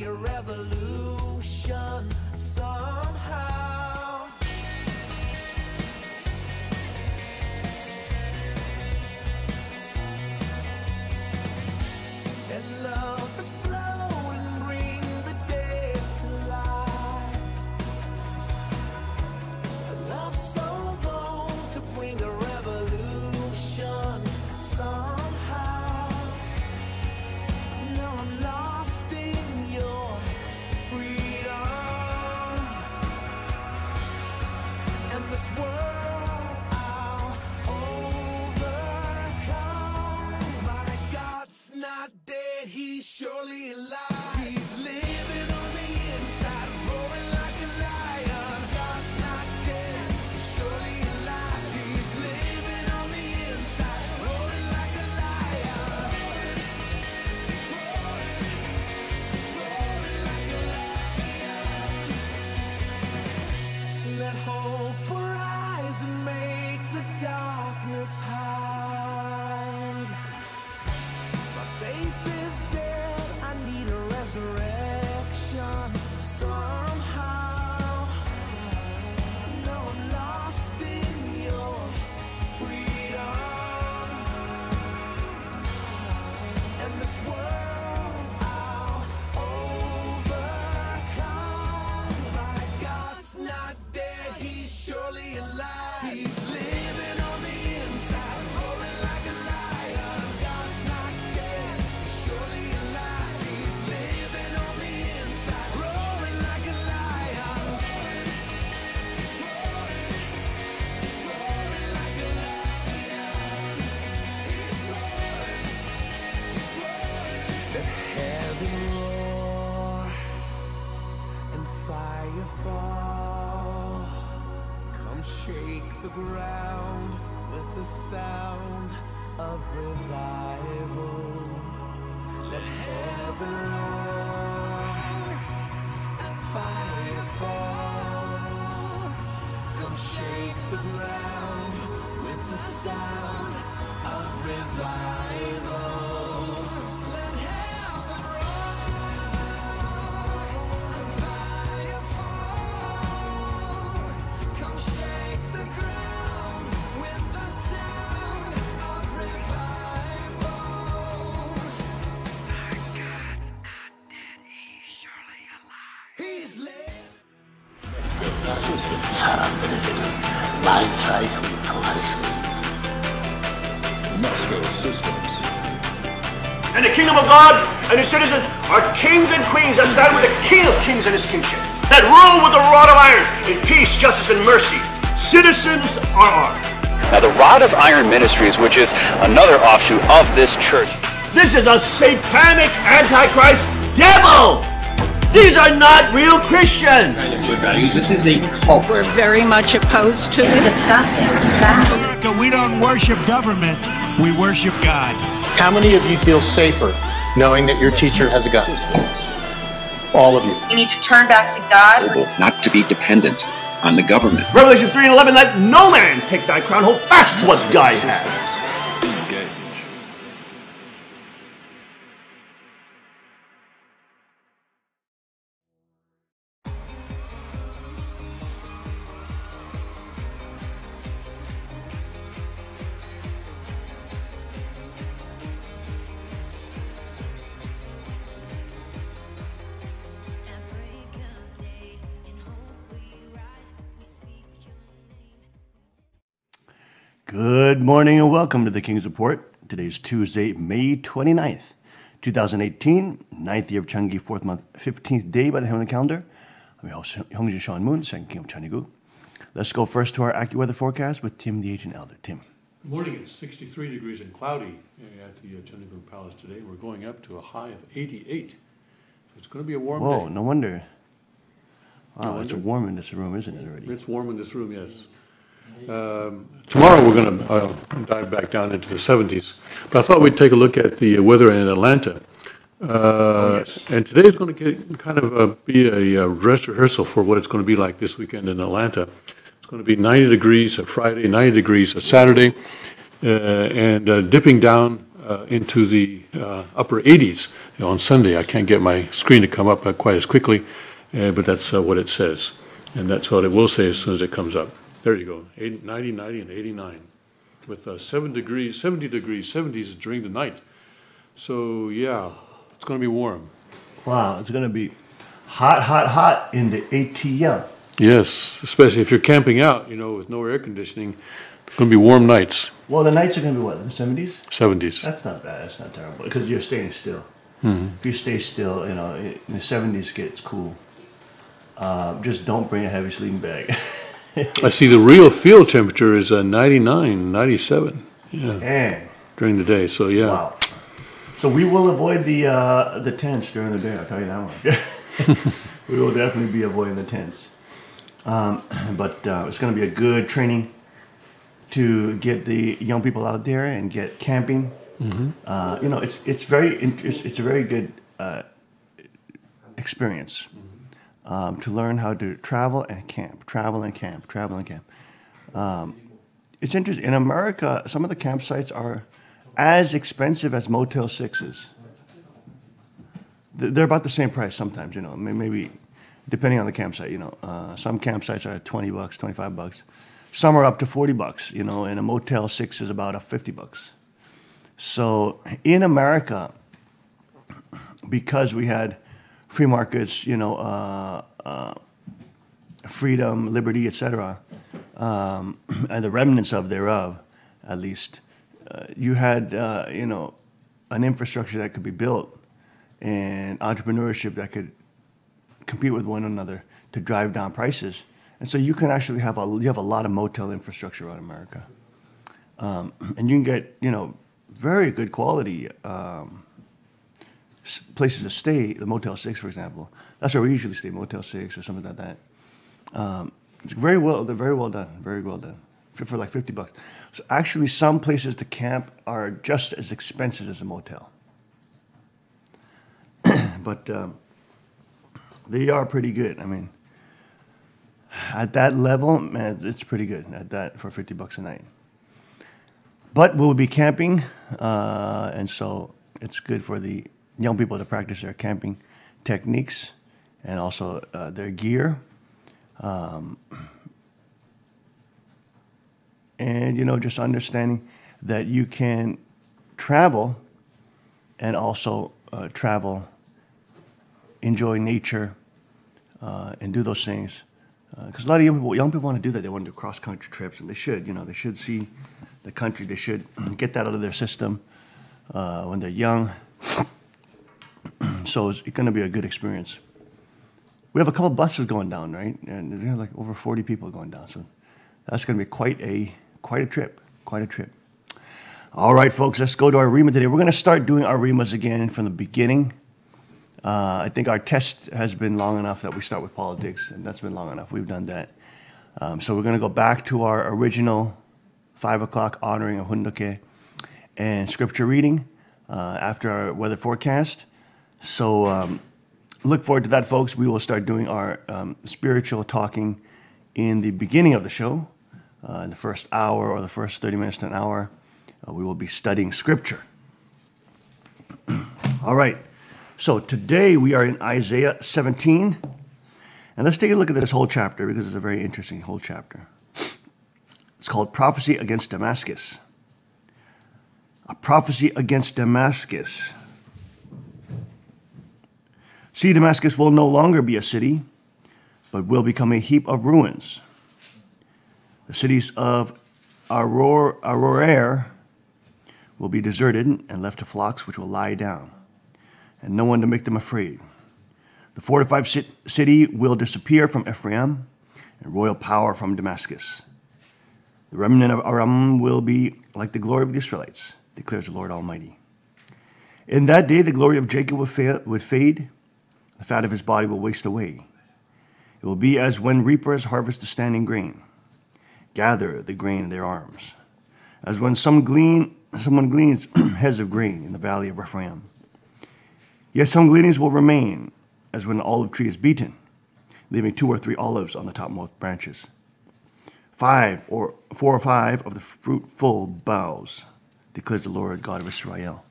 need a revolution somehow. And love explode and bring the dead to life. A love so bold to bring a revolution somehow. No, I'm lost in your freedom. And this world I'll overcome. My God's not dead, he's surely alive. He's living on the inside, roaring like a lion. God's not dead, he's surely alive. He's living on the inside, roaring like a lion. He's roaring like a lion. Let hope arise and make the darkness hide. My faith is dead, I need a resurrection somehow. No, I'm lost in your freedom. And this world I'll overcome. My God's not dead, he's surely alive. He's living on the inside, roaring like a lion. God's not dead, he's surely alive. He's living on the inside, roaring like a lion. He's roaring like a lion. He's roaring. Let heaven roar and fire fall. Come shake the ground with the sound of revival. Let heaven roar and fire fall. Come shake the ground with the sound of revival. Let heaven roar and fire fall. Come shake the ground with the sound of revival. My God's not dead, he's surely alive. He's living. 사람들에게는 만사의 형통할 수 있는 And the kingdom of God and his citizens are kings and queens that stand with the king of kings and his kingship, that rule with a rod of iron in peace, justice, and mercy. Citizens are ours. Now, the Rod of Iron Ministries, which is another offshoot of this church. This is a satanic antichrist devil. These are not real Christians. This is a cult. We're very much opposed to it. We don't worship government, we worship God. How many of you feel safer knowing that your teacher has a gun? All of you. We need to turn back to God. Not to be dependent on the government. Revelation 3:11, let no man take thy crown, hold fast what God has. Good morning and welcome to the King's Report. Today's Tuesday, May 29th, 2018, 9th year of Changi, 4th month, 15th day by the heavenly calendar. I'm your host, Hyungjin Sean Moon, second king of Chanigu. Let's go first to our AccuWeather forecast with Tim, the Agent Elder. Tim. Good morning. It's 63 degrees and cloudy at the Chanigu Palace today. We're going up to a high of 88. So it's going to be a warm day. Whoa, no wonder. Wow, No it's wonder. warm in this room, isn't it, already? It's warm in this room, yes. Tomorrow we're going to dive back down into the 70s. But I thought we'd take a look at the weather in Atlanta. And today is going to kind of be a dress rehearsal for what it's going to be like this weekend in Atlanta. It's going to be 90 degrees on Friday, 90 degrees on Saturday, and dipping down into the upper 80s on Sunday. I can't get my screen to come up quite as quickly, but that's what it says. And that's what it will say as soon as it comes up. There you go, 90, 90, and 89. With 70 degrees, 70s during the night. So yeah, it's going to be warm. Wow, it's going to be hot in the ATL. Yes, especially if you're camping out, with no air conditioning. It's going to be warm nights. Well, the nights are going to be what, in the 70s? 70s. That's not bad. That's not terrible because you're staying still. If you stay still, in the 70s gets cool. Just don't bring a heavy sleeping bag. I see the real field temperature is 99, 97. Yeah. Dang. During the day, so yeah. Wow. So we will avoid the tents during the day, I'll tell you that much. We will definitely be avoiding the tents. But it's going to be a good training to get the young people out there and get camping. It's a very good experience to learn how to travel and camp. It's interesting. In America, some of the campsites are as expensive as Motel 6s. They're about the same price sometimes, maybe depending on the campsite, some campsites are $20, $25. Some are up to $40, and a Motel 6 is about $50. So in America, because we had free markets, freedom, liberty, etc., and the remnants thereof, at least, you had, an infrastructure that could be built and entrepreneurship that could compete with one another to drive down prices. And so you can actually have a lot of motel infrastructure around America. And you can get, very good quality places to stay, the Motel 6, for example. That's where we usually stay, Motel 6 or something like that. They're very well done, for like $50. So actually some places to camp are just as expensive as a motel. But they are pretty good. I mean, at that level, man, it's pretty good at that for $50 a night. But we'll be camping, and so it's good for the young people to practice their camping techniques and also their gear. And, just understanding that you can travel and also travel, enjoy nature, and do those things. Because a lot of young people want to do that. They want to do cross-country trips, and they should. They should see the country. They should get that out of their system when they're young. So it's going to be a good experience. We have a couple buses going down, right? And there are like over 40 people going down. So that's going to be quite a trip. All right, folks, let's go to our Rima today. We're going to start doing our Rimas again from the beginning. I think our test has been long enough that we start with politics, and that's been long enough. We've done that. So we're going to go back to our original 5 o'clock honoring of Hundoke and scripture reading after our weather forecast. So look forward to that, folks. We will start doing our spiritual talking in the beginning of the show. In the first hour or the first 30 minutes to an hour, we will be studying scripture. All right. So today we are in Isaiah 17. And let's take a look at this whole chapter because it's a very interesting whole chapter. It's called Prophecy Against Damascus. A prophecy against Damascus. See, Damascus will no longer be a city, but will become a heap of ruins. The cities of Aroer will be deserted and left to flocks which will lie down, and no one to make them afraid. The fortified city will disappear from Ephraim, and royal power from Damascus. The remnant of Aram will be like the glory of the Israelites, declares the Lord Almighty. In that day the glory of Jacob would fade, the fat of his body will waste away. It will be as when reapers harvest the standing grain, gather the grain in their arms, as when someone gleans heads of grain in the valley of Ephraim. Yet some gleanings will remain, as when an olive tree is beaten, leaving 2 or 3 olives on the topmost branches. 4 or 5 of the fruitful boughs, declares the Lord God of Israel.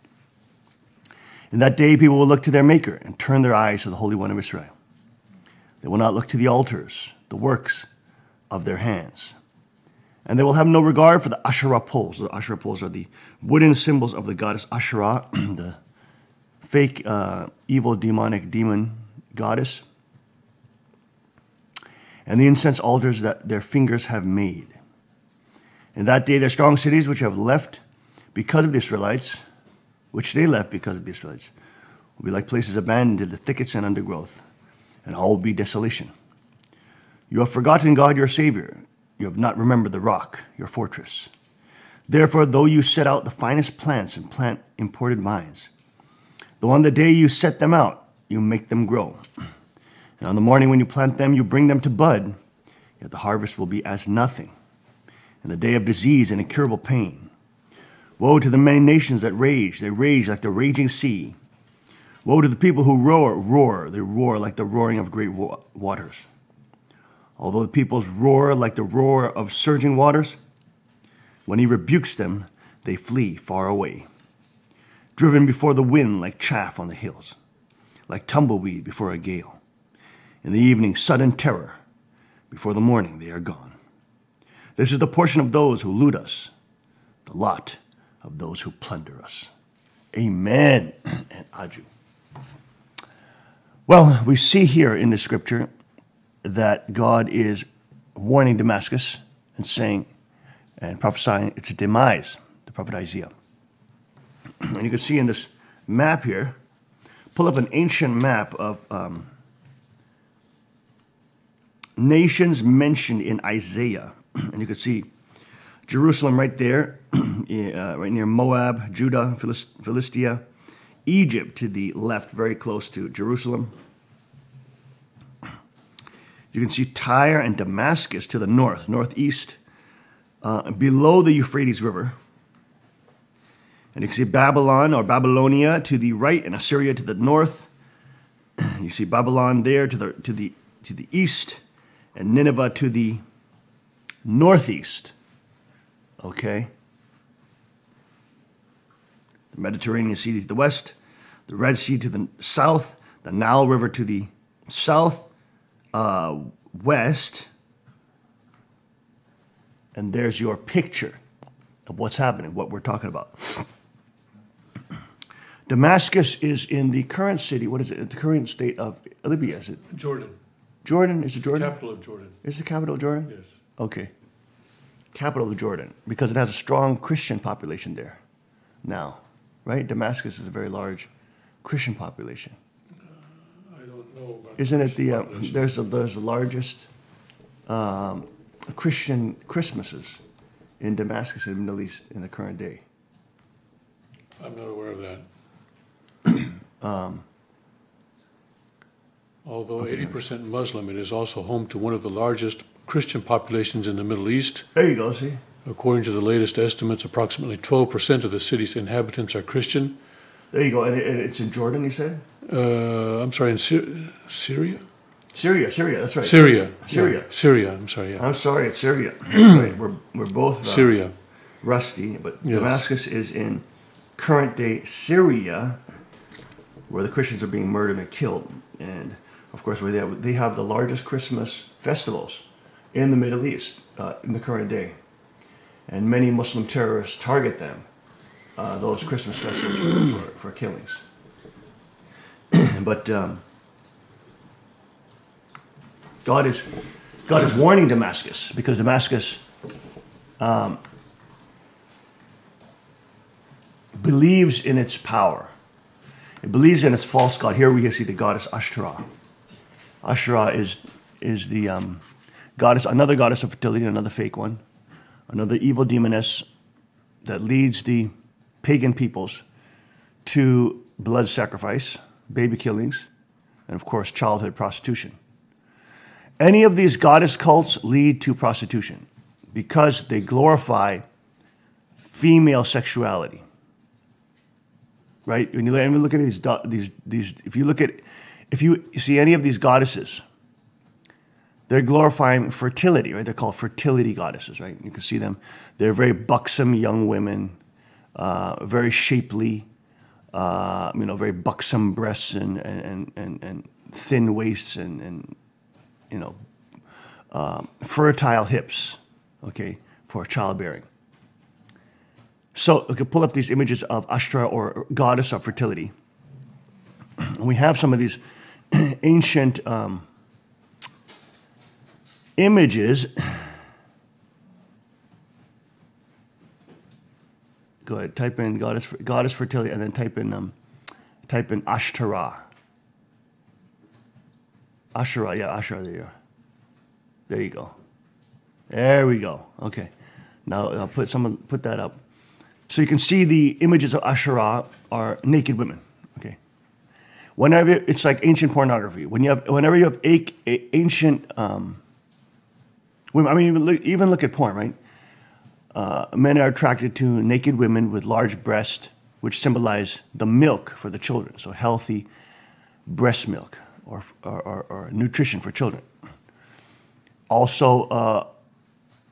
In that day, people will look to their Maker and turn their eyes to the Holy One of Israel. They will not look to the altars, the works of their hands. And they will have no regard for the Asherah poles. The Asherah poles are the wooden symbols of the goddess Asherah, the fake, evil, demonic demon goddess, and the incense altars that their fingers have made. In that day, their strong cities, which have left because of the Israelites, which they left because of the Israelites, will be like places abandoned in the thickets and undergrowth, and all will be desolation. You have forgotten God your Savior. You have not remembered the rock, your fortress. Therefore, though you set out the finest plants and plant imported vines, though on the day you set them out, you make them grow. And on the morning when you plant them, you bring them to bud, yet the harvest will be as nothing. In the day of disease and incurable pain, woe to the many nations that rage. They rage like the raging sea. Woe to the people who roar. They roar like the roaring of great waters. Although the peoples roar like the roar of surging waters, when he rebukes them, they flee far away. Driven before the wind like chaff on the hills, like tumbleweed before a gale. In the evening, sudden terror. Before the morning, they are gone. This is the portion of those who loot us, the lot of those who plunder us. Amen and aju. Well, we see here in the scripture that God is warning Damascus and saying and prophesying its demise, the prophet Isaiah. And you can see in this map here, pull up an ancient map of nations mentioned in Isaiah. And you can see Jerusalem right there, right near Moab, Judah, Philistia, Egypt to the left, very close to Jerusalem. You can see Tyre and Damascus to the north, northeast, below the Euphrates River. And you can see Babylon or Babylonia to the right and Assyria to the north. You see Babylon there to the east and Nineveh to the northeast. Okay. The Mediterranean Sea to the west, the Red Sea to the south, the Nile River to the south, west, and there's your picture of what's happening, what we're talking about. Damascus is in the current city, what is it, the current state of Libya, is it? Jordan. Jordan, is it Jordan? Capital of Jordan. Is the capital of Jordan? Yes. Okay. Capital of Jordan, because it has a strong Christian population there now, right? Damascus is a very large Christian population. I don't know about Isn't it the, population. there's the largest Christian Christmases in Damascus in the Middle East in the current day. I'm not aware of that. Although 80% Muslim, it is also home to one of the largest Christian populations in the Middle East. There you go, see? According to the latest estimates, approximately 12% of the city's inhabitants are Christian. There you go, and it's in Jordan, you said? I'm sorry, in Syria? Syria, that's right. Syria. Syria. Yeah. Syria, I'm sorry, yeah. I'm sorry, it's Syria. That's right. We're both Syria. rusty, but Yes. Damascus is in current day Syria, where the Christians are being murdered and killed. And of course, where they have the largest Christmas festivals in the Middle East in the current day. And many Muslim terrorists target them, those Christmas festivals for killings. But God is warning Damascus, because Damascus believes in its power. It believes in its false god. Here we see the goddess Ashtoreth. Ashtoreth is the goddess, another goddess of fertility, another fake one, another evil demoness that leads the pagan peoples to blood sacrifice, baby killings, and of course childhood prostitution. Any of these goddess cults lead to prostitution because they glorify female sexuality. Right? When you look at these, if you see any of these goddesses, they're glorifying fertility, right? They're called fertility goddesses, right? You can see them. They're very buxom young women, very shapely, very buxom breasts and thin waists and fertile hips, okay, for childbearing. So we could pull up these images of Ashtra, or goddess of fertility. And we have some of these ancient images. Go ahead, type in goddess fertility, and then type in Ashtara. Ashara, yeah, Ashara. There you are. There you go. There we go. Okay. Now I'll put that up. So you can see the images of Ashara are naked women. Okay. Whenever it's like ancient pornography. Whenever you have ancient women, I mean, even look at porn, right? Men are attracted to naked women with large breasts, which symbolize the milk for the children. So healthy breast milk or nutrition for children. Also,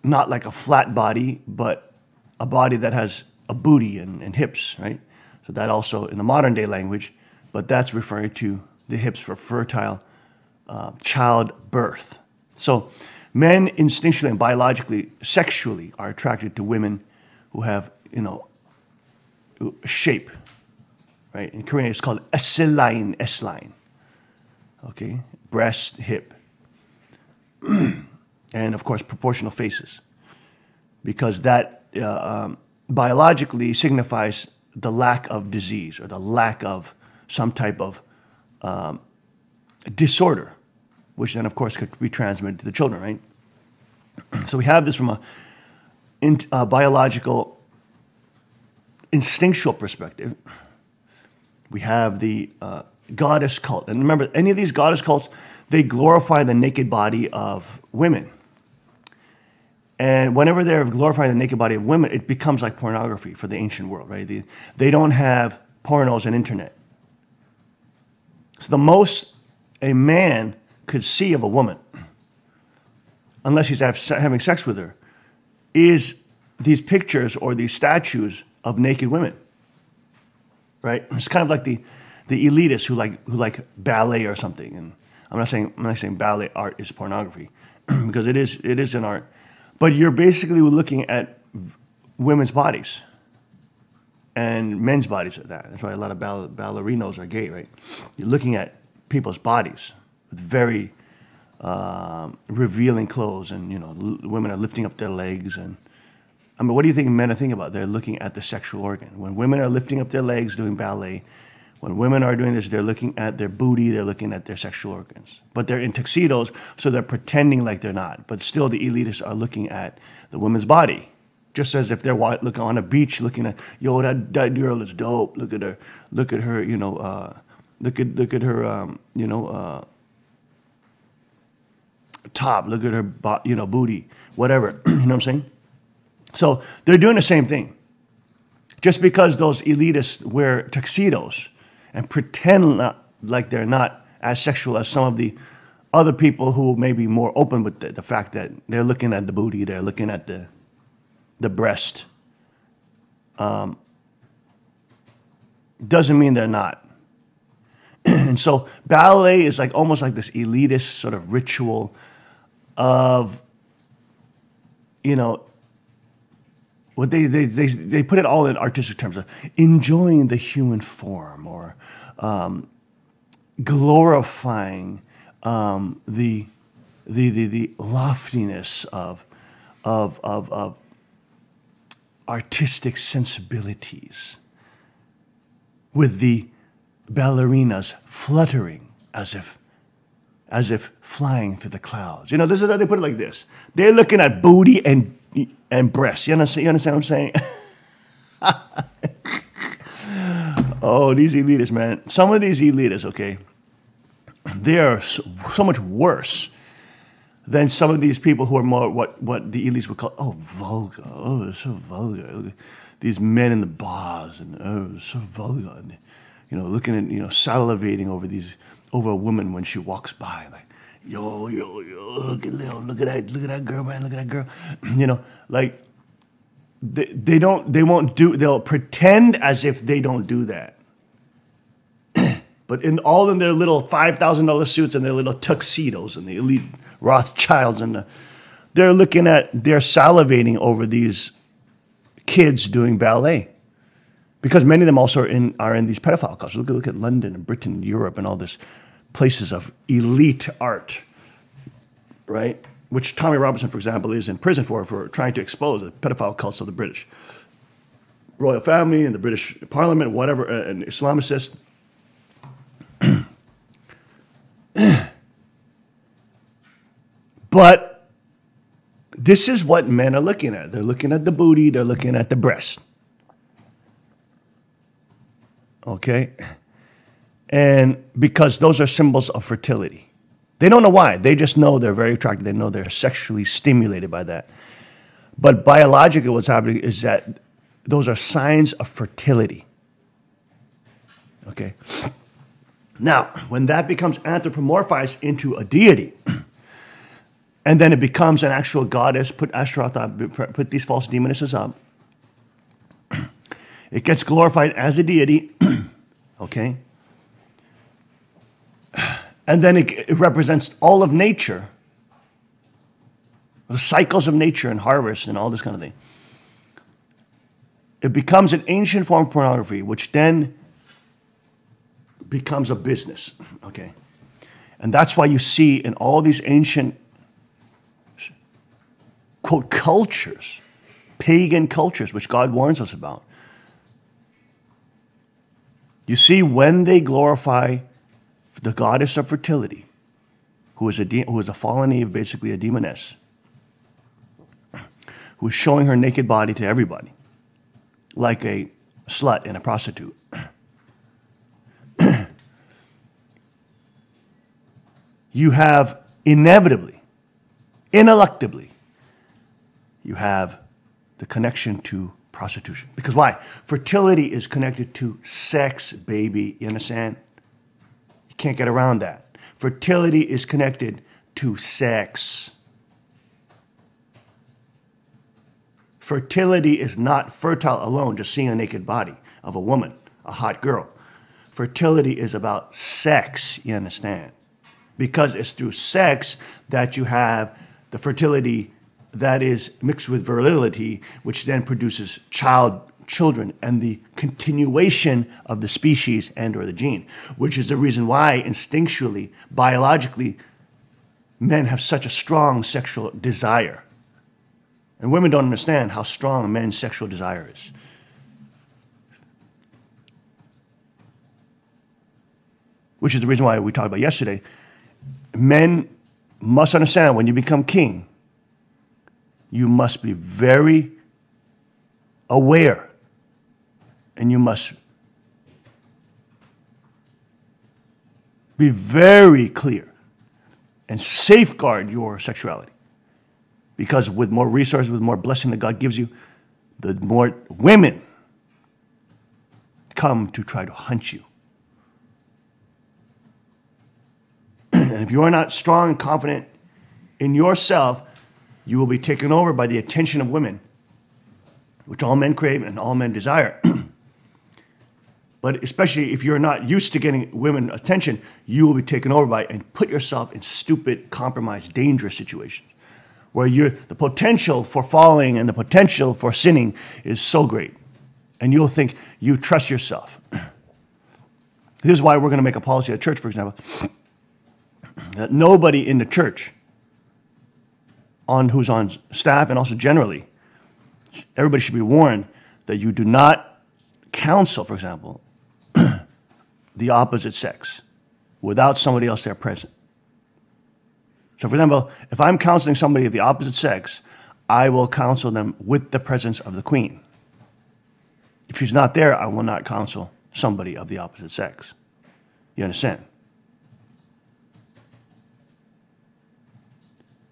not like a flat body, but a body that has a booty and hips, right? So that also in the modern day language, but that's referring to the hips for fertile childbirth. So men instinctually and biologically, sexually, are attracted to women who have, shape, right? In Korean, it's called S-line, S-line. Okay, breast, hip. And of course, proportional faces. Because that biologically signifies the lack of disease or the lack of some type of disorder, which then, of course, could be transmitted to the children, right? So we have this from a biological, instinctual perspective. We have the goddess cult. And remember, any of these goddess cults, they glorify the naked body of women. And whenever they're glorifying the naked body of women, it becomes like pornography for the ancient world, right? They don't have pornos and internet. So the most a man could see of a woman, unless he's having sex with her, is these pictures or these statues of naked women, right? It's kind of like the elitists who like ballet or something. And I'm not saying ballet art is pornography, because it is an art. But you're basically looking at women's bodies and men's bodies at that. That's why a lot of ballerinos are gay, right? You're looking at people's bodies with very revealing clothes, and women are lifting up their legs. And I mean, what do you think men are thinking about? They're looking at the sexual organ. When women are lifting up their legs doing ballet, when women are doing this, they're looking at their booty, they're looking at their sexual organs. But they're in tuxedos, so they're pretending like they're not. But still, the elitists are looking at the woman's body. Just as if they're looking on a beach, looking at, yo, that girl is dope. Look at her, look at her, look at her, top. Look at her, booty, whatever. You know what I'm saying? So they're doing the same thing. Just because those elitists wear tuxedos and pretend like they're not as sexual as some of the other people who may be more open with the fact that they're looking at the booty, they're looking at the breast, doesn't mean they're not. And so ballet is like almost like this elitist sort of ritual of, what they put it all in artistic terms of enjoying the human form, or glorifying the loftiness of artistic sensibilities, with the ballerinas fluttering as if flying through the clouds. This is how they put it, like this. They're looking at booty and breasts. You understand what I'm saying? Oh, these elitists, man. Some of these elitists, okay, they are so much worse than some of these people who are more what the elites would call, vulgar. Oh, they're so vulgar. These men in the bars, and so vulgar. And, looking at, salivating over a woman when she walks by, like, yo, look at that girl, man, look at that girl. They'll pretend as if they don't do that. But all in their little $5,000 suits and their little tuxedos and the elite Rothschilds they're salivating over these kids doing ballet. Because many of them also are in these pedophile cultures. Look at London and Britain and Europe and all these places of elite art, right? Which Tommy Robinson, for example, is in prison for trying to expose the pedophile cults of the British royal family and the British Parliament, whatever, and Islamicists. But this is what men are looking at. They're looking at the booty. They're looking at the breast. Okay? And because those are symbols of fertility. They don't know why. They just know they're very attractive. They know they're sexually stimulated by that. But biologically what's happening is that those are signs of fertility. Okay? Now, when that becomes anthropomorphized into a deity, and then it becomes an actual goddess, put Ashtaroth up, put these false demonesses up, it gets glorified as a deity, okay? And then it represents all of nature, the cycles of nature and harvest and all this kind of thing. It becomes an ancient form of pornography, which then becomes a business, okay? And that's why you see in all these ancient, quote, cultures, pagan cultures, which God warns us about, you see when they glorify the goddess of fertility, who is a fallen Eve, basically a demoness, who is showing her naked body to everybody, like a slut and a prostitute. You have inevitably, ineluctably, you have the connection to prostitution. Because why? Fertility is connected to sex, baby. You understand? You can't get around that. Fertility is connected to sex. Fertility is not fertile alone, just seeing a naked body of a woman, a hot girl. Fertility is about sex, you understand? Because it's through sex that you have the fertility that is mixed with virility, which then produces children and the continuation of the species and or the gene, which is the reason why instinctually, biologically, men have such a strong sexual desire. And women don't understand how strong men's sexual desire is. Which is the reason why we talked about yesterday. Men must understand when you become king, you must be very aware and you must be very clear and safeguard your sexuality. Because with more resources, with more blessing that God gives you, the more women come to try to hunt you. And if you are not strong and confident in yourself, you will be taken over by the attention of women, which all men crave and all men desire. But especially if you're not used to getting women attention, you will be taken over by and put yourself in stupid, compromised, dangerous situations where the potential for falling and the potential for sinning is so great. And you'll think you trust yourself. This is why we're going to make a policy at church, for example, that nobody in the church who's on staff and also generally, everybody should be warned that you do not counsel, for example, the opposite sex without somebody else there present. So for example, if I'm counseling somebody of the opposite sex, I will counsel them with the presence of the queen. If she's not there, I will not counsel somebody of the opposite sex. You understand?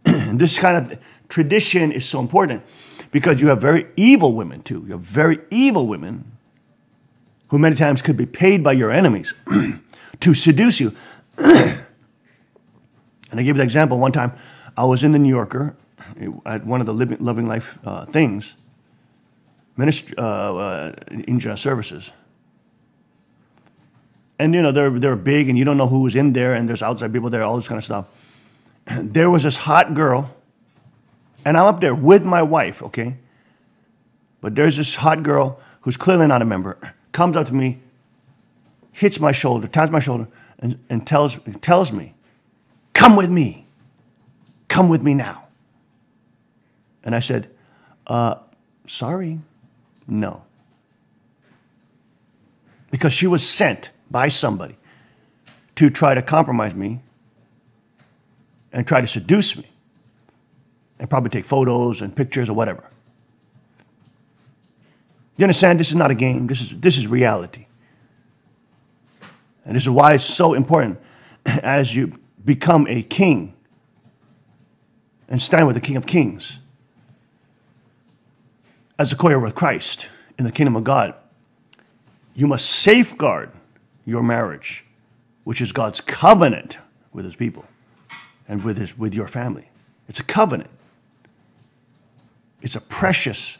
And this kind of tradition is so important because you have very evil women too. You have very evil women who many times could be paid by your enemies to seduce you. And I give you the example. One time I was in the New Yorker at one of the Loving Life things, ministry, in services. And, you know, they're big and you don't know who's in there and there's outside people there, all this kind of stuff. There was this hot girl, and I'm up there with my wife, okay? But there's this hot girl who's clearly not a member, comes up to me, hits my shoulder, taps my shoulder, and tells me, come with me. Come with me now. And I said, sorry, no. Because she was sent by somebody to try to compromise me and try to seduce me and probably take photos and pictures or whatever. You understand? This is not a game. This is reality. And this is why it's so important as you become a king and stand with the King of Kings as a co-heir with Christ in the kingdom of God. You must safeguard your marriage, which is God's covenant with his people and with your family. It's a covenant. It's a precious,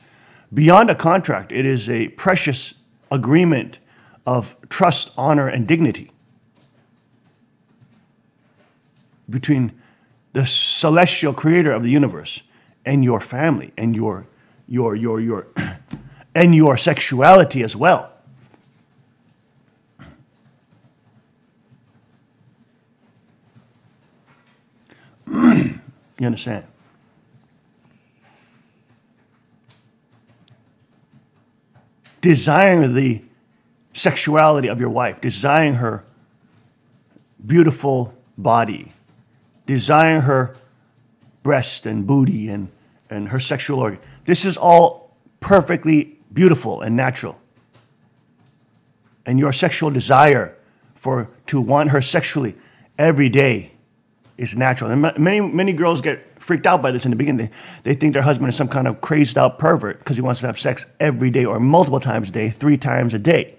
beyond a contract, it is a precious agreement of trust, honor, and dignity between the celestial creator of the universe and your family and your and your sexuality as well. You understand? Desiring the sexuality of your wife, desiring her beautiful body, desiring her breast and booty and her sexual organ. This is all perfectly beautiful and natural. And your sexual desire to want her sexually every day is natural. And many girls get freaked out by this in the beginning. They think their husband is some kind of crazed out pervert because he wants to have sex every day or multiple times a day, 3 times a day.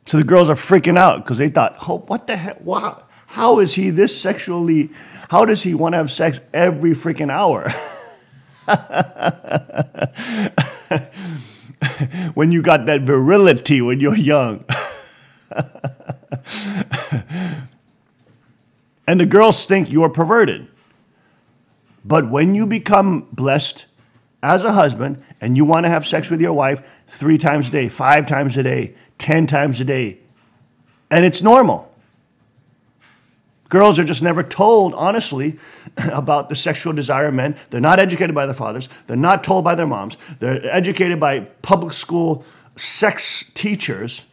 So the girls are freaking out because they thought, oh, what the heck? Wow. How is he this sexually? How does he want to have sex every freaking hour? When you got that virility when you're young. And the girls think you're perverted. But when you become blessed as a husband and you want to have sex with your wife 3 times a day, 5 times a day, 10 times a day, and it's normal. Girls are just never told, honestly, about the sexual desire of men. They're not educated by their fathers. They're not told by their moms. They're educated by public school sex teachers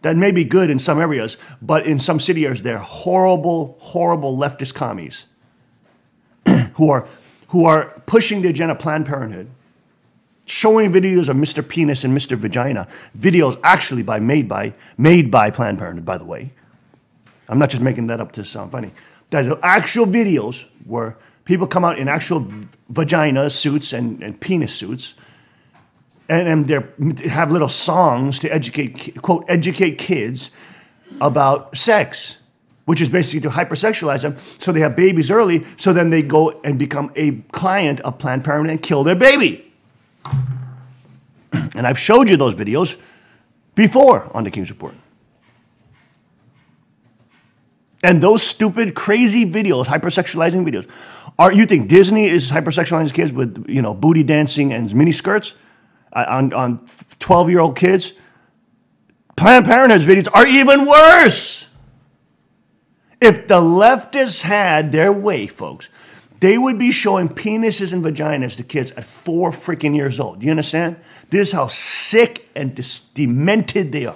that may be good in some areas, but in some city areas, they're horrible, horrible leftist commies who are pushing the agenda of Planned Parenthood, showing videos of Mr. Penis and Mr. Vagina, videos actually made by Planned Parenthood, by the way. I'm not just making that up to sound funny. There's actual videos where people come out in actual vagina suits and penis suits, and they have little songs to educate kids about sex, which is basically to hypersexualize them so they have babies early, so then they go and become a client of Planned Parenthood and kill their baby. And I've showed you those videos before on the King's Report. And those stupid, crazy videos, hypersexualizing videos, you think Disney is hypersexualizing kids with, booty dancing and mini skirts on 12-year-old kids? Planned Parenthood's videos are even worse. If the leftists had their way, folks, they would be showing penises and vaginas to kids at 4 freaking years old. Do you understand? This is how sick and demented they are.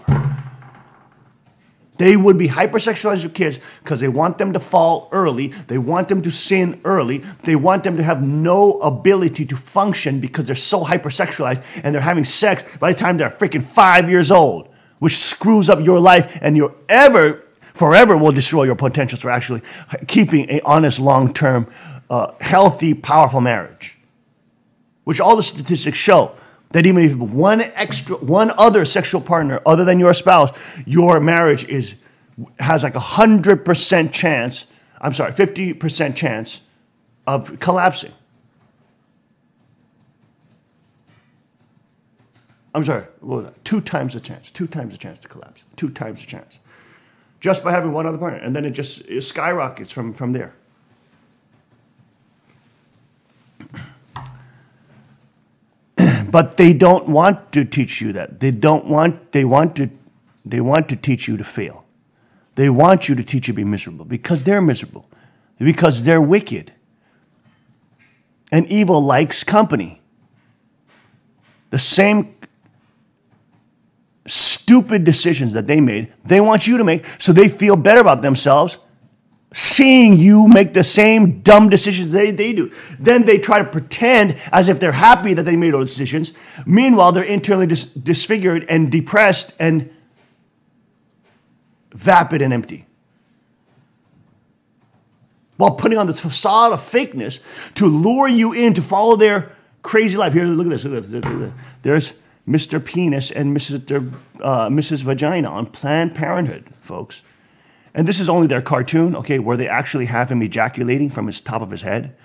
They would be hypersexualized with kids because they want them to fall early. They want them to sin early. They want them to have no ability to function because they're so hypersexualized and they're having sex by the time they're freaking 5 years old, which screws up your life and forever will destroy your potentials for actually keeping an honest, long-term, healthy, powerful marriage, which all the statistics show. That even if one other sexual partner other than your spouse, your marriage has like 100% chance, 50% chance of collapsing. I'm sorry, what was that? 2 times the chance. 2 times the chance to collapse. 2 times the chance. Just by having one other partner. And then it skyrockets from there. But they don't want to teach you that. They want to teach you to fail. They want you to teach you to be miserable because they're miserable. Because they're wicked. And evil likes company. The same stupid decisions that they made, they want you to make so they feel better about themselves seeing you make the same dumb decisions they do. Then they try to pretend as if they're happy that they made those decisions. Meanwhile, they're internally disfigured and depressed and vapid and empty. While putting on this facade of fakeness to lure you in to follow their crazy life. Here, look at this. Look at this. There's Mr. Penis and Mrs. Vagina on Planned Parenthood, folks. And this is only their cartoon, okay, where they actually have him ejaculating from his top of his head.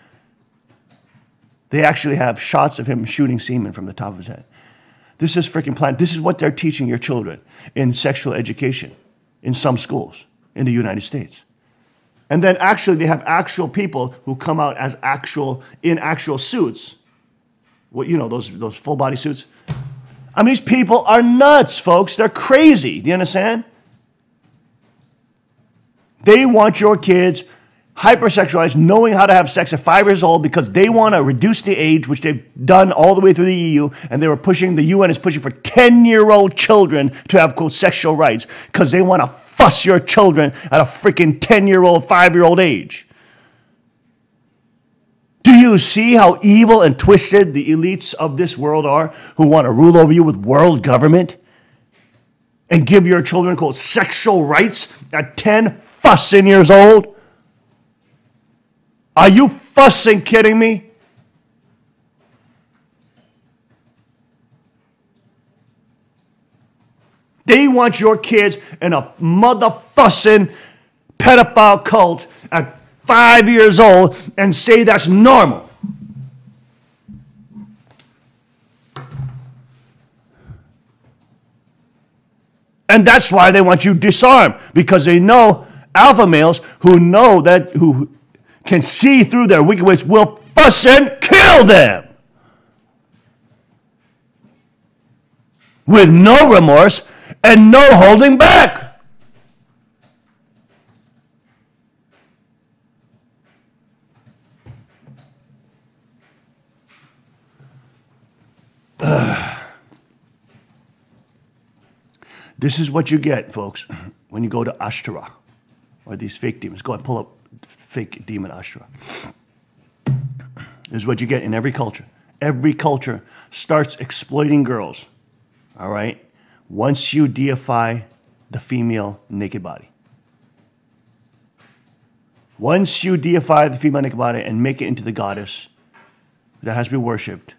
They actually have shots of him shooting semen from the top of his head. This is freaking planned. This is what they're teaching your children in sexual education in some schools in the United States. And then actually they have actual people who come out as in actual suits. What, you know, those full body suits. I mean, these people are nuts, folks. They're crazy. Do you understand? They want your kids hypersexualized, knowing how to have sex at 5 years old because they want to reduce the age, which they've done all the way through the EU, and the UN is pushing for 10-year-old children to have, quote, sexual rights because they want to fuss your children at a freaking 10-year-old, 5-year-old age. Do you see how evil and twisted the elites of this world are who want to rule over you with world government and give your children, quote, sexual rights at 10 fussing years old? Are you fussing kidding me? They want your kids in a mother-fussing pedophile cult at 5 years old and say that's normal. And that's why they want you disarmed, because they know alpha males who can see through their wicked ways will fuss and kill them with no remorse and no holding back. This is what you get, folks, when you go to Ashtaroth or these fake demons. Go and pull up fake demon Ashtaroth. This is what you get in every culture. Every culture starts exploiting girls, all right, once you deify the female naked body. Once you deify the female naked body and make it into the goddess that has to be worshipped,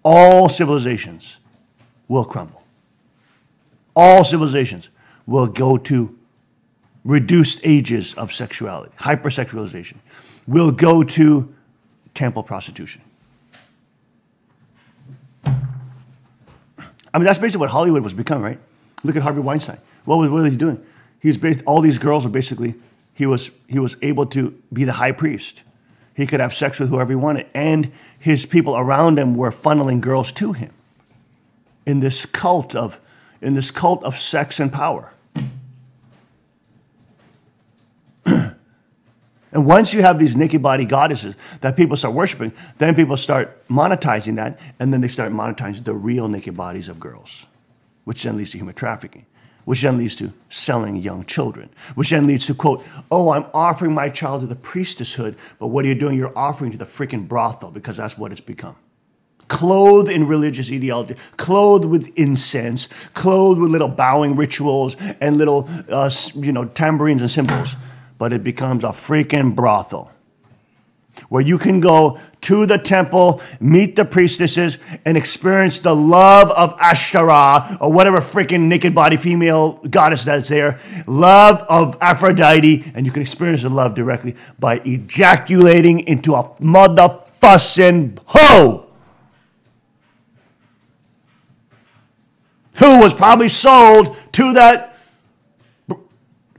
all civilizations will crumble. All civilizations will go to reduced ages of sexuality. Hypersexualization will go to temple prostitution. I mean, that's basically what Hollywood was becoming, right? Look at Harvey Weinstein. What was he doing? All these girls were basically, he was able to be the high priest. He could have sex with whoever he wanted. And his people around him were funneling girls to him in this cult of sex and power. And once you have these naked body goddesses that people start worshiping, then people start monetizing that, and then they start monetizing the real naked bodies of girls, which then leads to human trafficking, which then leads to selling young children, which then leads to, quote, oh, I'm offering my child to the priestesshood, but what are you doing? You're offering to the freaking brothel, because that's what it's become. Clothed in religious ideology, clothed with incense, clothed with little bowing rituals and little, tambourines and cymbals. But it becomes a freaking brothel where you can go to the temple, meet the priestesses, and experience the love of Ashtaroth or whatever freaking naked body female goddess that's there, love of Aphrodite, and you can experience the love directly by ejaculating into a mother-fussing hoe. who was probably sold to that,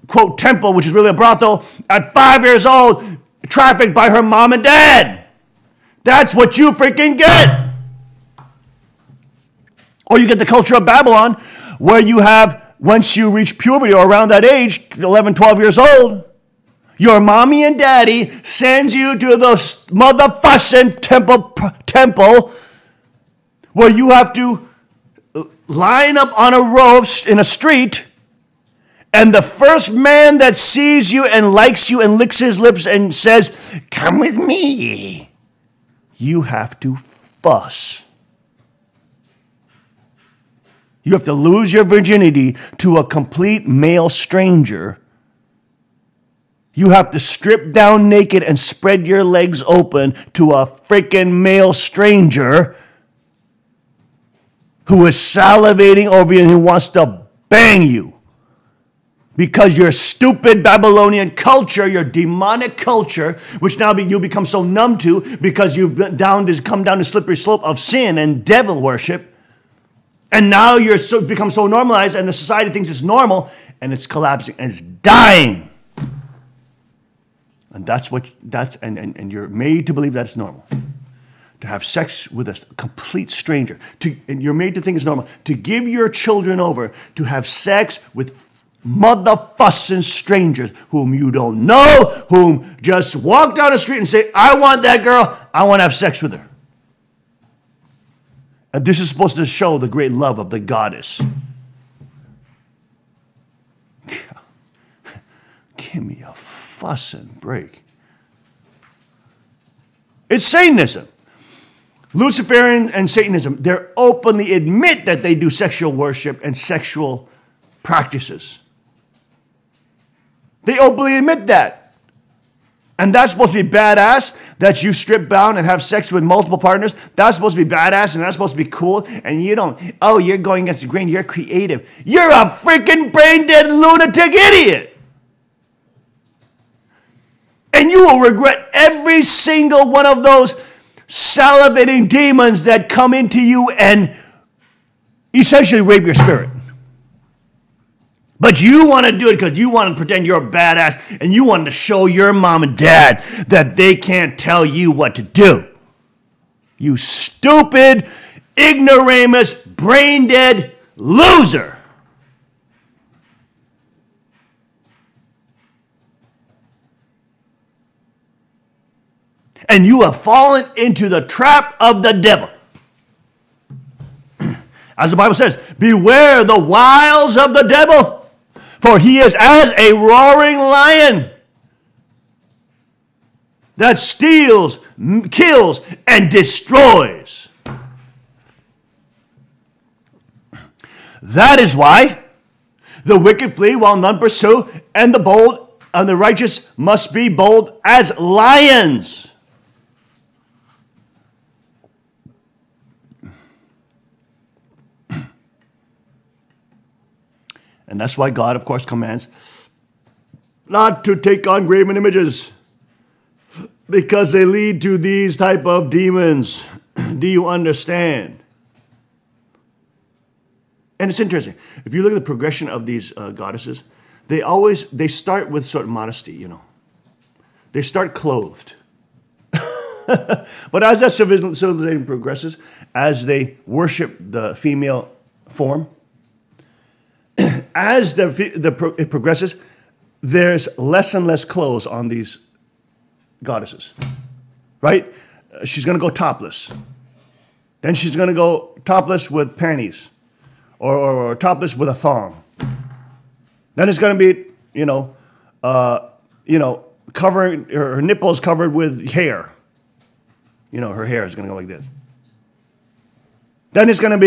quote, temple, which is really a brothel, at 5 years old, trafficked by her mom and dad. That's what you freaking get. Or you get the culture of Babylon, where you have, once you reach puberty or around that age, 11, 12 years old, your mommy and daddy sends you to the motherfucking temple where you have to line up on a row in a street, and the first man that sees you and likes you and licks his lips and says, "Come with me," you have to fuss. You have to lose your virginity to a complete male stranger. You have to strip down naked and spread your legs open to a freaking male stranger who is salivating over you and who wants to bang you. Because your stupid Babylonian culture, your demonic culture, which now you become so numb to because you've come down the slippery slope of sin and devil worship, and now you're become so normalized and the society thinks it's normal, and it's collapsing and it's dying. And and you're made to believe that's normal. To have sex with a complete stranger. And you're made to think it's normal. To give your children over to have sex with motherfussing strangers whom you don't know, whom just walk down the street and say, "I want that girl, I want to have sex with her." And this is supposed to show the great love of the goddess. Give me a fussing break. It's Satanism. Luciferian and Satanism, they openly admit that they do sexual worship and sexual practices. They openly admit that. And that's supposed to be badass, that you strip down and have sex with multiple partners. That's supposed to be badass and that's supposed to be cool. And you don't, oh, you're going against the grain, you're creative. You're a freaking brain-dead lunatic idiot. And you will regret every single one of those salivating demons that come into you and essentially rape your spirit. But you want to do it because you want to pretend you're a badass and you want to show your mom and dad that they can't tell you what to do. You stupid, ignoramus, brain-dead loser. And you have fallen into the trap of the devil. As the Bible says, beware the wiles of the devil, for he is as a roaring lion that steals, kills, and destroys. That is why the wicked flee while none pursue, and the bold and the righteous must be bold as lions. And that's why God, of course, commands not to take on graven images, because they lead to these type of demons. Do you understand? And it's interesting. If you look at the progression of these goddesses, they start with sort of modesty, you know. They start clothed. But as that civilization progresses, as they worship the female form, as it progresses, there's less and less clothes on these goddesses, right? She's going to go topless. Then she's going to go topless with panties or topless with a thong. Then it's going to be, covering her nipples covered with hair. You know, her hair is going to go like this. Then it's going to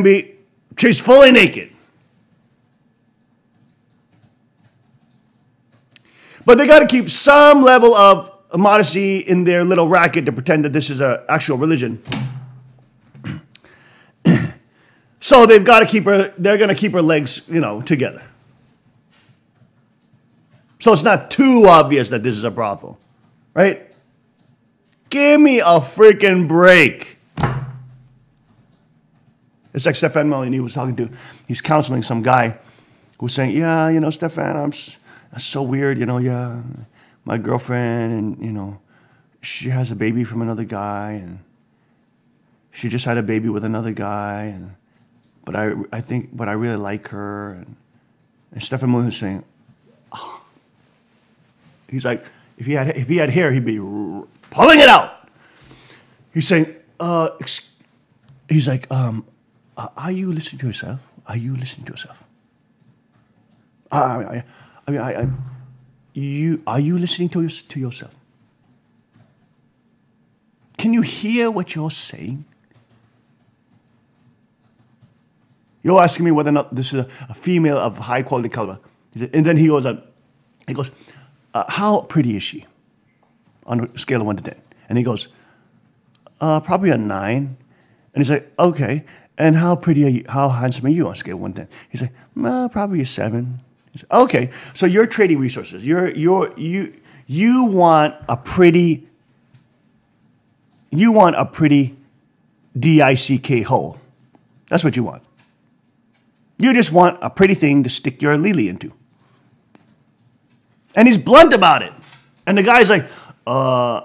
be, she's fully naked. But they got to keep some level of modesty in their little racket to pretend that this is an actual religion. So they're going to keep her legs, together. So it's not too obvious that this is a brothel, right? Give me a freaking break. It's like Stefan Molyneux was he's counseling some guy who was saying, yeah, you know, Stefan, that's so weird, you know, yeah, my girlfriend, and, you know, she has a baby from another guy, and she just had a baby with another guy, but I really like her, and Stefan Molyneux is saying, oh. He's like, if he had hair, he'd be pulling it out. He's saying, he's like, are you listening to yourself? Are you listening to yourself? Are you listening to yourself? Can you hear what you're saying? You're asking me whether or not this is a female of high quality caliber. And then he goes, how pretty is she on a scale of 1 to 10? And he goes, probably a 9. And he's like, okay. And how pretty are you? How handsome are you on a scale of 1 to 10? He's like, probably a 7. He's like, okay. So you're trading resources. You want a pretty DICK hole. That's what you want. You just want a pretty thing to stick your lily into. And he's blunt about it. And the guy's like, I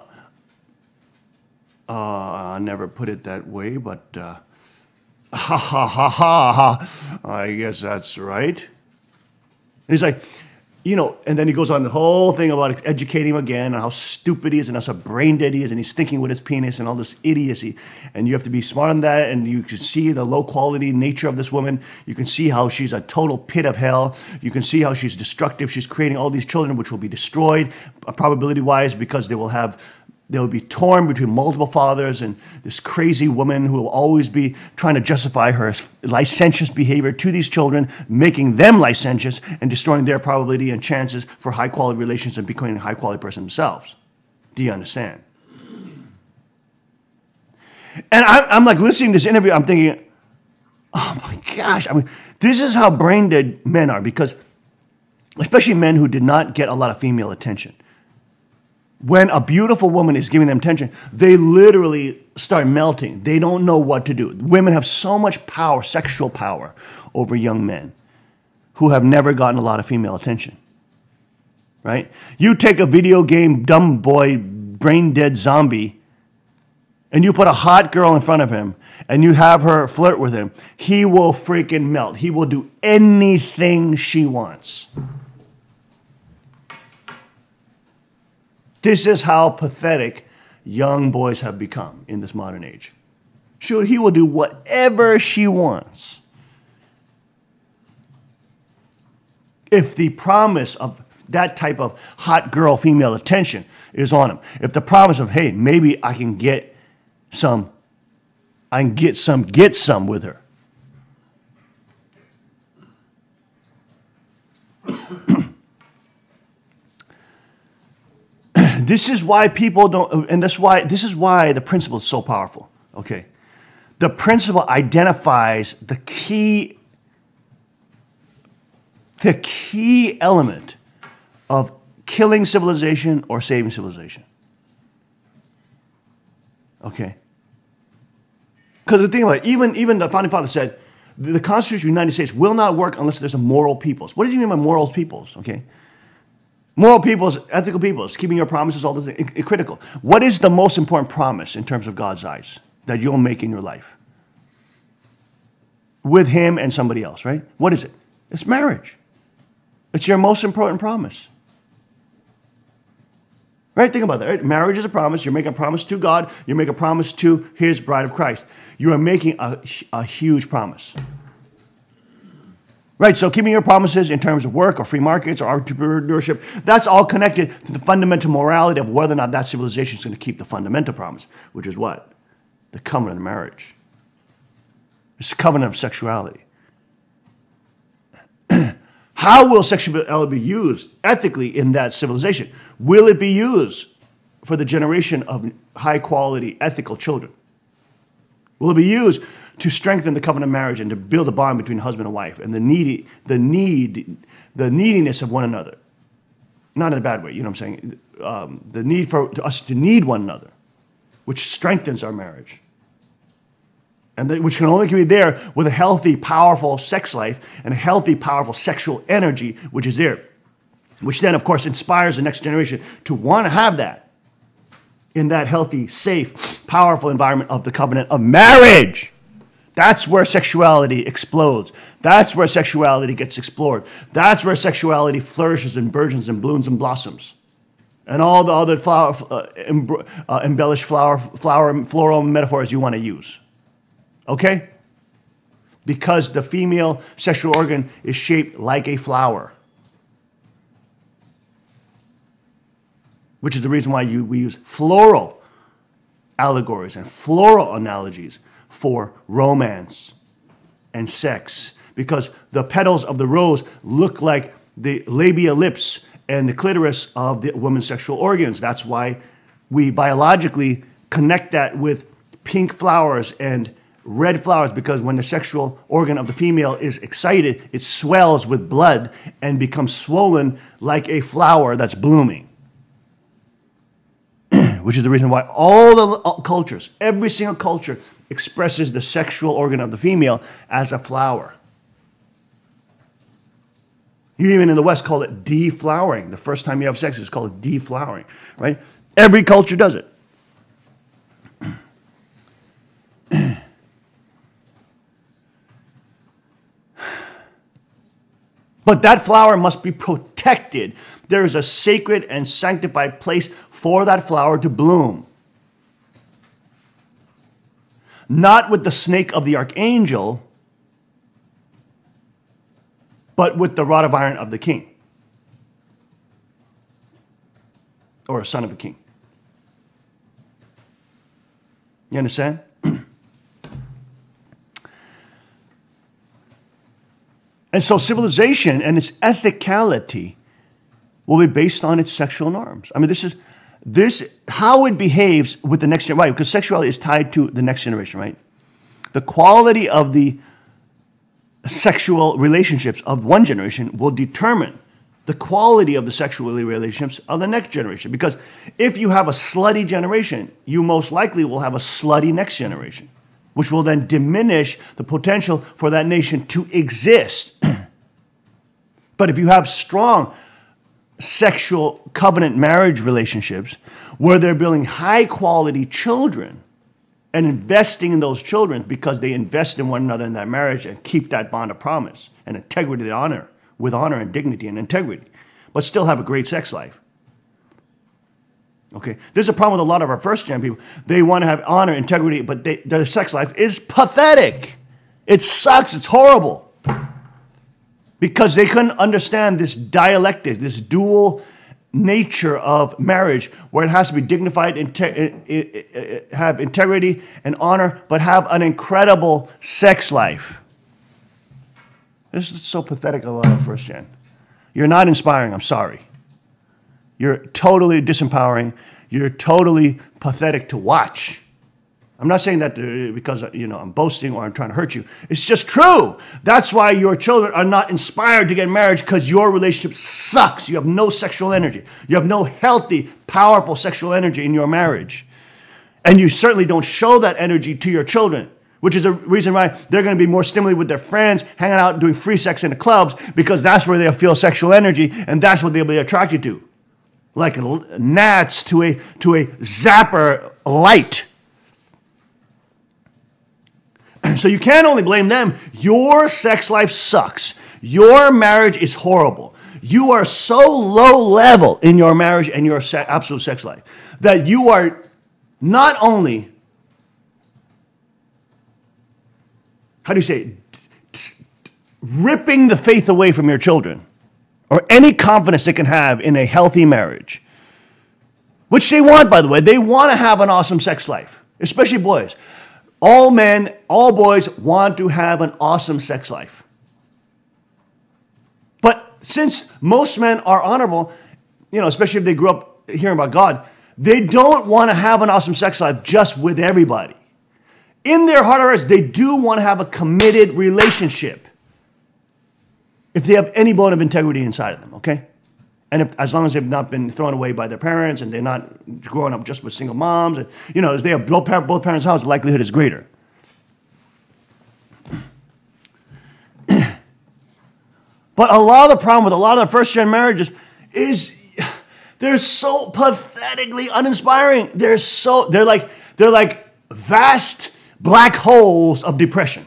never put it that way, but ha ha ha ha, I guess that's right. And he's like, you know, and then he goes on the whole thing about educating him again and how stupid he is and how brain dead he is, and he's thinking with his penis and all this idiocy. And you have to be smart on that, and you can see the low quality nature of this woman. You can see how she's a total pit of hell. You can see how she's destructive. She's creating all these children which will be destroyed, probability-wise, because they will be torn between multiple fathers and this crazy woman who will always be trying to justify her licentious behavior to these children, making them licentious and destroying their probability and chances for high-quality relations and becoming a high-quality person themselves. Do you understand? And I'm like listening to this interview, I'm thinking, oh my gosh, I mean, this is how brain-dead men are, because especially men who did not get a lot of female attention. When a beautiful woman is giving them attention, they literally start melting. They don't know what to do. Women have so much power, sexual power, over young men who have never gotten a lot of female attention. Right? You take a video game dumb boy, brain dead zombie, and you put a hot girl in front of him, and you have her flirt with him, he will freaking melt. He will do anything she wants. This is how pathetic young boys have become in this modern age. Sure, he will do whatever she wants. If the promise of that type of hot girl female attention is on him, if the promise of, hey, maybe I can get some with her. This is why people don't, and this is why the principle is so powerful, okay? The principle identifies the key element of killing civilization or saving civilization, okay? Because the thing about it, even the Founding Fathers said, the Constitution of the United States will not work unless there's a moral peoples. What does he mean by moral peoples, okay? Moral peoples, ethical peoples, keeping your promises, all this is critical. What is the most important promise in terms of God's eyes that you'll make in your life? With him and somebody else, right? What is it? It's marriage. It's your most important promise. Right? Think about that. Right? Marriage is a promise. You're making a promise to God. You make a promise to his bride of Christ. You are making a huge promise. Right, so keeping your promises in terms of work or free markets or entrepreneurship, that's all connected to the fundamental morality of whether or not that civilization is going to keep the fundamental promise, which is what? The covenant of marriage. It's the covenant of sexuality. How will sexuality be used ethically in that civilization? Will it be used for the generation of high-quality, ethical children? Will it be used to strengthen the covenant of marriage and to build a bond between husband and wife and the neediness of one another? Not in a bad way, you know what I'm saying? The need for us to need one another, which strengthens our marriage. and which can only be there with a healthy, powerful sex life and a healthy, powerful sexual energy, which is there, which then, of course, inspires the next generation to want to have that in that healthy, safe, powerful environment of the covenant of marriage. That's where sexuality explodes. That's where sexuality gets explored. That's where sexuality flourishes and burgeons and blooms and blossoms. And all the other embellished floral metaphors you want to use. Okay? Because the female sexual organ is shaped like a flower. Which is the reason why we use floral allegories and floral analogies for romance and sex, because the petals of the rose look like the labia lips and the clitoris of the woman's sexual organs. That's why we biologically connect that with pink flowers and red flowers, because when the sexual organ of the female is excited, it swells with blood and becomes swollen like a flower that's blooming. Which is the reason why all the cultures, every single culture, expresses the sexual organ of the female as a flower. You even in the West call it deflowering. The first time you have sex is called deflowering, right? Every culture does it. But that flower must be protected. There is a sacred and sanctified place for that flower to bloom. Not with the snake of the archangel, but with the rod of iron of the king. Or a son of a king. You understand? And so civilization and its ethicality will be based on its sexual norms. I mean, this is how it behaves with the next generation, right? Because sexuality is tied to the next generation, right? The quality of the sexual relationships of one generation will determine the quality of the sexual relationships of the next generation. Because if you have a slutty generation, you most likely will have a slutty next generation, which will then diminish the potential for that nation to exist. But if you have strong sexual covenant marriage relationships where they're building high quality children and investing in those children because they invest in one another in that marriage and keep that bond of promise and integrity and honor, with honor and dignity and integrity, but still have a great sex life. Okay, there's a problem with a lot of our first gen people. They want to have honor, integrity, but their sex life is pathetic. It sucks. It's horrible. Because they couldn't understand this dialectic, this dual nature of marriage, where it has to be dignified, have integrity and honor, but have an incredible sex life. This is so pathetic of a lot of first gen. You're not inspiring. I'm sorry. You're totally disempowering. You're totally pathetic to watch. I'm not saying that because, I'm boasting or I'm trying to hurt you. It's just true. That's why your children are not inspired to get married, because your relationship sucks. You have no sexual energy. You have no healthy, powerful sexual energy in your marriage. And you certainly don't show that energy to your children, which is a reason why they're going to be more stimulated with their friends, hanging out, doing free sex in the clubs, because that's where they'll feel sexual energy, and that's what they'll be attracted to. Like gnats to a zapper light. So you can't only blame them. Your sex life sucks. Your marriage is horrible. You are so low level in your marriage and your absolute sex life that you are not only, ripping the faith away from your children or any confidence they can have in a healthy marriage, which they want, by the way. They want to have an awesome sex life, especially boys. All men, all boys want to have an awesome sex life. But since most men are honorable, especially if they grew up hearing about God, they don't want to have an awesome sex life just with everybody. In their heart of hearts, they do want to have a committed relationship if they have any bone of integrity inside of them, okay? And as long as they've not been thrown away by their parents and they're not growing up just with single moms, and, if they have both parents' house, the likelihood is greater. But a lot of the problem with a lot of the first-gen marriages is they're so pathetically uninspiring. They're like vast black holes of depression.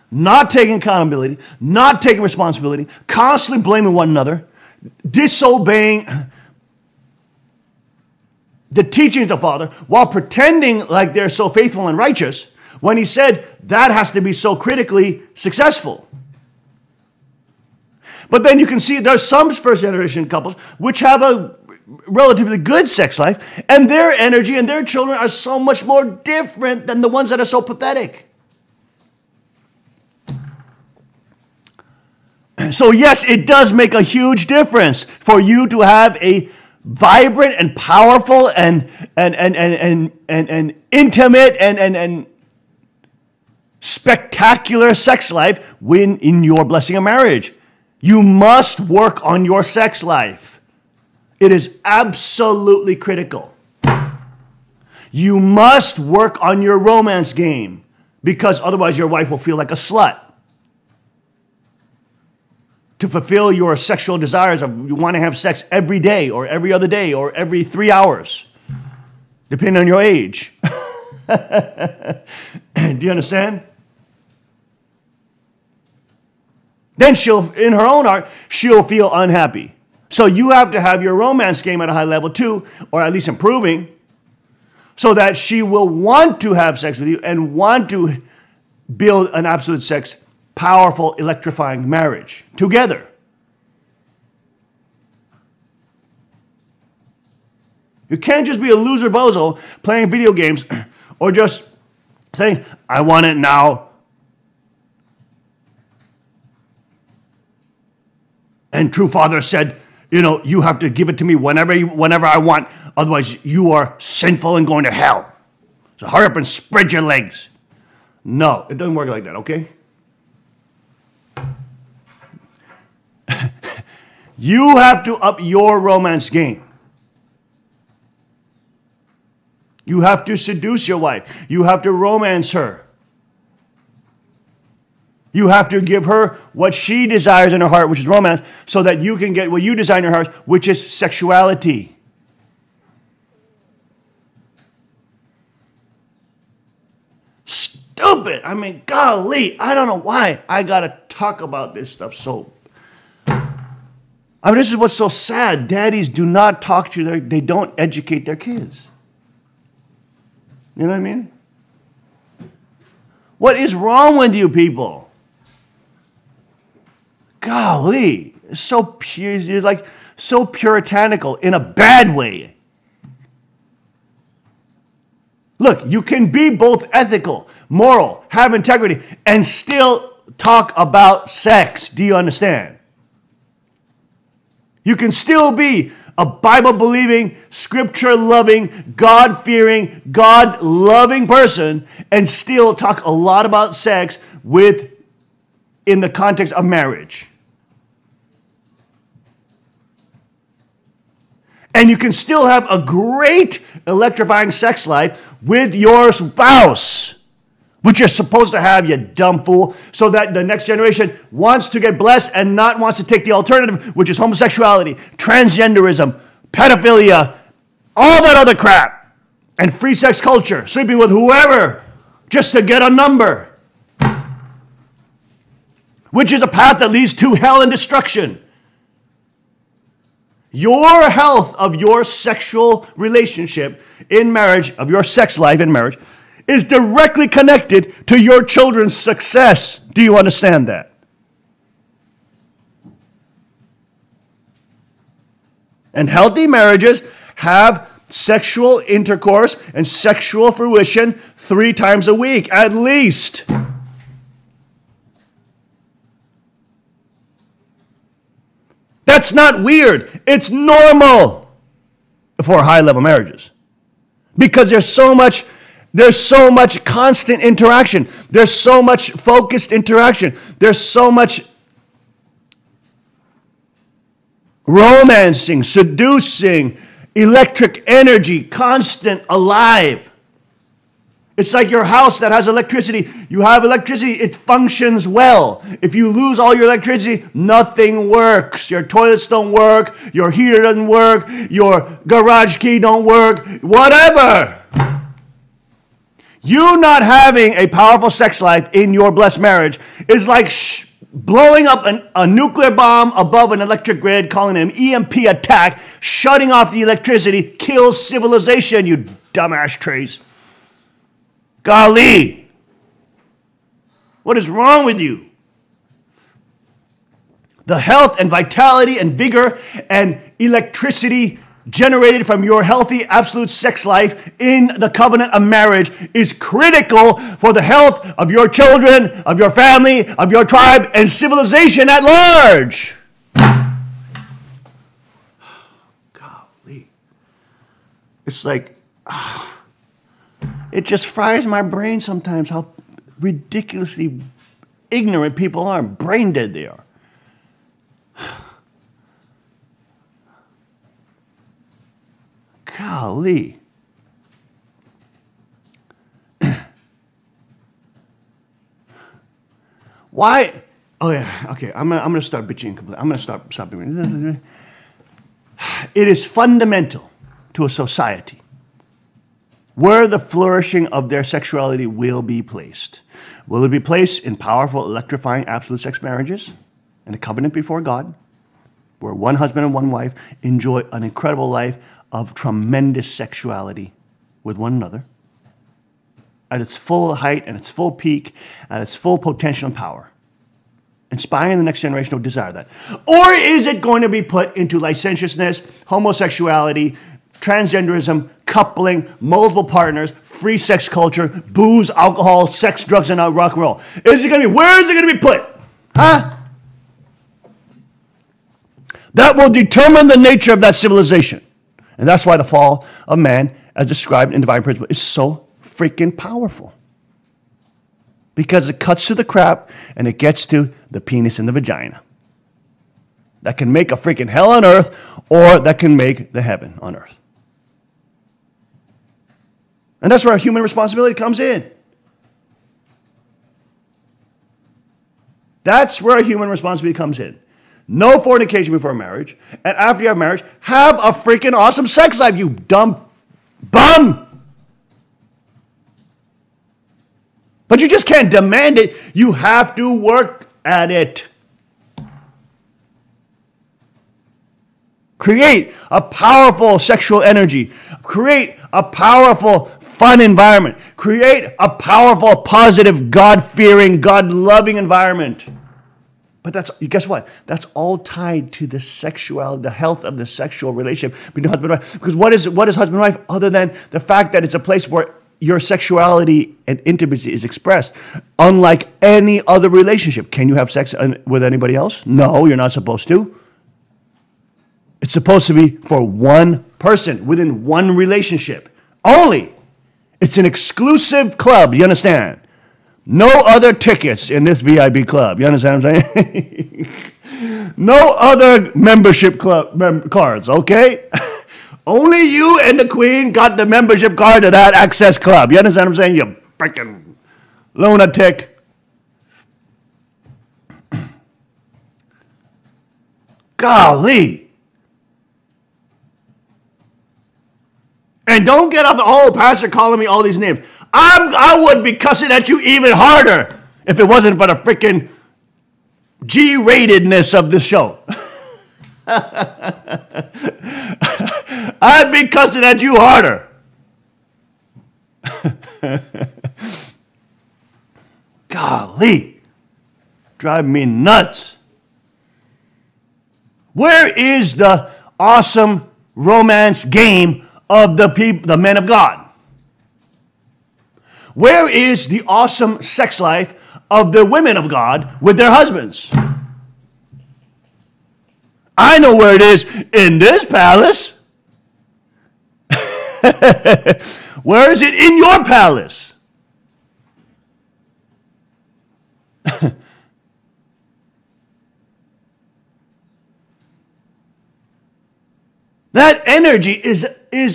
Not taking accountability, not taking responsibility, constantly blaming one another, disobeying the teachings of Father while pretending like they're so faithful and righteous when he said that has to be so critically successful. But then you can see there's some first generation couples which have a relatively good sex life, and their energy and their children are so much more different than the ones that are so pathetic. So yes, it does make a huge difference for you to have a vibrant and powerful and intimate and spectacular sex life when in your blessing of marriage. You must work on your sex life. It is absolutely critical. You must work on your romance game because otherwise your wife will feel like a slut. To fulfill your sexual desires of you want to have sex every day or every other day or every 3 hours, depending on your age. Do you understand? Then in her own heart, she'll feel unhappy. So you have to have your romance game at a high level too, or at least improving, so that she will want to have sex with you and want to build an absolute sex, powerful, electrifying marriage together. You can't just be a loser bozo playing video games or just saying, I want it now. And True Father said, you have to give it to me whenever I want. Otherwise, you are sinful and going to hell. So hurry up and spread your legs. No, it doesn't work like that, okay? You have to up your romance game. You have to seduce your wife. You have to romance her. You have to give her what she desires in her heart, which is romance, so that you can get what you desire in your heart, which is sexuality. Stupid. I mean, golly, I don't know why I got to talk about this stuff so. This is what's so sad. Daddies do not talk to they don't educate their kids. You know what I mean? What is wrong with you people? Golly, it's so pure, you're like so puritanical in a bad way. Look, you can be both ethical, moral, have integrity, and still talk about sex. Do you understand? You can still be a Bible-believing, scripture-loving, God-fearing, God-loving person and still talk a lot about sex in the context of marriage. And you can still have a great electrifying sex life with your spouse, which you're supposed to have, you dumb fool, so that the next generation wants to get blessed and not wants to take the alternative, which is homosexuality, transgenderism, pedophilia, all that other crap, and free sex culture, sleeping with whoever just to get a number, which is a path that leads to hell and destruction. Your health of your sexual relationship in marriage, of your sex life in marriage, is directly connected to your children's success. Do you understand that? And healthy marriages have sexual intercourse and sexual fruition 3 times a week, at least. That's not weird. It's normal for high-level marriages. Because there's so much constant interaction. There's so much focused interaction. There's so much romancing, seducing, electric energy, constant, alive. It's like your house that has electricity. You have electricity, it functions well. If you lose all your electricity, nothing works. Your toilets don't work, your heater doesn't work, your garage key don't work, whatever. You not having a powerful sex life in your blessed marriage is like blowing up a nuclear bomb above an electric grid, calling it an EMP attack, shutting off the electricity, kills civilization, you dumb ashtrays. Golly, what is wrong with you? The health and vitality and vigor and electricity generated from your healthy absolute sex life in the covenant of marriage is critical for the health of your children, of your family, of your tribe, and civilization at large. Golly. It's like, it just fries my brain sometimes how ridiculously ignorant people are, brain dead they are. Golly. Why? Oh yeah, okay, I'm gonna start bitching completely. I'm gonna stop bitching. It is fundamental to a society where the flourishing of their sexuality will be placed. Will it be placed in powerful, electrifying, absolute sex marriages and a covenant before God, where one husband and one wife enjoy an incredible life of tremendous sexuality with one another at its full height and its full peak, at its full potential and power, inspiring the next generation to desire that? Or is it going to be put into licentiousness, homosexuality, transgenderism, coupling, multiple partners, free sex culture, booze, alcohol, sex, drugs, and rock and roll? Is it going to be, where is it going to be put? Huh? That will determine the nature of that civilization. And that's why the fall of man, as described in divine principle, is so freaking powerful. Because it cuts to the crap and it gets to the penis and the vagina. That can make a freaking hell on earth, or that can make the heaven on earth. And that's where human responsibility comes in. That's where human responsibility comes in. No fornication before marriage. And after you have marriage, have a freaking awesome sex life, you dumb bum. But you just can't demand it. You have to work at it. Create a powerful sexual energy. Create a powerful, fun environment. Create a powerful, positive, God-fearing, God-loving environment. But guess what? That's all tied to the sexuality, the health of the sexual relationship between husband and wife. Because what is husband and wife other than the fact that it's a place where your sexuality and intimacy is expressed, unlike any other relationship? Can you have sex with anybody else? No, you're not supposed to. It's supposed to be for one person within one relationship only. It's an exclusive club. You understand? No other tickets in this VIP club. You understand what I'm saying? No other membership club cards, okay? Only you and the queen got the membership card to that access club. You understand what I'm saying? You freaking lunatic. Golly. And don't get off the whole pastor calling me all these names. I would be cussing at you even harder if it wasn't for the freaking G-ratedness of this show. I'd be cussing at you harder. Golly. Drive me nuts. Where is the awesome romance game of the men of God? Where is the awesome sex life of the women of God with their husbands? I know where it is, in this palace. Where is it in your palace? That energy is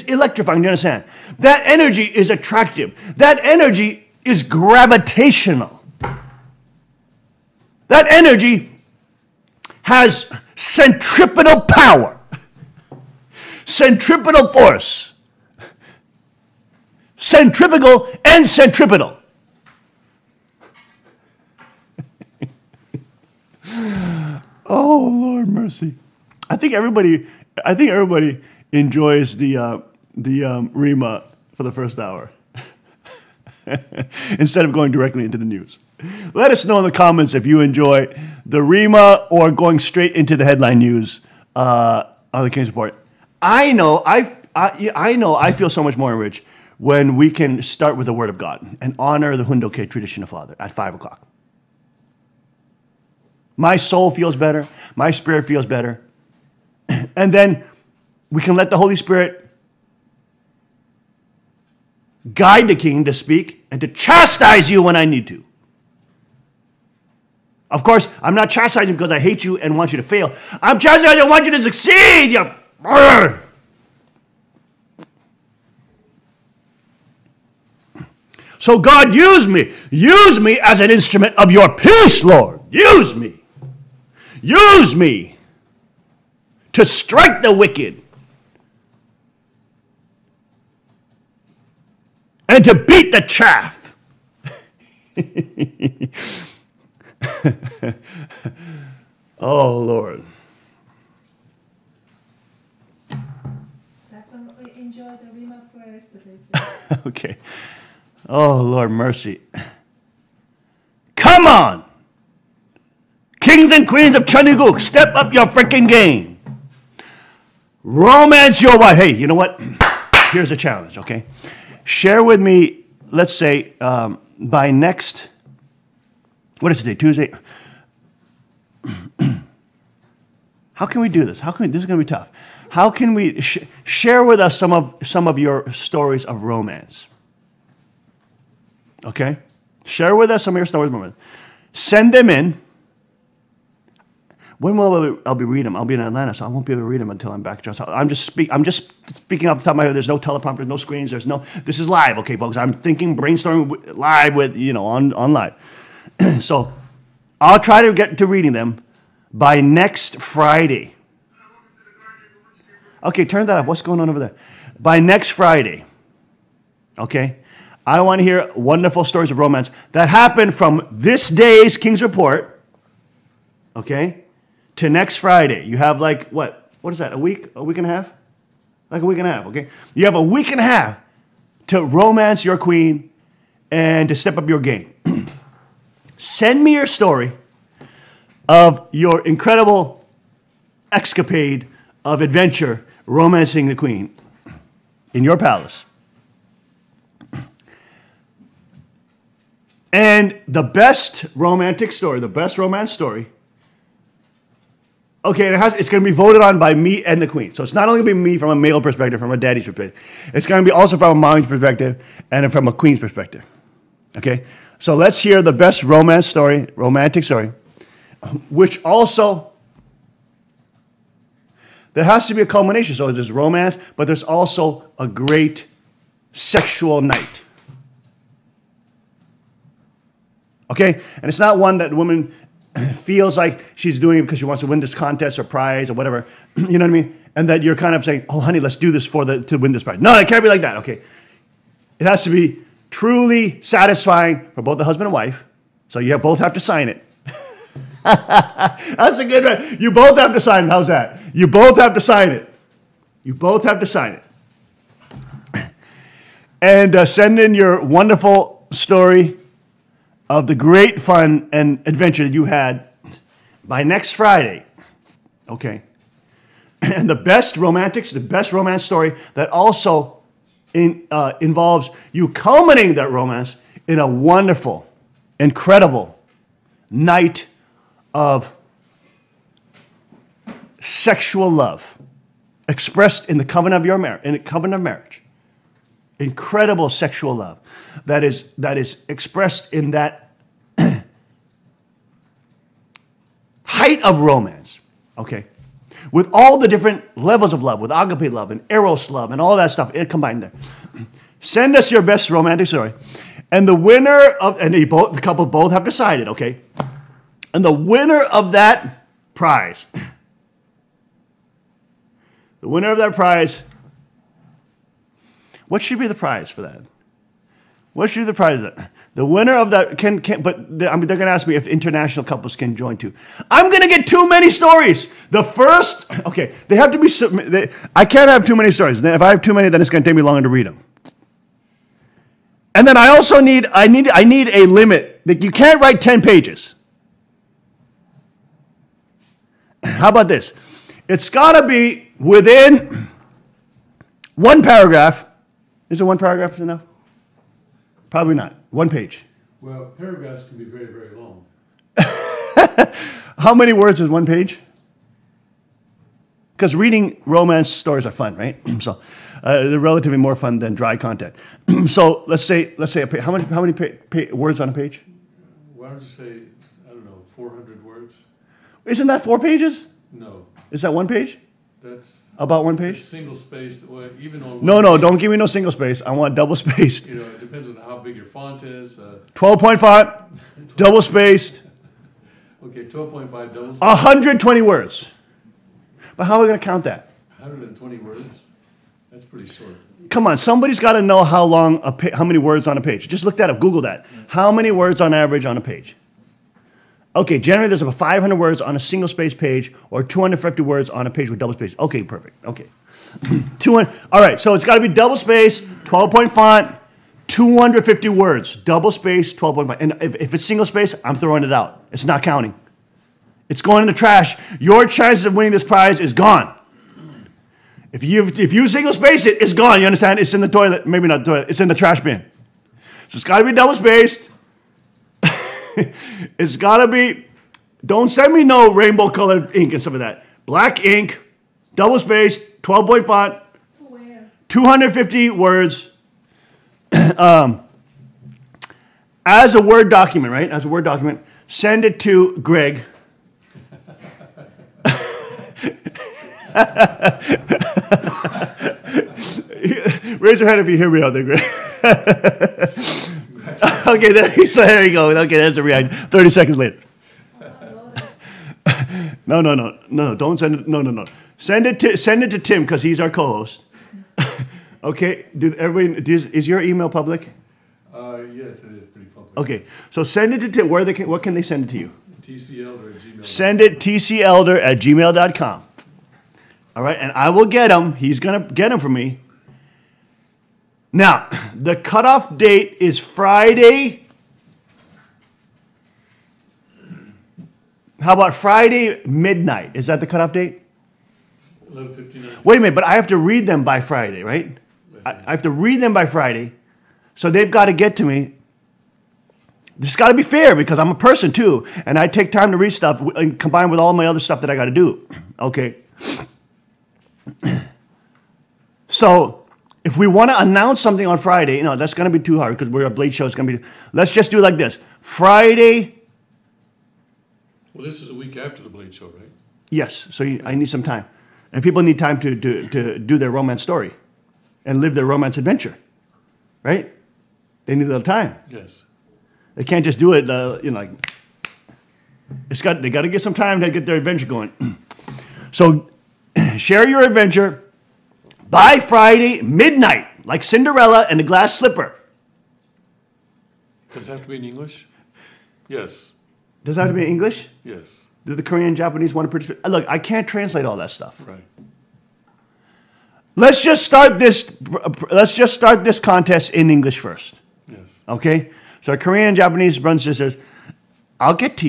electrifying, do you understand? That energy is attractive. That energy is gravitational. That energy has centripetal power, centripetal force, centrifugal and centripetal. Oh, Lord mercy. I think everybody enjoys the Rima for the first hour instead of going directly into the news. Let us know in the comments if you enjoy the Rima or going straight into the headline news on the King's Report. I know I feel so much more enriched when we can start with the Word of God and honor the Hundoke tradition of Father at 5 o'clock. My soul feels better. My spirit feels better. And then we can let the Holy Spirit guide the King to speak and to chastise you when I need to. Of course, I'm not chastising because I hate you and want you to fail. I'm chastising, I want you to succeed. You... So God, use me. Use me as an instrument of your peace, Lord. Use me. Use me to strike the wicked and to beat the chaff. Oh, Lord. Enjoy the Rima prayers today. Okay. Oh, Lord, mercy. Come on. Kings and queens of Chanuguk, step up your freaking game. Romance your wife. Hey, you know what? Here's a challenge, okay? Share with me, let's say, by next, what is today, Tuesday? How can we do this? This is going to be tough. How can we share with us some of your stories of romance? Okay? Share with us some of your stories of romance. Send them in. When will I'll be reading them? I'll be in Atlanta, so I won't be able to read them until I'm back. I'm just speaking off the top of my head. There's no teleprompter, no screens. This is live, okay, folks. I'm thinking, brainstorming live with, on live. So I'll try to get to reading them by next Friday. Okay, turn that off. What's going on over there? By next Friday, okay? I want to hear wonderful stories of romance that happened from this day's King's Report, okay, to next Friday. You have like, what is that, a week and a half? Like a week and a half, okay? You have a week and a half to romance your queen and to step up your game. Send me your story of your incredible escapade of adventure romancing the queen in your palace. And the best romantic story, the best romance story, okay, it's going to be voted on by me and the queen. So it's not only going to be me from a male perspective, from a daddy's perspective. It's going to be also from a mommy's perspective and from a queen's perspective. Okay? So let's hear the best romantic story, which also, there has to be a culmination. So there's romance, but there's also a great sexual night. Okay? And it's not one that the woman feels like she's doing it because she wants to win this contest or prize or whatever. You know what I mean? And that you're kind of saying, oh, honey, let's do this to win this prize. No, it can't be like that. Okay? It has to be truly satisfying for both the husband and wife. So you both have to sign it. That's a good one. You both have to sign it. How's that? You both have to sign it. You both have to sign it. And send in your wonderful story of the great fun and adventure that you had by next Friday. Okay. And the best romance story that also involves you culminating that romance in a wonderful, incredible night of sexual love expressed in the covenant of marriage. Incredible sexual love that is expressed in that height of romance. Okay. with all the different levels of love, with agape love and eros love and all that stuff combined there. Send us your best romantic story. And the winner of, and the couple both have decided, okay? And the winner of that prize, what should be the prize for that? What should be the prize of that? The winner of that but they're going to ask me if international couples can join too. I'm going to get too many stories. The first, okay, they have to be, I can't have too many stories. Then if I have too many, then it's going to take me longer to read them. And then I also need a limit. Like you can't write 10 pages. How about this? It's got to be within one paragraph. Is it one paragraph enough? Probably not. One page. Well, paragraphs can be very, very long. How many words is one page? Because reading romance stories are fun, right? So they're relatively more fun than dry content. So let's say a page. How many words on a page? Why don't you say, I don't know, 400 words? Isn't that 4 pages? No. Is that one page? That's about one page. Single spaced, or even on. No, don't give me no single space. I want double spaced. You know, it depends on how big your font is. 12-point font, double spaced. Okay, 12.5 double spaced. 120 words. But how are we going to count that? 120 words? That's pretty short. Come on, somebody's got to know how many words on a page. Just look that up, Google that. How many words on average on a page? Okay, generally there's about 500 words on a single space page or 250 words on a page with double space. Okay, perfect. Okay. 200. All right, so it's got to be double spaced, 12-point font, 250 words. Double spaced, 12-point font. And if it's single space, I'm throwing it out. It's not counting. It's going in the trash. Your chances of winning this prize is gone. If you single space it, it's gone. You understand? It's in the toilet. Maybe not the toilet. It's in the trash bin. So it's got to be double spaced. It's got to be, don't send me no rainbow colored ink and stuff like that. Black ink, double spaced, 12-point font, 250 words. As a Word document, right? As a Word document, send it to Greg. Raise your hand if you hear me out there, Greg. Okay, there you go. Okay, that's the reaction. 30 seconds later. No. Don't send it. No. Send it to Tim because he's our co-host. Okay. Is your email public? Yes, it is pretty public. Okay, so send it to Tim. What can they send it to you? tcelder@gmail.com. Send it tcelder@gmail.com. All right, and I will get him. He's gonna get him for me. Now, the cutoff date is Friday. How about Friday midnight? Is that the cutoff date? 11:59. Wait a minute, but I have to read them by Friday, right? I have to read them by Friday, so they've got to get to me. It's got to be fair because I'm a person too, and I take time to read stuff and combined with all my other stuff that I got to do. Okay. So if we want to announce something on Friday, that's going to be too hard because we're a Blade show. It's going to be. Let's just do it like this: Friday. Well, this is a week after the Blade show, right? Yes. So I need some time, and people need time to do their romance story, and live their romance adventure, right? They need a little time. Yes. They can't just do it. They got to get some time to get their adventure going. So share your adventure by Friday midnight, like Cinderella and the Glass Slipper. Does it have to be in English? Yes. Does it have to be in English? Yes. Do the Korean and Japanese want to participate? Look, I can't translate all that stuff. Right. Let's just start this contest in English first. Yes. Okay? So our Korean and Japanese brothers and sisters, I'll get to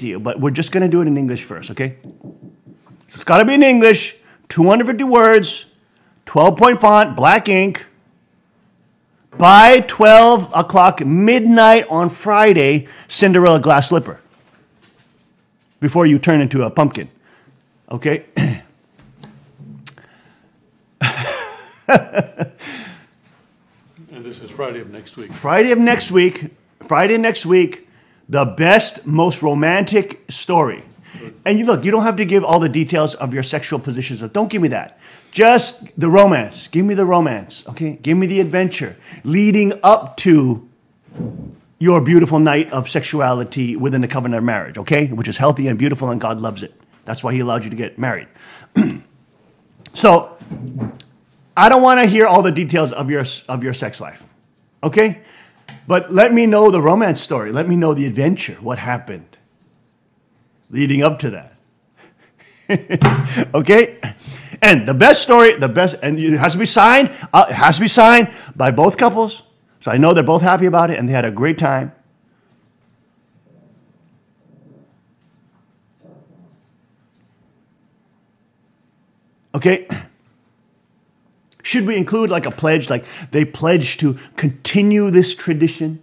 you, but we're just going to do it in English first, okay? So it's got to be in English, 250 words, 12-point font, black ink, by 12 o'clock midnight on Friday, Cinderella Glass Slipper, before you turn into a pumpkin, okay? And this is Friday of next week. Friday next week, the best, most romantic story. And you look, you don't have to give all the details of your sexual positions. Don't give me that. Just the romance. Give me the romance, okay? Give me the adventure leading up to your beautiful night of sexuality within the covenant of marriage, okay? Which is healthy and beautiful, and God loves it. That's why he allowed you to get married. So, I don't want to hear all the details of your sex life, okay? But let me know the romance story. Let me know the adventure, what happened leading up to that. Okay? And the best story, and it has to be signed, by both couples. So I know they're both happy about it and they had a great time. Okay? Should we include like a pledge, like they pledge to continue this tradition?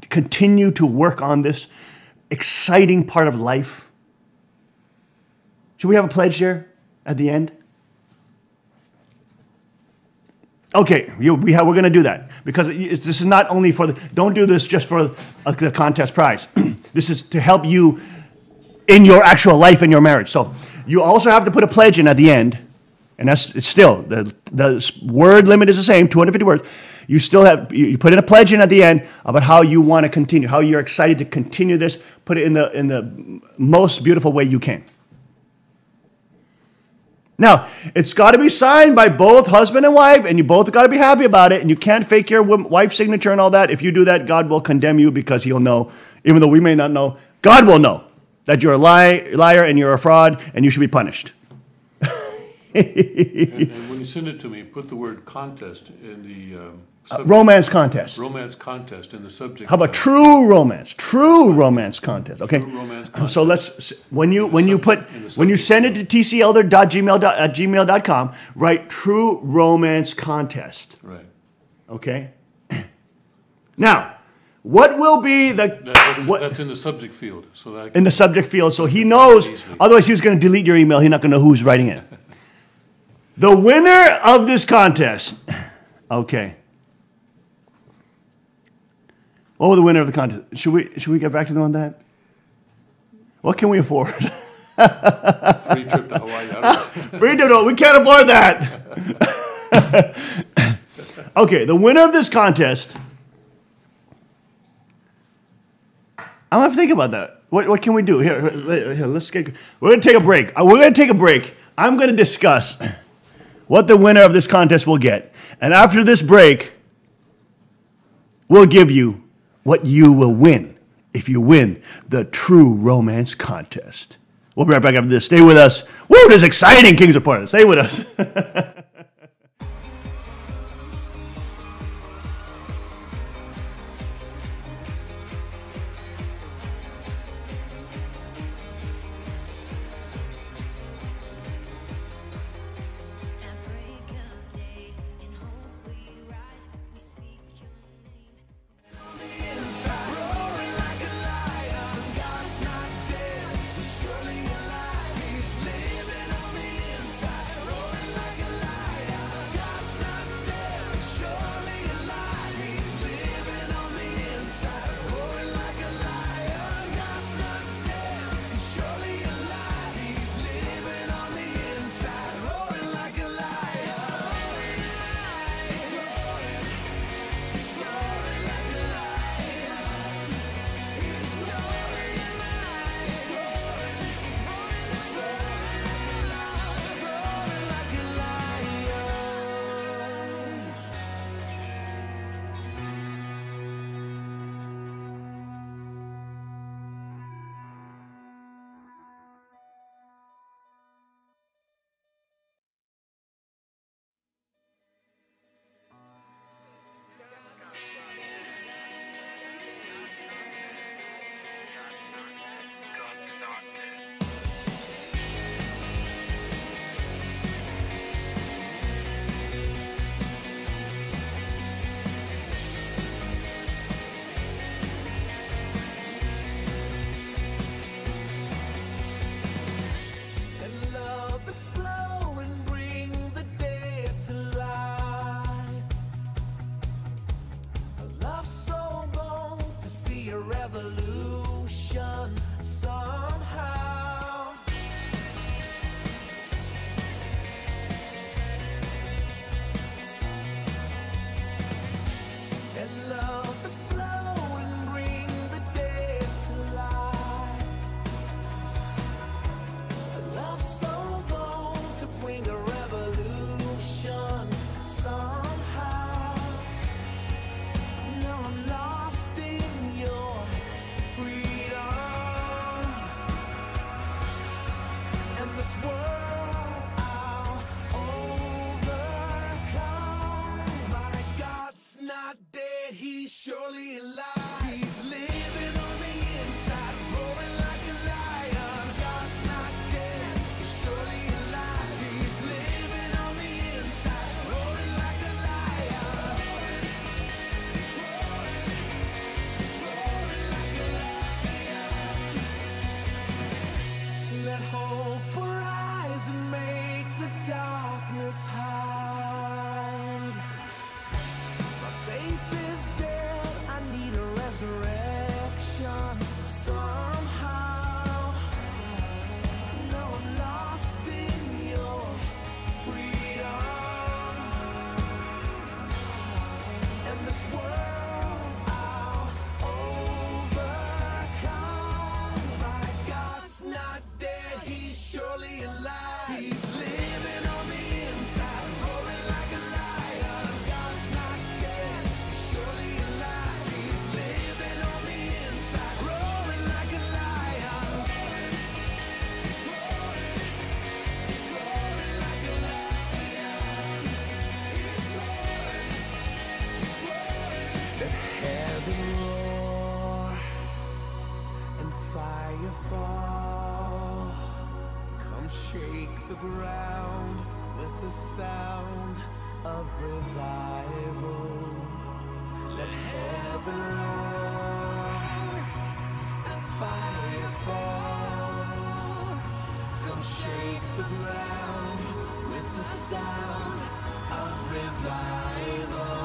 Continue to work on this exciting part of life? Should we have a pledge there at the end? Okay, we're going to do that because this is not only for don't do this just for the contest prize. This is to help you in your actual life in your marriage. So you also have to put a pledge in at the end, and it's still the word limit is the same, 250 words. You still have you put in a pledge in at the end about how you want to continue, how you're excited to continue this. Put it in the most beautiful way you can. Now, it's got to be signed by both husband and wife, and you both got to be happy about it, and you can't fake your wife's signature and all that. If you do that, God will condemn you because he'll know, even though we may not know, God will know that you're a liar and you're a fraud, and you should be punished. And when you send it to me, put the word contest in the subject. Romance contest. Romance contest in the subject. How about true romance? True romance contest. Okay. True romance contest. So let's when you send it to tcelder.gmail.com, write true romance contest. Right. Okay. Now, what will be that's in the subject field, so that in the subject field, so he knows. Otherwise, he was going to delete your email. He's not going to know who's writing it. The winner of this contest. Okay. Oh, the winner of the contest. Should we get back to them on that? What can we afford? free trip to Hawaii. Free trip, no, we can't afford that. Okay, the winner of this contest. I'm gonna have to think about that. What can we do here? Let's get. We're gonna take a break. I'm gonna discuss what the winner of this contest will get, and after this break, we'll give you what you will win if you win the true romance contest. We'll be right back after this. Stay with us. Woo, this is exciting, Kings of Portland. Stay with us. Surely alive, he's living on the inside, roaring like a lion. fall. Come shake the ground with the sound of revival. Let heaven roar and fire fall. Come shake the ground with the sound of revival.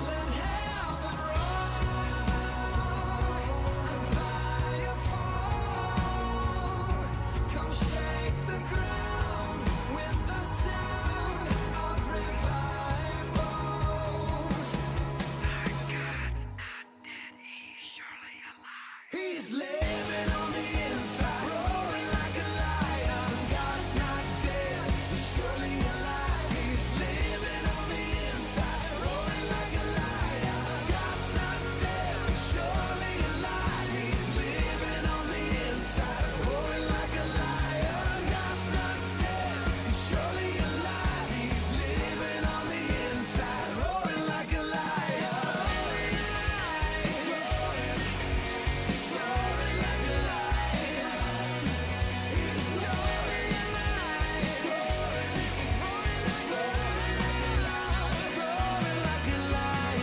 Let heaven roar and fire fall. Come shake the ground with the sound of revival. God's not dead, he's surely alive. He's living on the inside, roaring like a lion. God's not dead, he's surely alive. He's living on the inside, roaring like a lion. God's not dead, he's surely alive. He's living on the inside, roaring like a lion. God's not dead, he's surely alive. He's living on the inside, roaring like a lion. He's roaring like a lion. He's roaring like a lion. He's roaring like a lion.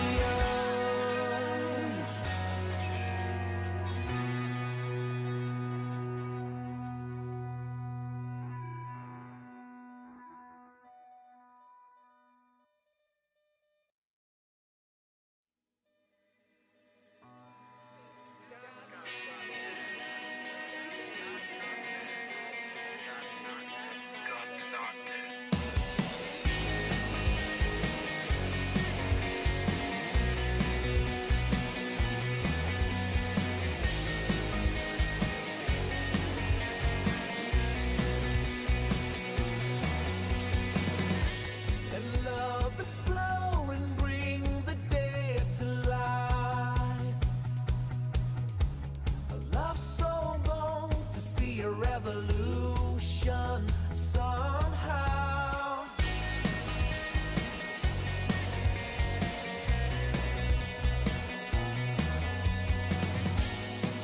Let love explode and bring the dead to life. A love so bold to see a revolution somehow.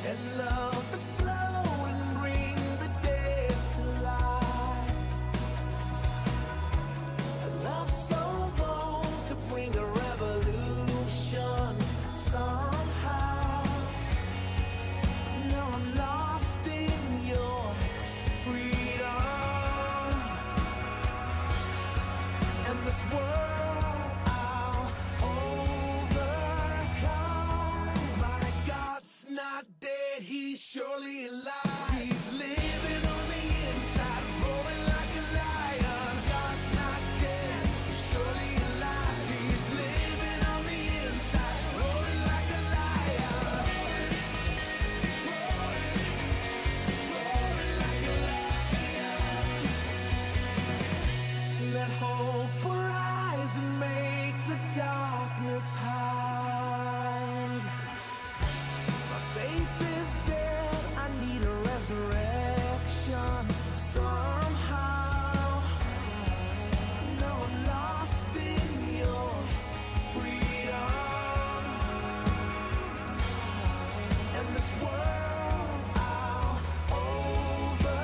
Let love explode and bring the dead to life. A love so bold to bring a revolution somehow. No, I'm lost in your freedom. And this world I'll overcome. My God's not dead, he's surely alive. He's living on the inside, roaring like a lion. God's not dead, he's surely alive. He's living on the inside, roaring like a lion. He's roaring like a lion. Let hope arise and make the darkness hide. My faith is dead, I need a resurrection somehow. No, I'm lost in your freedom. And this world I'll overcome.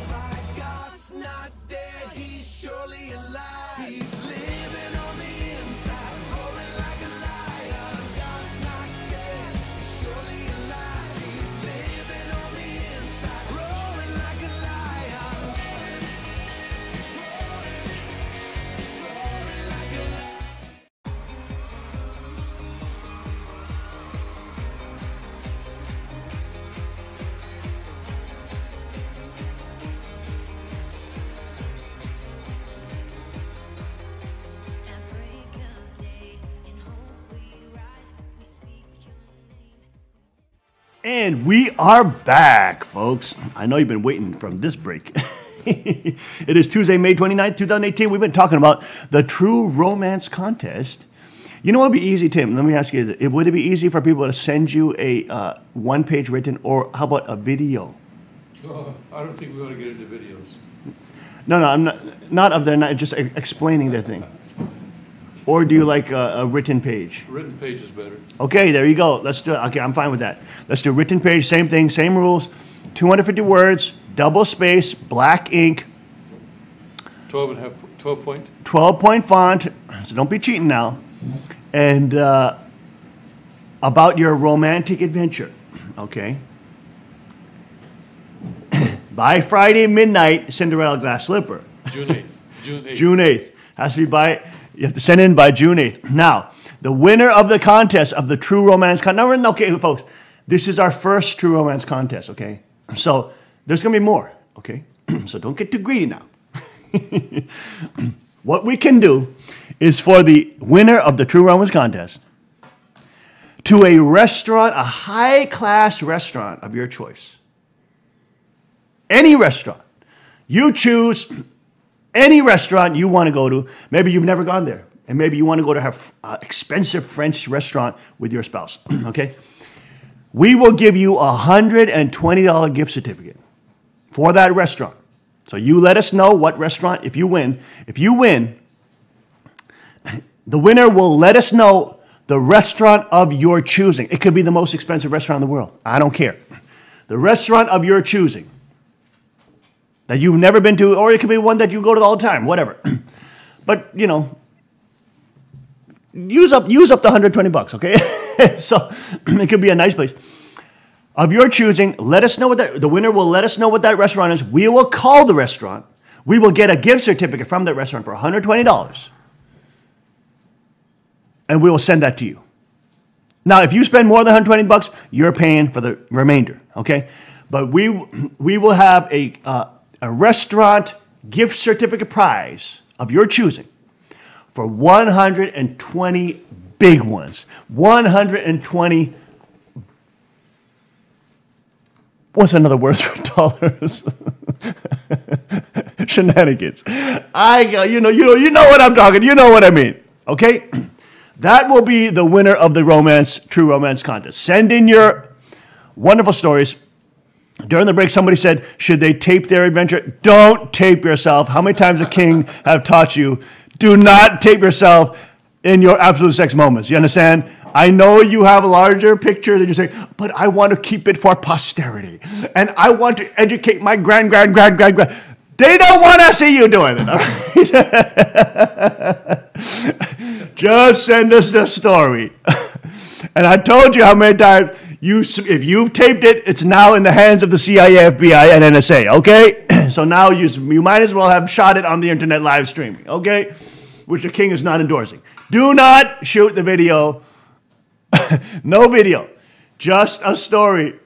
My God's not dead, he's surely alive. He's living on the inside, roaring like a lion. God's not dead, he's surely alive. He's living on the inside, roaring like a lion. He's roaring like a lion. And we are back, folks. I know you've been waiting from this break. It is Tuesday, May 29th, 2018. We've been talking about the True Romance Contest. You know what would be easy, Tim? Let me ask you this. Would it be easy for people to send you a one-page written, or how about a video? I don't think we ought to get into videos. No, I'm not of their, not just explaining their thing. or do you like a written page? Written page is better. Okay, there you go. Let's do it. Okay, I'm fine with that. Let's do written page, same thing, same rules. 250 words, double space, black ink. 12 and a half, 12 point. 12-point font, so don't be cheating now. And about your romantic adventure, okay? By Friday midnight, Cinderella glass slipper. June 8th. June 8th. June 8th. Has to be by, you have to send in by June 8th. Now, the winner of the contest of the True Romance Contest. No, okay, folks, this is our first True Romance Contest, okay? So there's going to be more, okay? So don't get too greedy now. What we can do is for the winner of the True Romance Contest to a restaurant, a high-class restaurant of your choice. Any restaurant. You choose any restaurant you want to go to. Maybe you've never gone there. And maybe you want to go to have expensive French restaurant with your spouse, okay? We will give you a $120 gift certificate for that restaurant. So you let us know what restaurant, if you win, the winner will let us know the restaurant of your choosing. It could be the most expensive restaurant in the world. I don't care. The restaurant of your choosing that you've never been to, or it could be one that you go to all the time, whatever. But, you know, use up the $120, okay? So it could be a nice place. Of your choosing, let us know what the winner will let us know what that restaurant is. We will call the restaurant. We will get a gift certificate from that restaurant for $120. And we will send that to you. Now, if you spend more than $120, you're paying for the remainder, okay? But we will have a restaurant gift certificate prize of your choosing for 120 big ones. 120. What's another word for dollars? Shenanigans. You know what I'm talking. You know what I mean. Okay? That will be the winner of the True Romance Contest. Send in your wonderful stories. During the break, somebody said, should they tape their adventure? Don't tape yourself. How many times the king have taught you, do not tape yourself in your absolute sex moments. You understand? I know you have a larger picture that you say, but I want to keep it for posterity. And I want to educate my grand. They don't want to see you doing it. All right? Just send us the story. And I told you how many times, if you've taped it, it's now in the hands of the CIA, FBI, and NSA, okay? So now you might as well have shot it on the internet live streaming, okay? Which the king is not endorsing. Do not shoot the video. No video. Just a story.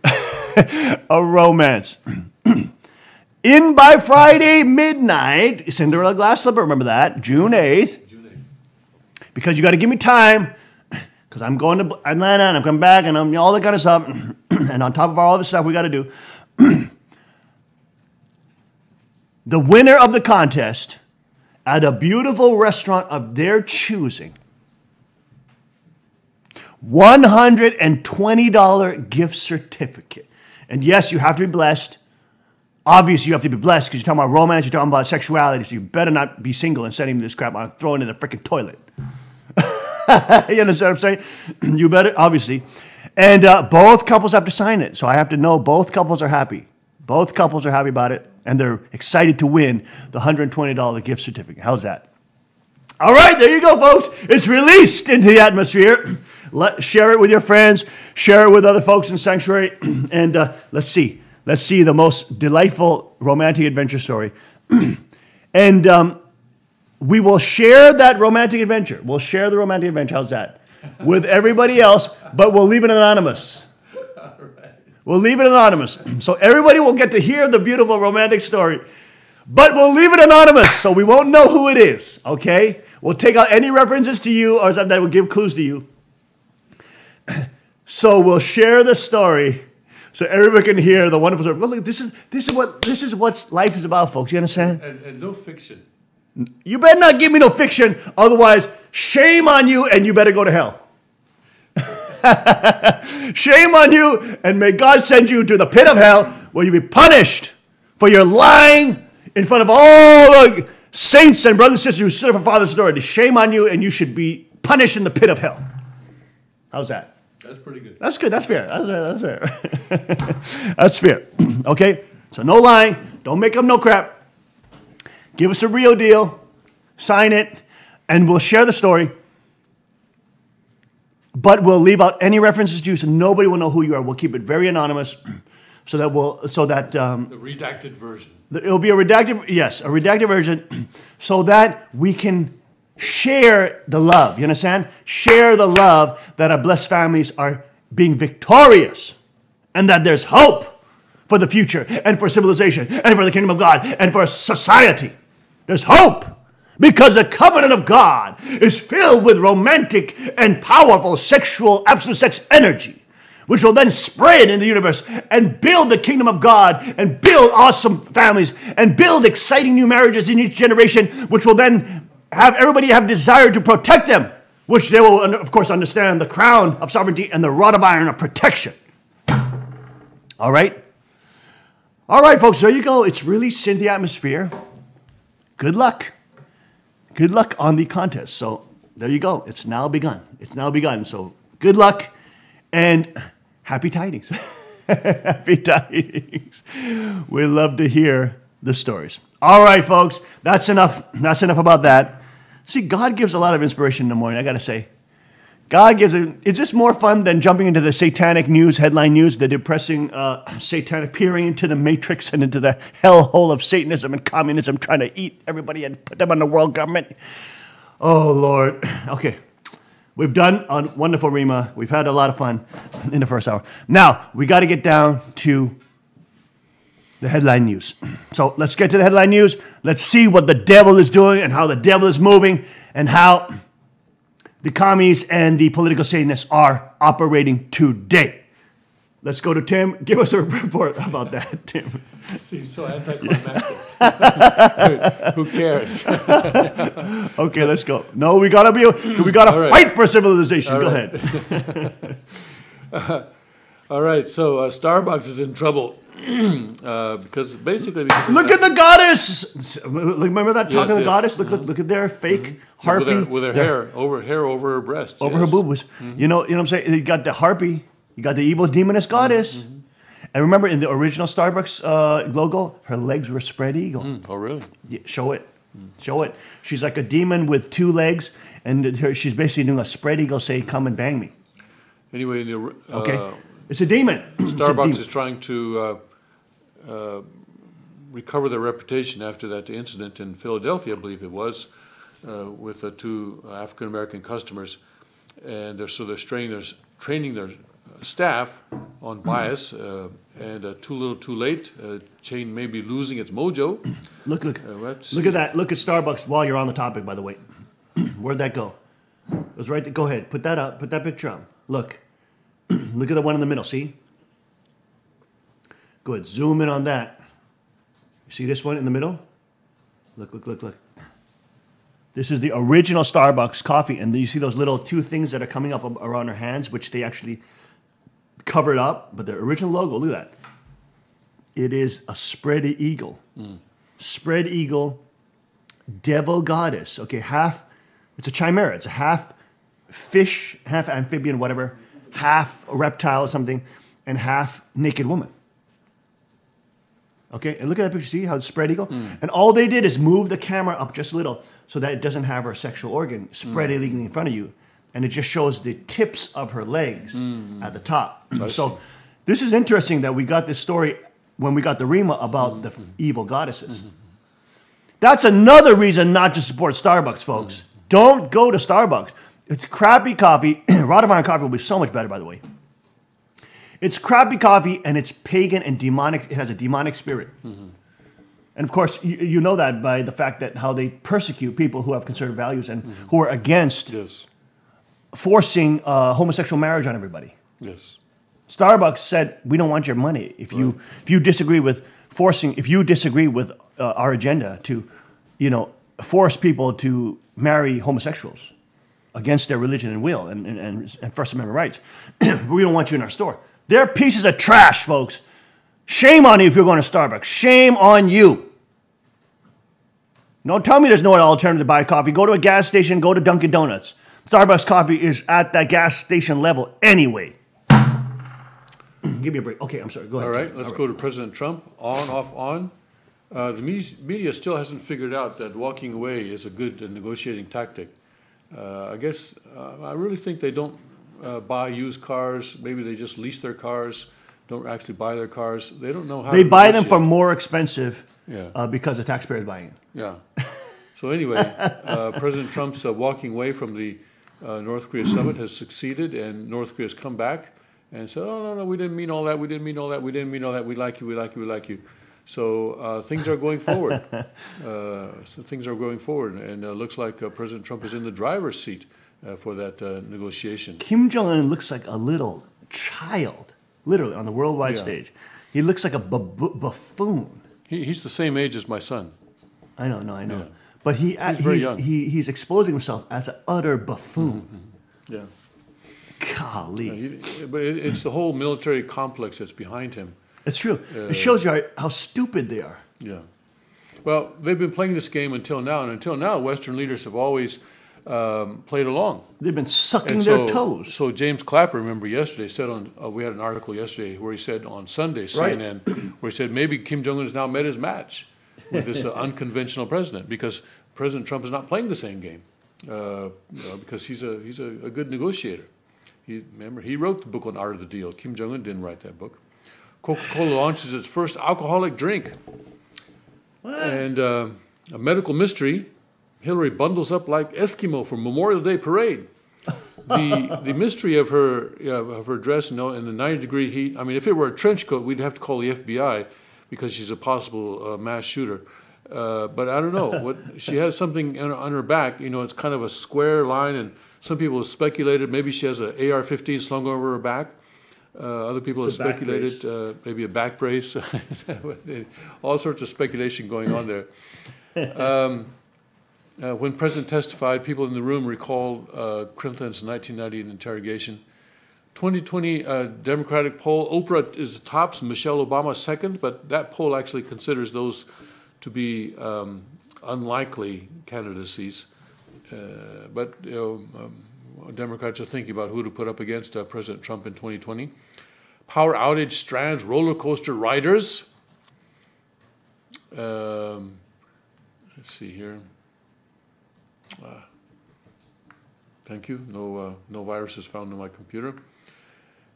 A romance. In by Friday midnight, Cinderella glass slipper, remember that, June 8th. Because you got to give me time, because I'm going to Atlanta and I'm coming back and I'm all that kind of stuff. And on top of all the stuff we got to do, the winner of the contest at a beautiful restaurant of their choosing, $120 gift certificate. And yes, you have to be blessed. Obviously, you have to be blessed because you're talking about romance, you're talking about sexuality, so you better not be single and sending me this crap. I'm throwing it in the freaking toilet. You understand what I'm saying? You better, obviously. And both couples have to sign it. So I have to know both couples are happy. Both couples are happy about it. And they're excited to win the $120 gift certificate. How's that? All right, there you go, folks. It's released into the atmosphere. Share it with your friends. Share it with other folks in Sanctuary. And let's see. Let's see the most delightful romantic adventure story. And we will share that romantic adventure. We'll share the romantic adventure. How's that? With everybody else, but we'll leave it anonymous. We'll leave it anonymous. So everybody will get to hear the beautiful romantic story, but we'll leave it anonymous so we won't know who it is, okay? We'll take out any references to you or something that will give clues to you. So we'll share the story so everybody can hear the wonderful story. Well, look, this is what life is about, folks. You understand? And no fiction. You better not give me no fiction, otherwise shame on you and you better go to hell. Shame on you, and may God send you to the pit of hell where you be punished for your lying in front of all the Saints and brothers and sisters who stood up for Father's authority, shame on you, and you should be punished in the pit of hell. How's that? That's pretty good. That's good. That's fair. That's fair. That's fair. Okay? So no lying. Don't make up no crap. Give us a real deal. Sign it. And we'll share the story. But we'll leave out any references to you so nobody will know who you are. We'll keep it very anonymous so that the redacted version. It'll be a redacted version so that we can share the love. You understand? Share the love that our blessed families are being victorious and that there's hope for the future and for civilization and for the kingdom of God and for society. There's hope because the covenant of God is filled with romantic and powerful sexual, absolute sex energy, which will then spread in the universe and build the kingdom of God and build awesome families and build exciting new marriages in each generation, which will then have everybody have desire to protect them, which they will, of course, understand the crown of sovereignty and the rod of iron of protection. All right? All right, folks, there you go. It's released into the atmosphere. Good luck. Good luck on the contest. So there you go. It's now begun. It's now begun. So good luck and happy tidings. Happy tidings. We love to hear the stories. All right, folks. That's enough. That's enough about that. See, God gives a lot of inspiration in the morning, I got to say. God gives it. It's just more fun than jumping into the satanic news, headline news, the depressing satanic peering into the matrix and into the hellhole of Satanism and communism, trying to eat everybody and put them on the world government. Oh, Lord. Okay. We've done a wonderful Rima. We've had a lot of fun in the first hour. Now, we got to get down to the headline news. So let's get to the headline news. Let's see what the devil is doing and how the devil is moving and how the commies and the political Satanists are operating today. Let's go to Tim. Give us a report about that, Tim. It seems so anticlimactic. Who cares? Okay, let's go. No, we gotta fight for civilization. Go ahead. All right. So Starbucks is in trouble because look at the goddess. Remember that talking to the goddess? Look at their fake harpy with her hair over her breast, over her boobs. You know what I'm saying? You got the harpy. You got the evil demoness goddess. And remember, in the original Starbucks logo, her legs were spread eagle. Oh, really? Yeah, show it. Show it. She's like a demon with two legs, and she's basically doing a spread eagle, say, come and bang me. Anyway, okay. It's a demon. Starbucks is trying to recover their reputation after that incident in Philadelphia, I believe it was, with the two African-American customers. And they're training their staff on bias, and too little too late. Chain may be losing its mojo. Look at that. Look at Starbucks while you're on the topic, by the way. Where'd that go? It was right there. Go ahead. Put that up. Put that picture up. Look. Look at the one in the middle. See? Go ahead. Zoom in on that. You see this one in the middle? Look. This is the original Starbucks coffee. And you see those little two things that are coming up around her hands, which they actually covered up. But the original logo, look at that. It is a spread eagle. Spread eagle, devil goddess. Okay, it's a chimera. It's a half fish, half amphibian, whatever, half a reptile or something, and half naked woman. Okay, and look at that picture. See how it's spread eagle? And all they did is move the camera up just a little so that it doesn't have her sexual organ spread illegally in front of you. And it just shows the tips of her legs at the top. So this is interesting that we got this story when we got the Rima about the evil goddesses. That's another reason not to support Starbucks, folks. Don't go to Starbucks. It's crappy coffee. Rod of iron coffee will be so much better, by the way. It's crappy coffee, and it's pagan and demonic. It has a demonic spirit. And of course, you know that by the fact that how they persecute people who have conservative values and who are against forcing homosexual marriage on everybody. Yes. Starbucks said, we don't want your money. If you disagree with our agenda to, force people to marry homosexuals against their religion and will and First Amendment rights, we don't want you in our store. They're pieces of trash, folks. Shame on you if you're going to Starbucks. Shame on you. Don't tell me there's no alternative to buy coffee. Go to a gas station, go to Dunkin' Donuts. Starbucks coffee is at that gas station level anyway. Give me a break. Okay, I'm sorry. Go ahead. All right, let's go to President Trump. On, off, on. The media still hasn't figured out that walking away is a good negotiating tactic. I guess I really think they don't buy used cars. Maybe they just lease their cars, don't actually buy their cars. They don't know how They to buy them negotiate. for more expensive Yeah. because the taxpayer is buying it. Yeah. So anyway, President Trump's walking away from the North Korea summit has succeeded, and North Korea's come back and said, "Oh no, we didn't mean all that. We didn't mean all that. We didn't mean all that. We like you. We like you. We like you." So things are going forward. And looks like President Trump is in the driver's seat for that negotiation. Kim Jong-un looks like a little child, literally, on the worldwide stage. He looks like a buffoon. He's the same age as my son. I know. Yeah. But he's very young. He's exposing himself as an utter buffoon. Yeah. Golly. But it's the whole military complex that's behind him. It's true. It shows you how stupid they are. Yeah. Well, they've been playing this game until now, and until now, Western leaders have always played along. They've been sucking their toes. So James Clapper, remember yesterday, said on, we had an article yesterday where he said on Sunday, CNN, where he said maybe Kim Jong-un has now met his match with this unconventional president, because President Trump is not playing the same game, because he's a good negotiator. Remember, he wrote the book on Art of the Deal. Kim Jong-un didn't write that book. Coca-Cola launches its first alcoholic drink. What? And a medical mystery, Hillary bundles up like Eskimo for Memorial Day parade. The mystery of her dress, in the 90-degree heat. I mean, if it were a trench coat, we'd have to call the FBI because she's a possible mass shooter. But I don't know. She has something on her back. It's kind of a square line, and some people have speculated maybe she has an AR-15 slung over her back. Other people have speculated maybe a back brace. All sorts of speculation going on there. When President testified, people in the room recalled Clinton's 1990 interrogation. 2020 Democratic poll, Oprah is tops, Michelle Obama second, but that poll actually considers those to be unlikely candidacies. But Democrats are thinking about who to put up against President Trump in 2020. Power outage strands roller coaster riders. Let's see here. Thank you. No viruses found in my computer.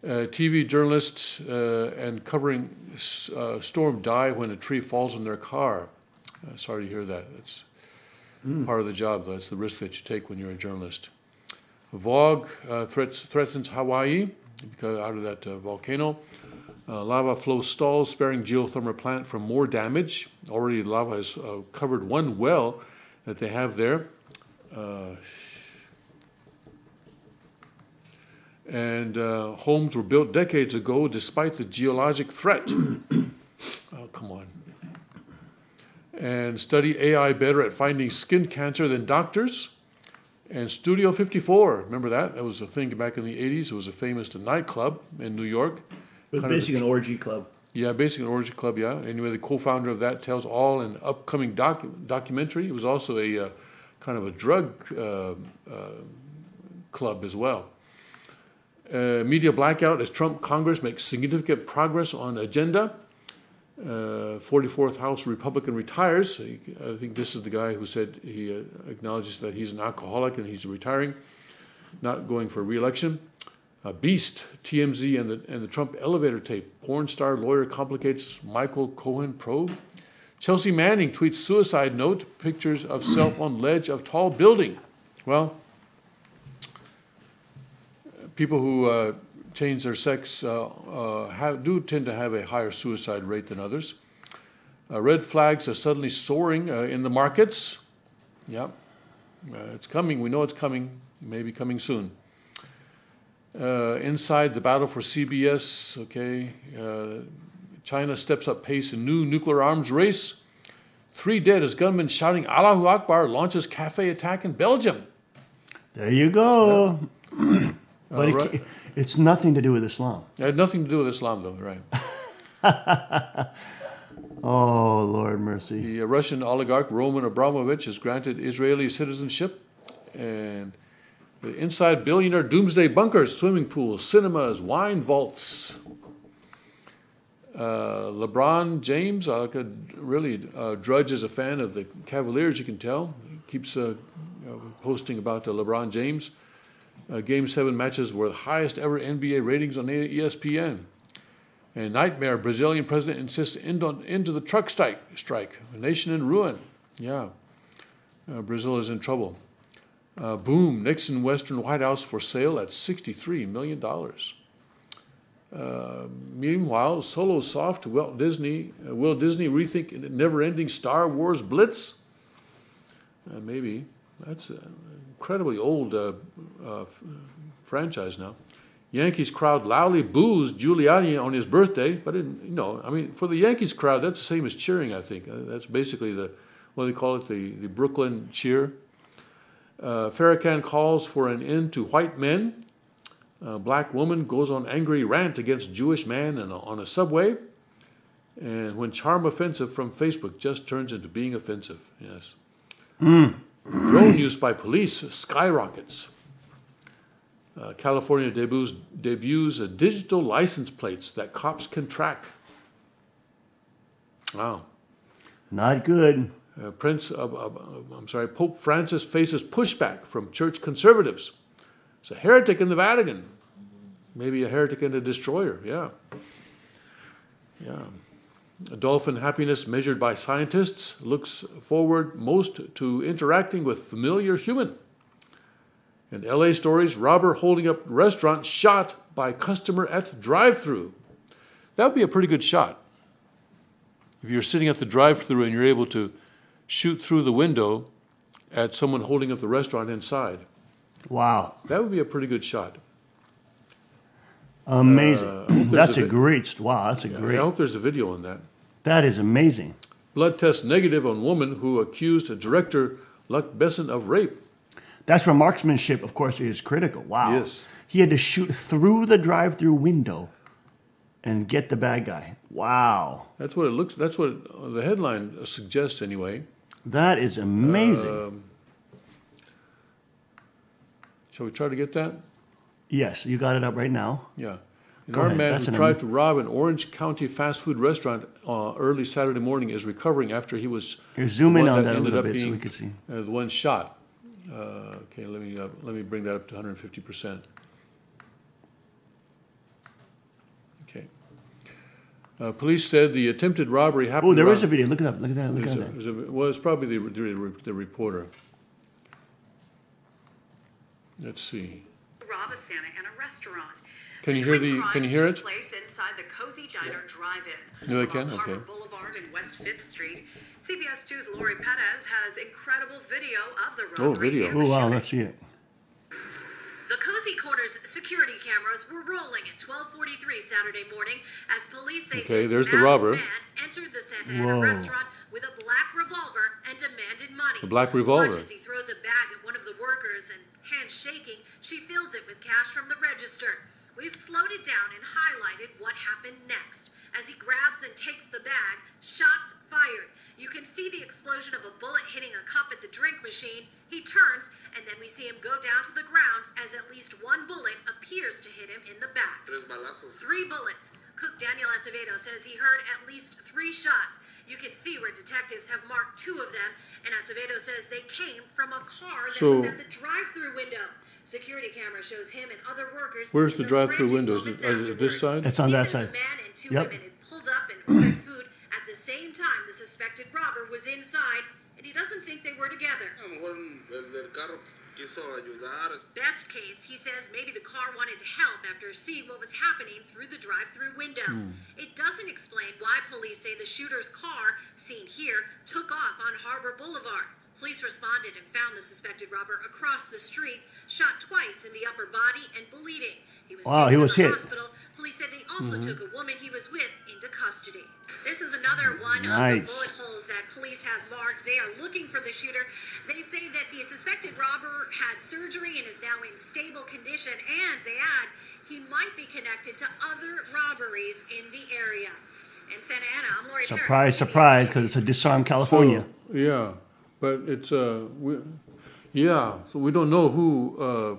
TV journalists and covering storm die when a tree falls on their car. Sorry to hear that. That's part of the job. That's the risk that you take when you're a journalist. Vogue threatens Hawaii because out of that volcano. Lava flow stalls, sparing geothermal plant from more damage. Already lava has covered one well that they have there. And homes were built decades ago despite the geologic threat. Oh, come on. And study AI better at finding skin cancer than doctors. And Studio 54, remember that? That was a thing back in the 80s. It was a famous nightclub in New York. It was basically an orgy club. Yeah, basically an orgy club, yeah. Anyway, the co-founder of that tells all in an upcoming documentary. It was also a kind of a drug club as well. Media blackout as Trump Congress makes significant progress on agenda. 44th House Republican retires. I think this is the guy who said he acknowledges that he's an alcoholic and he's retiring, not going for re-election. Beast, TMZ, and the Trump elevator tape. Porn star lawyer complicates Michael Cohen probe. Chelsea Manning tweets suicide note, pictures of self on ledge of tall building. Well, people who change their sex do tend to have a higher suicide rate than others. Red flags are suddenly soaring in the markets. Yeah, it's coming. We know it's coming. Maybe coming soon. Inside the battle for CBS, okay, China steps up pace in new nuclear arms race. 3 dead as gunmen shouting Allahu Akbar launches cafe attack in Belgium. There you go. Yeah. But Right. it's nothing to do with Islam. It had nothing to do with Islam, though, right? Oh, Lord. Lord mercy. The Russian oligarch Roman Abramovich has granted Israeli citizenship, and the inside billionaire doomsday bunkers, swimming pools, cinemas, wine vaults. LeBron James, Drudge is a fan of the Cavaliers, you can tell. Keeps posting about LeBron James. Game 7 matches were the highest ever NBA ratings on ESPN. And nightmare, Brazilian president insists into the truck strike. A nation in ruin. Yeah, Brazil is in trouble. Boom, Nixon Western White House for sale at $63 million. Meanwhile, solo soft, will Disney rethink never-ending Star Wars blitz? Maybe. That's an incredibly old franchise now. Yankees crowd loudly boos Giuliani on his birthday, but for the Yankees crowd, that's the same as cheering, I think. That's basically what they call it, the Brooklyn cheer. Farrakhan calls for an end to white men. Black woman goes on angry rant against Jewish man on a subway. And when charm offensive from Facebook just turns into being offensive, yes. Drone use by police skyrockets. California debuts digital license plates that cops can track. Wow. Not good. Pope Francis faces pushback from church conservatives. It's a heretic in the Vatican. Maybe a heretic and a destroyer, yeah. Dolphin happiness measured by scientists looks forward most to interacting with familiar human. And LA stories, robber holding up restaurant shot by customer at drive-thru. That would be a pretty good shot. If you're sitting at the drive-thru and you're able to shoot through the window at someone holding up the restaurant inside. Wow. That would be a pretty good shot. Amazing. That's great. I hope there's a video on that. That is amazing. Blood test negative on woman who accused director Luc Besson of rape. That's where marksmanship, of course, is critical. Wow. Yes. He had to shoot through the drive-through window and get the bad guy. Wow. That's what it looks. That's what the headline suggests, anyway. That is amazing. Shall we try to get that? Yes, you got it up right now. Yeah. An armed man who tried to rob an Orange County fast food restaurant early Saturday morning is recovering after he was. Here, zoom in on that a little bit so we can see. The one shot. Okay, let me bring that up to 150%. Okay. Police said the attempted robbery happened. Oh, there is a video. Look at that. Look at that. Look at that. Well, it's probably the reporter. Let's see. Rob a Santa in a restaurant. Can you hear it? Place inside the Cozy Diner Drive-In. No, I can. Okay. Harbor Boulevard and West 5th Street. CBS 2's Lori Perez has incredible video of the robbery. Oh, video. Oh, wow. Let's see it. The Cozy Corners security cameras were rolling at 12:43 Saturday morning as police say there's the robber. Man entered the Santa Ana restaurant with a black revolver and demanded money. A black revolver. Watch as he throws a bag at one of the workers and, hands shaking, she fills it with cash from the register. We've slowed it down and highlighted what happened next. As he grabs and takes the bag, shots fired. You can see the explosion of a bullet hitting a cup at the drink machine. He turns, and then we see him go down to the ground as at least one bullet appears to hit him in the back. 3 bullets. Cook Daniel Acevedo says he heard at least 3 shots. You can see where detectives have marked 2 of them, and Acevedo says they came from a car that was at the drive-thru window. Security camera shows him and other workers. Where's the drive-thru window? Is it this side? It's on that side. The man and 2 women had pulled up and ordered food at the same time the suspected robber was inside, and he doesn't think they were together. Best case, he says maybe the car wanted to help after seeing what was happening through the drive-thru window. It doesn't explain why police say the shooter's car, seen here, took off on Harbor Boulevard. Police responded and found the suspected robber across the street, shot twice in the upper body and bleeding. He was taken to the hospital. Police said they also took a woman he was with into custody. This is another one of the bullet holes that police have marked. They are looking for the shooter. They say that the suspected robber had surgery and is now in stable condition, and they add he might be connected to other robberies in the area. in Santa Ana. I'm Lori Parrott. Surprise, surprise, because it's a disarmed California. So, yeah, but it's so we don't know who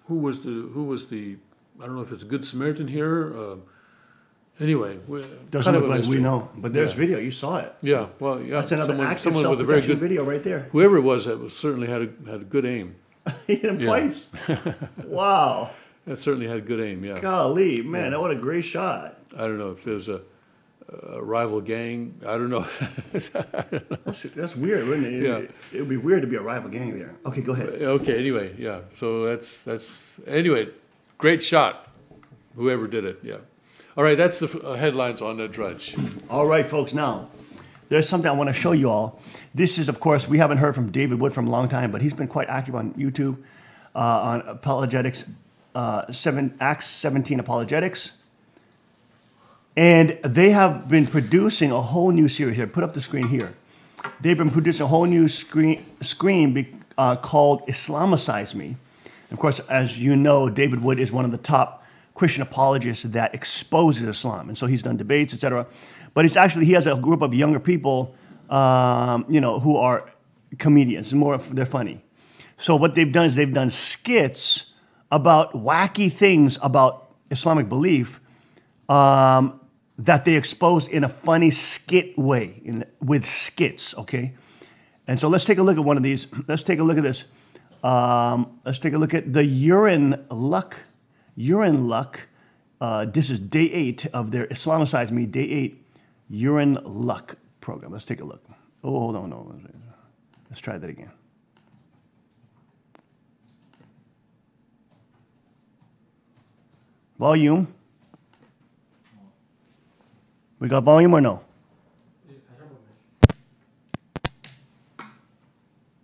was the I don't know if it's a Good Samaritan here. Anyway, doesn't look like we know, but there's video. You saw it. Yeah, well, yeah. That's another active someone with a very good video right there. Whoever it was, that certainly had a good aim. He hit him twice. Wow. That certainly had good aim. Yeah. Golly, man, what a great shot. I don't know if there's a rival gang. I don't know. That's weird, wouldn't it? Yeah. It would be weird to be a rival gang there. Okay, go ahead. Okay. Anyway, yeah. So that's anyway. Great shot. Whoever did it. Yeah. All right, that's the headlines on the Drudge. All right, folks, now, there's something I want to show you all. This is, of course, we haven't heard from David Wood from a long time, but he's been quite active on YouTube, on apologetics, Acts 17 apologetics. And they have been producing a whole new series here. Put up the screen here. They've been producing a whole new screen called Islamicize Me. Of course, as you know, David Wood is one of the top Christian apologist that exposes Islam, and so he's done debates, etc. But he has a group of younger people, who are comedians. They're funny. So what they've done is they've done skits about wacky things about Islamic belief that they expose in a funny skit way, with skits. Okay, and so let's take a look at one of these. Let's take a look at this. Let's take a look at the Urine Luck. This is day 8 of their Islamicize Me, day 8 Urine Luck program. Let's take a look. Oh, hold on, no. Let's try that again. Volume. We got volume or no?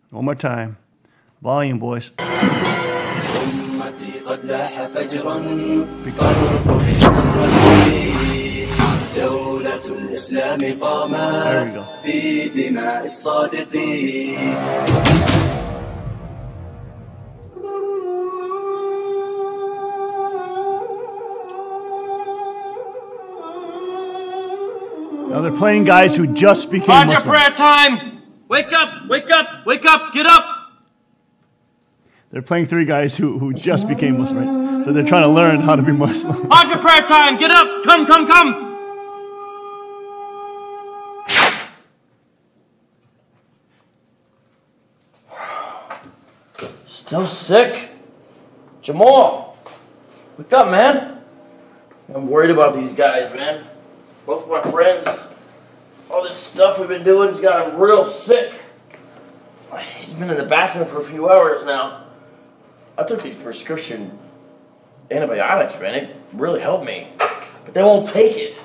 One more time. Volume, boys. قد لاح فجرا فالركب النصر المبين دولة الإسلام قامت بدماء الصادقين. Now they're playing guys who just became Muslim. Prayer time! Wake up! Wake up! Wake up! Get up! They're playing 3 guys who just became Muslim, right? So they're trying to learn how to be Muslim. Fajr prayer time! Get up! Come, come, come! Still sick? Jamal! Wake up, man! I'm worried about these guys, man. Both my friends, all this stuff we've been doing has got him real sick. He's been in the bathroom for a few hours now. I took these prescription antibiotics, man. It really helped me. But they won't take it. They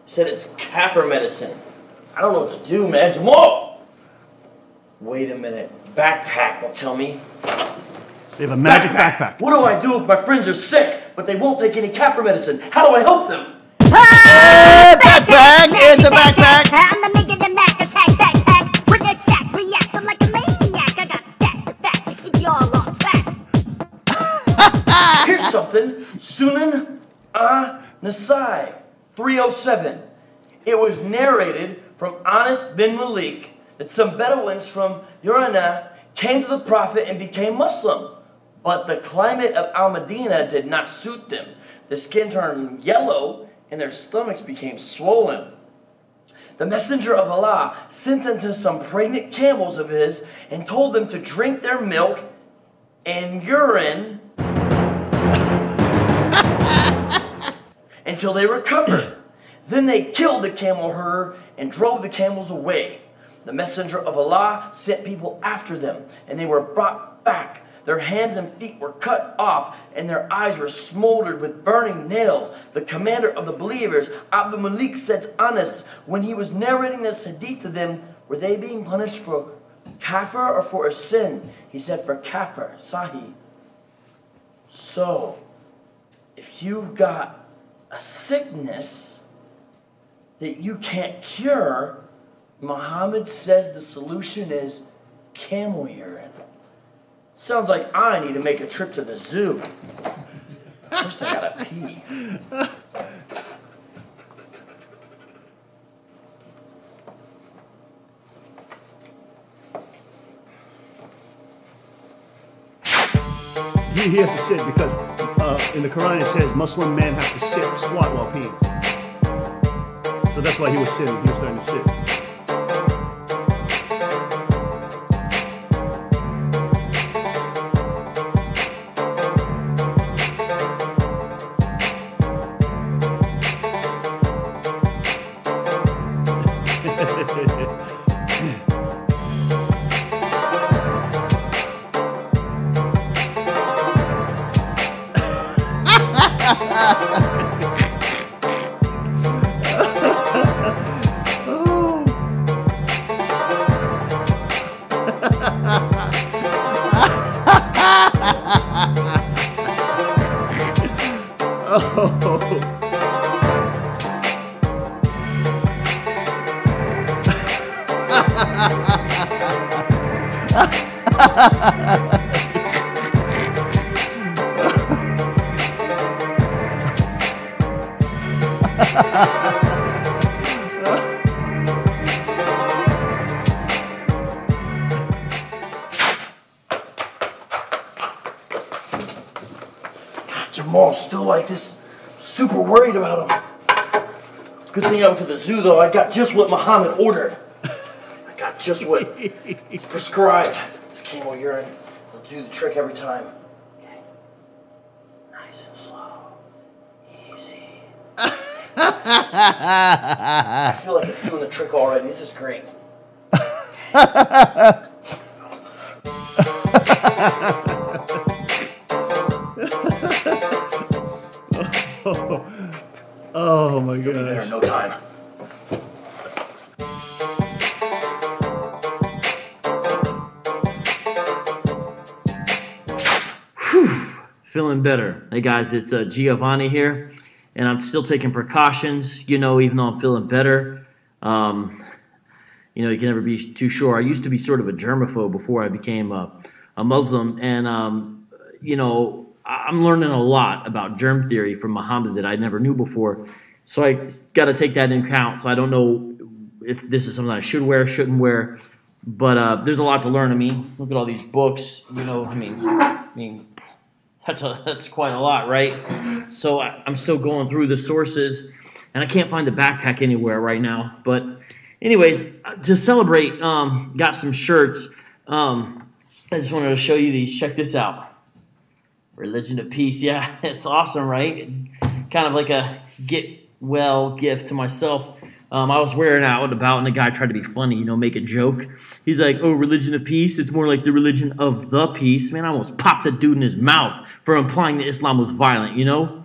said it's kaffir medicine. I don't know what to do, man. Jamal! Wait a minute. Backpack will tell me. They have a magic backpack. What do I do if my friends are sick, but they won't take any kaffir medicine? How do I help them? Backpack is a backpack. I'm the nigga, the Mac attack backpack. With this sack, reacts I'm like a maniac. I got stacks of facts to keep y'all on track. Here's something. Sunan Nasai 307. It was narrated from Anas bin Malik that some Bedouins from Urana came to the Prophet and became Muslim. But the climate of Al-Madinah did not suit them. Their skin turned yellow and their stomachs became swollen. The messenger of Allah sent them to some pregnant camels of his and told them to drink their milk and urine until they recovered. Then they killed the camel herder and drove the camels away. The messenger of Allah sent people after them, and they were brought back. Their hands and feet were cut off, and their eyes were smoldered with burning nails. The commander of the believers, Abdul Malik, said to Anas, when he was narrating this hadith to them, were they being punished for kafir or for a sin? He said, for kafir, Sahih. So, if you've got a sickness that you can't cure, Muhammad says the solution is camel urine. Sounds like I need to make a trip to the zoo. First I gotta pee. he has to sit because in the Quran it says Muslim men have to squat while peeing. So that's why he was sitting. He was starting to sit. Jamal's still like this, super worried about him. Good thing I went to the zoo though, I got just what Muhammad ordered. I got just what he prescribed. This camel urine will do the trick every time. Okay. Nice and slow. Easy. I feel like it's doing the trick already. This is great. Okay. Oh my God! There in no time. Whew. Feeling better. Hey guys, it's Giovanni here, and I'm still taking precautions. You know, even though I'm feeling better, you know, you can never be too sure. I used to be sort of a germaphobe before I became a Muslim, and you know, I'm learning a lot about germ theory from Muhammad that I never knew before. So I got to take that into account. So I don't know if this is something I should wear, shouldn't wear. But there's a lot to learn. I mean, look at all these books. You know, I mean, that's quite a lot, right? So I'm still going through the sources, and I can't find the backpack anywhere right now. But anyways, to celebrate, got some shirts. I just wanted to show you these. Check this out. Religion of Peace. Yeah, it's awesome, right? Kind of like a get well gift to myself. I was wearing out and about, and the guy tried to be funny, you know, make a joke. He's like, oh, religion of peace? It's more like the religion of the peace. Man, I almost popped the dude in his mouth for implying that Islam was violent, you know?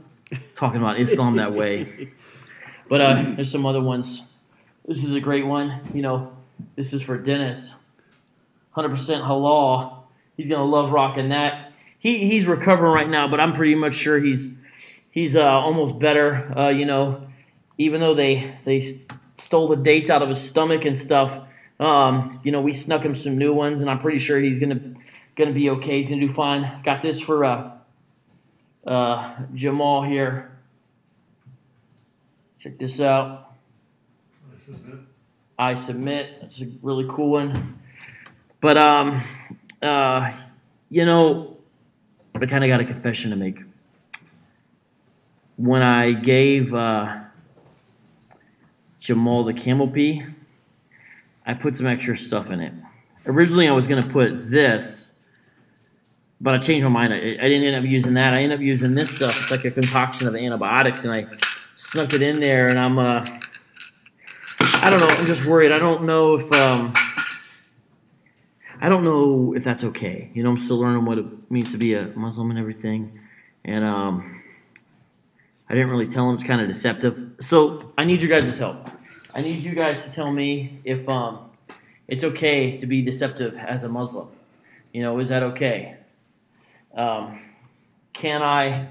Talking about Islam that way. But there's some other ones. This is a great one. You know, this is for Dennis. 100% halal. He's going to love rocking that. He's recovering right now, but I'm pretty much sure he's almost better. You know, even though they stole the dates out of his stomach and stuff, you know, we snuck him some new ones, and I'm pretty sure he's gonna be okay. He's gonna do fine. Got this for Jamal here. Check this out. I submit. That's a really cool one. But you know, I kind of got a confession to make. When I gave Jamal the camel pee, I put some extra stuff in it. Originally, I was going to put this, but I changed my mind. I didn't end up using that. I ended up using this stuff. It's like a concoction of antibiotics, and I snuck it in there, and I'm, I don't know. I'm just worried. I don't know if that's okay. You know, I'm still learning what it means to be a Muslim and everything. And I didn't really tell him. It's kind of deceptive. So I need your guys' help. I need you guys to tell me if it's okay to be deceptive as a Muslim. You know, is that okay? Can I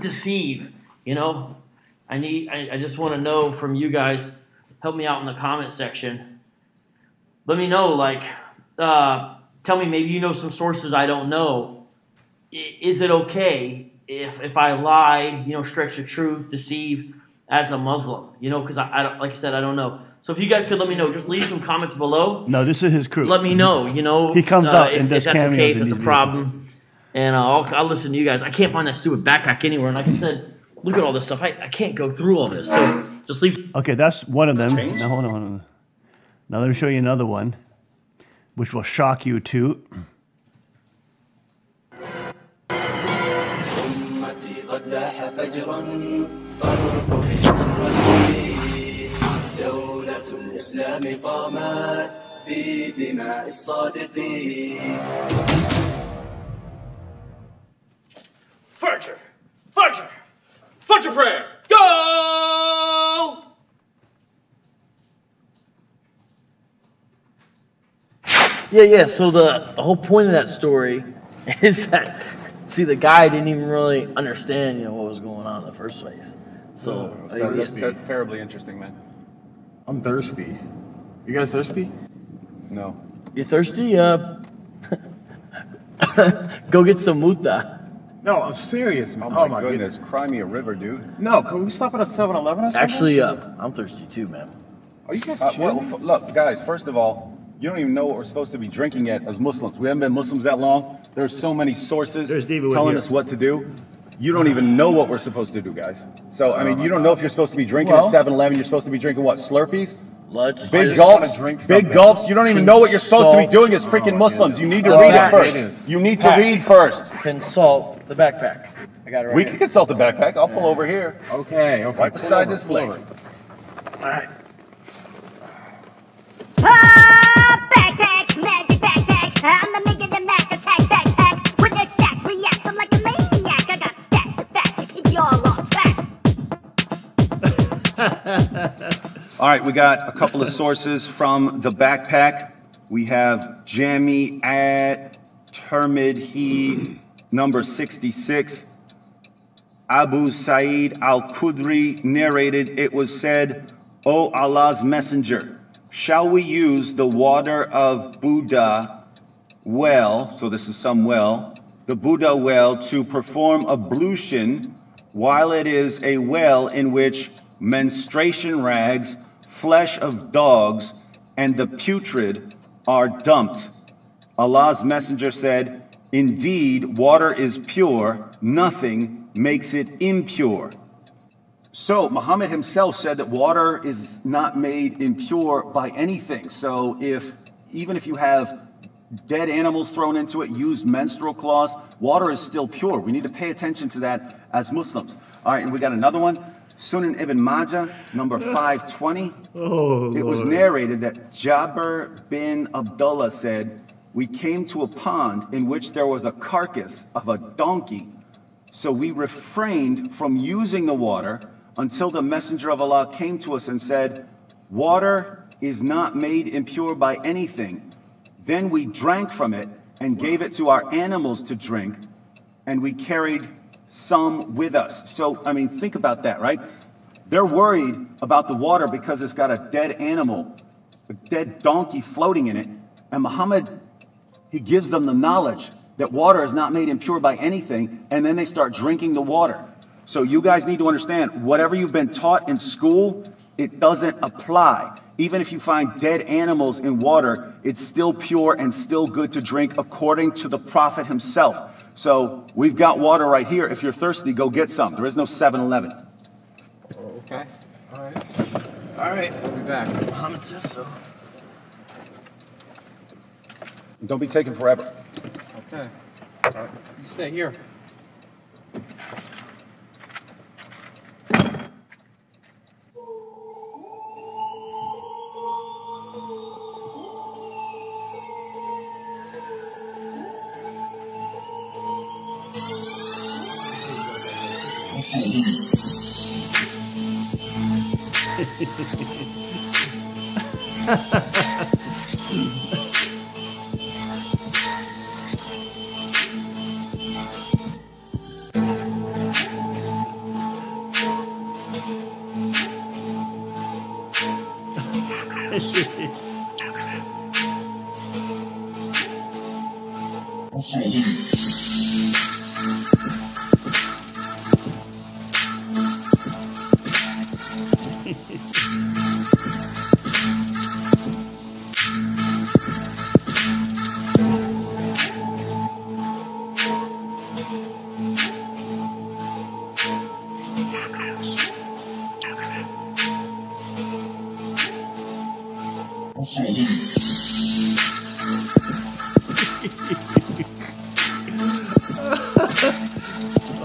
deceive? You know, I just want to know from you guys. Help me out in the comment section. Let me know, like, tell me, maybe you know some sources I don't know. Is it okay if I lie, you know, stretch the truth, deceive as a Muslim? You know, because I don't, like I said, I don't know. So if you guys could let me know, just leave some comments below. No, this is his crew. Let me know, you know. He comes out and does if that's cameos. okay, if it's a problem. and I'll listen to you guys. I can't find that stupid backpack anywhere. And like I said, look at all this stuff. I can't go through all this. So just leave. Okay, that's one of them. Now, hold on. Now let me show you another one, which will shock you too. Fudger prayer, go! Yeah. So the whole point of that story is that, see, the guy didn't even really understand, what was going on in the first place. So that's terribly interesting, man. I'm thirsty. You guys thirsty? No. You thirsty? Go get some muta. No, I'm serious, man. Oh my goodness, cry me a river, dude. No, can we stop at a 7-Eleven or something? Actually, I'm thirsty too, man. Are you guys well, look, guys, first of all, you don't even know what we're supposed to be drinking yet as Muslims. We haven't been Muslims that long. There's so many sources telling us what to do. You don't even know what we're supposed to do, guys. So, I mean, you don't know if you're supposed to be drinking at 7-Eleven. You're supposed to be drinking what, Slurpees? Big gulps? Big gulps? You don't even know what you're supposed to be doing as freaking Muslims. You need to read it first. You need to read first. Consult the backpack. I got it right We here. can consult the backpack. I'll pull over here. Okay. Right beside this lake. All right. Backpack, magic backpack. I'm the make of the Mac attack backpack. With this sack, reacts, I'm like a maniac. I got stats and facts to keep you all on track. All right, we got a couple of sources from the backpack. We have Jami at Termidhi, number 66. Abu Sa'id al-Khudri narrated, it was said, O Allah's messenger, shall we use the water of Buddha well, so this is some well, the Buddha well to perform ablution while it is a well in which menstruation rags, flesh of dogs, and the putrid are dumped? Allah's messenger said, indeed, water is pure, nothing makes it impure. So Muhammad himself said that water is not made impure by anything. So even if you have dead animals thrown into it, used menstrual cloths, water is still pure. We need to pay attention to that as Muslims. All right, and we got another one. Sunan Ibn Majah, number 520. It was narrated that Jabir bin Abdullah said, we came to a pond in which there was a carcass of a donkey. So we refrained from using the water until the messenger of Allah came to us and said, water is not made impure by anything. Then we drank from it and gave it to our animals to drink, and we carried some with us. So, I mean, think about that, right? They're worried about the water because it's got a dead animal, a dead donkey floating in it. And Muhammad, he gives them the knowledge that water is not made impure by anything, and then they start drinking the water. So you guys need to understand, whatever you've been taught in school, it doesn't apply. Even if you find dead animals in water, it's still pure and still good to drink according to the Prophet himself. So we've got water right here. If you're thirsty, go get some. There is no 7-Eleven. Okay. All right. All right. I'll be back. Muhammad says so. Don't be taking forever. Okay. All right. You stay here.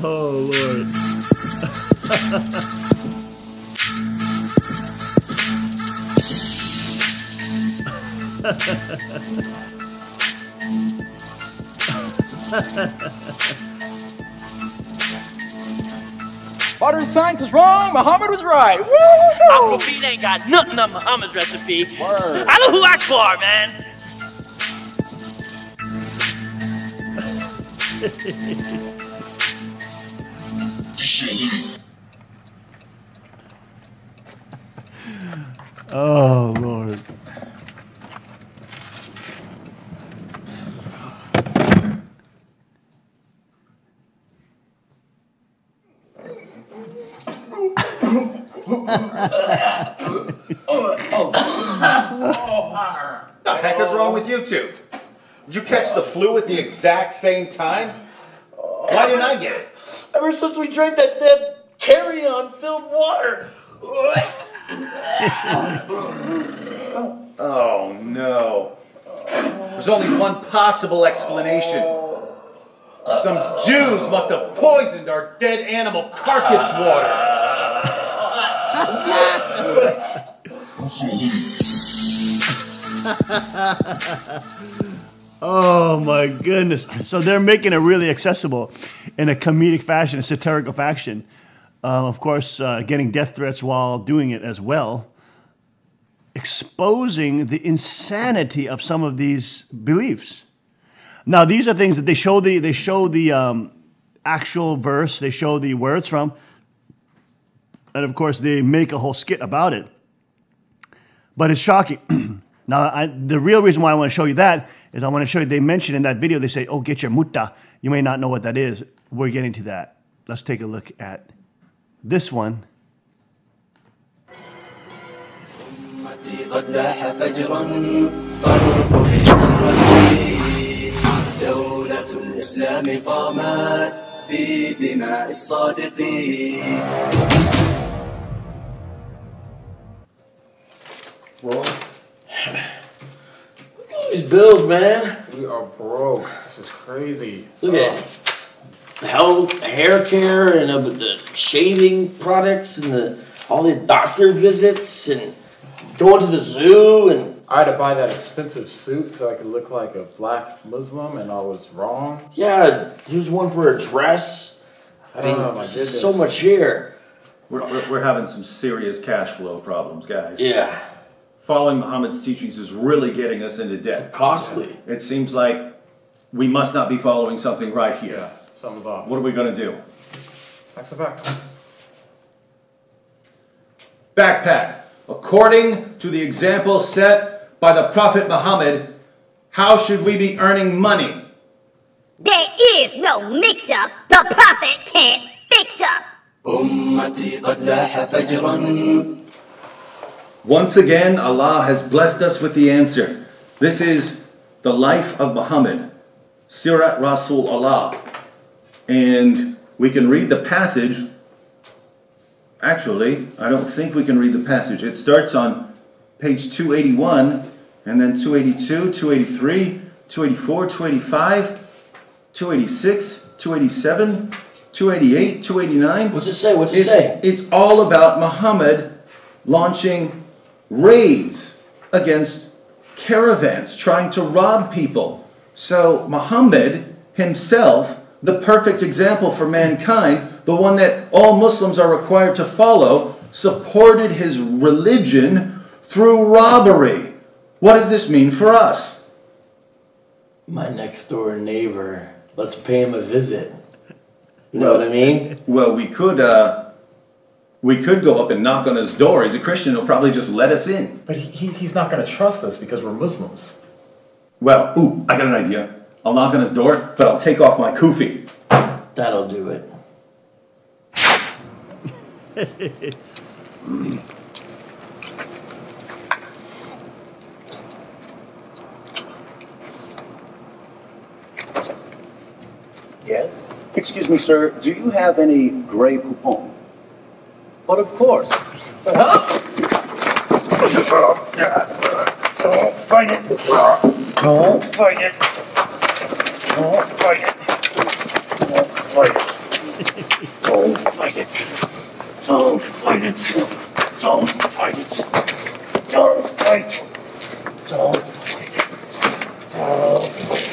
Oh, Lord. Modern science is wrong, Muhammad was right. Woo! Aquafina ain't got nothing on Muhammad's recipe. Word. Allahu Akbar, man. Oh, Lord. What the heck is wrong with you two? Did you catch the flu at the exact same time? Why didn't I get it? Ever since we drank that dead carry-on filled water. Oh no. There's only one possible explanation. Some Jews must have poisoned our dead animal carcass water. Oh my goodness. So they're making it really accessible in a comedic fashion, a satirical fashion. Of course, getting death threats while doing it as well. Exposing the insanity of some of these beliefs. Now, these are things that they show the actual verse, they show the words from, and of course they make a whole skit about it. But it's shocking. Now, the real reason why I want to show you that is I want to show you, they mention in that video, they say, oh, get your mutta. You may not know what that is. We're getting to that. Let's take a look at this one. قد لاح فجرا فالروح بالنصر دولة الإسلام قامت بدماء الصادقين. Roll. Look at all these bills, man. We are broke. This is crazy. Look at health, hair care, and the shaving products, and all the doctor visits, and going to the zoo, and I had to buy that expensive suit so I could look like a black Muslim, and I was wrong. yeah, here's one for a dress. I mean, Oh, my goodness. so much here. We're having some serious cash flow problems, guys. Yeah, Following Muhammad's teachings is really getting us into debt. costly. It seems like we must not be following something right here. Yeah, something's off. What are we going to do? Next back. Backpack. According to the example set by the Prophet Muhammad, how should we be earning money? There is no mix-up. The prophet can't fix up. أمتي قد لاح فجرا. Once again, Allah has blessed us with the answer. This is the life of Muhammad, Sirat Rasul Allah. And we can read the passage. Actually, I don't think we can read the passage. It starts on page 281, and then 282, 283, 284, 285, 286, 287, 288, 289. What's it say? What's it say? It's all about Muhammad launching raids against caravans, trying to rob people. So Muhammad himself, the perfect example for mankind, the one that all Muslims are required to follow, supported his religion through robbery. What does this mean for us? My next door neighbor. Let's pay him a visit. You know what I mean? Well, we could go up and knock on his door. He's a Christian. He'll probably just let us in. But he's not going to trust us because we're Muslims. Well, I got an idea. I'll knock on his door, but I'll take off my kufi. That'll do it. Yes? Excuse me, sir. Do you have any gray poupon? But of course. Don't fight it. Don't fight it. Don't fight it. Don't fight it. Don't fight it. Don't fight it. Don't fight. Don't fight. Don't fight.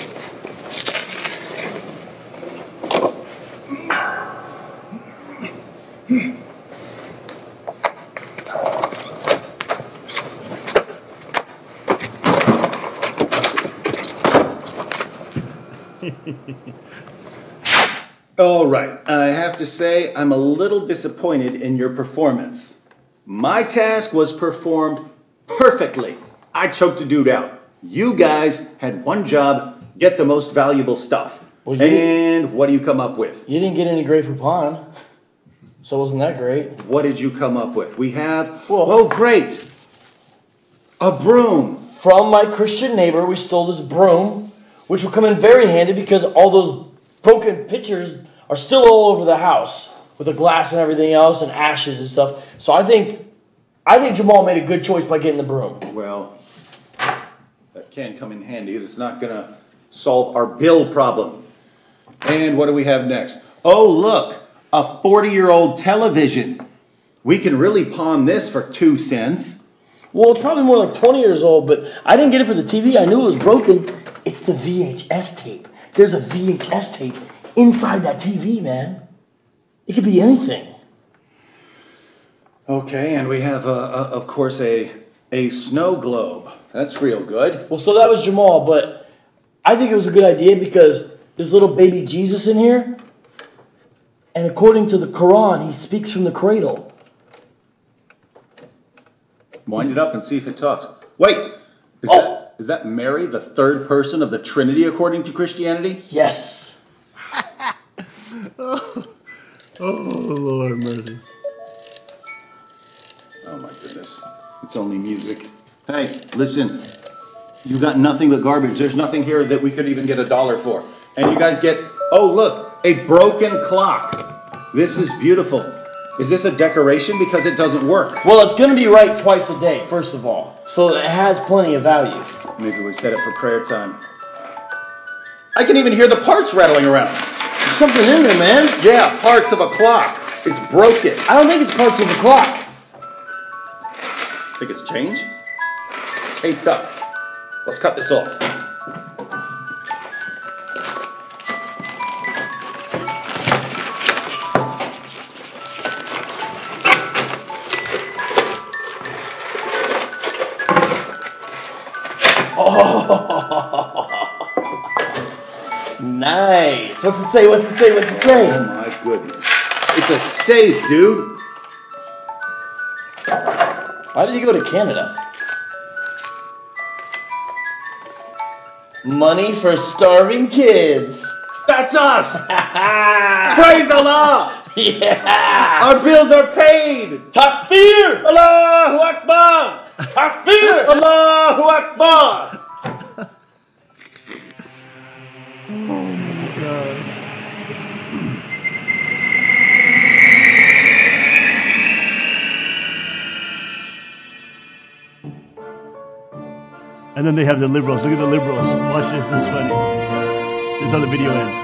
All right, I have to say I'm a little disappointed in your performance. My task was performed perfectly. I choked a dude out. You guys had one job, get the most valuable stuff. Well, and what do you come up with? You didn't get any Grey Poupon, so wasn't that great? What did you come up with? We have, oh great, a broom. From my Christian neighbor, we stole this broom, which will come in very handy because all those broken pitchers are still all over the house with the glass and everything else and ashes and stuff. So I think Jamal made a good choice by getting the broom. Well, that can come in handy. It's not gonna solve our bill problem. And what do we have next? Oh, look, a 40-year-old television. We can really pawn this for 2 cents. Well, it's probably more like 20 years old, but I didn't get it for the TV. I knew it was broken. It's the VHS tape. There's a VHS tape inside that TV, man. It could be anything. Okay, and we have, of course, a snow globe. That's real good. Well, so that was Jamal, but I think it was a good idea because there's little baby Jesus in here. And according to the Quran, he speaks from the cradle. Wind it up and see if it talks. Wait, is that Mary, the third person of the Trinity according to Christianity? Yes. Oh, Lord mercy. Oh my goodness. It's only music. Hey, listen. You got nothing but garbage. There's nothing here that we could even get $1 for. And you guys get, oh look, a broken clock. This is beautiful. Is this a decoration? Because it doesn't work. Well, it's going to be right twice a day, first of all. So it has plenty of value. Maybe we set it for prayer time. I can even hear the parts rattling around. There's something in there, man. Yeah, parts of a clock. It's broken. I don't think it's parts of a clock. Think it's change? It's taped up. Let's cut this off. Oh, nice. What's it say? What's it say? What's it say? Oh my goodness. It's a safe, dude. Why did you go to Canada? Money for starving kids. That's us. Praise Allah. Yeah. Our bills are paid. Takbir. Allahu Akbar. Takbir. Allahu Akbar. Oh my gosh. And then they have the liberals. Look at the liberals. Watch this. This is funny. This is how the video ends.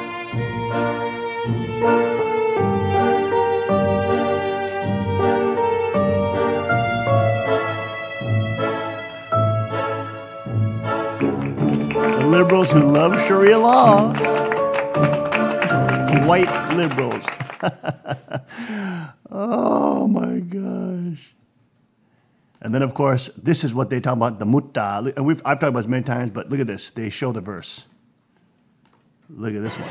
The liberals who love Sharia law. White liberals. Oh my gosh. And then, of course, this is what they talk about, the mutta. And I've talked about this many times, but look at this. They show the verse. Look at this one.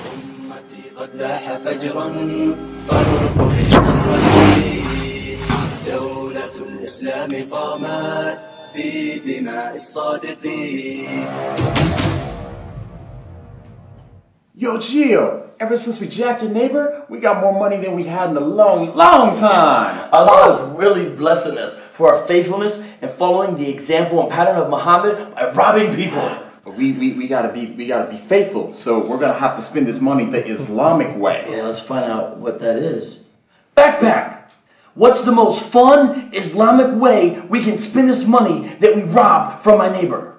Yo, Gio, ever since we jacked your neighbor, we got more money than we had in a long, long time. Allah is really blessing us for our faithfulness and following the example and pattern of Muhammad by robbing people. But we gotta be faithful, so we're gonna have to spend this money the Islamic way. Yeah, let's find out what that is. Backpack! What's the most fun Islamic way we can spend this money that we robbed from my neighbor?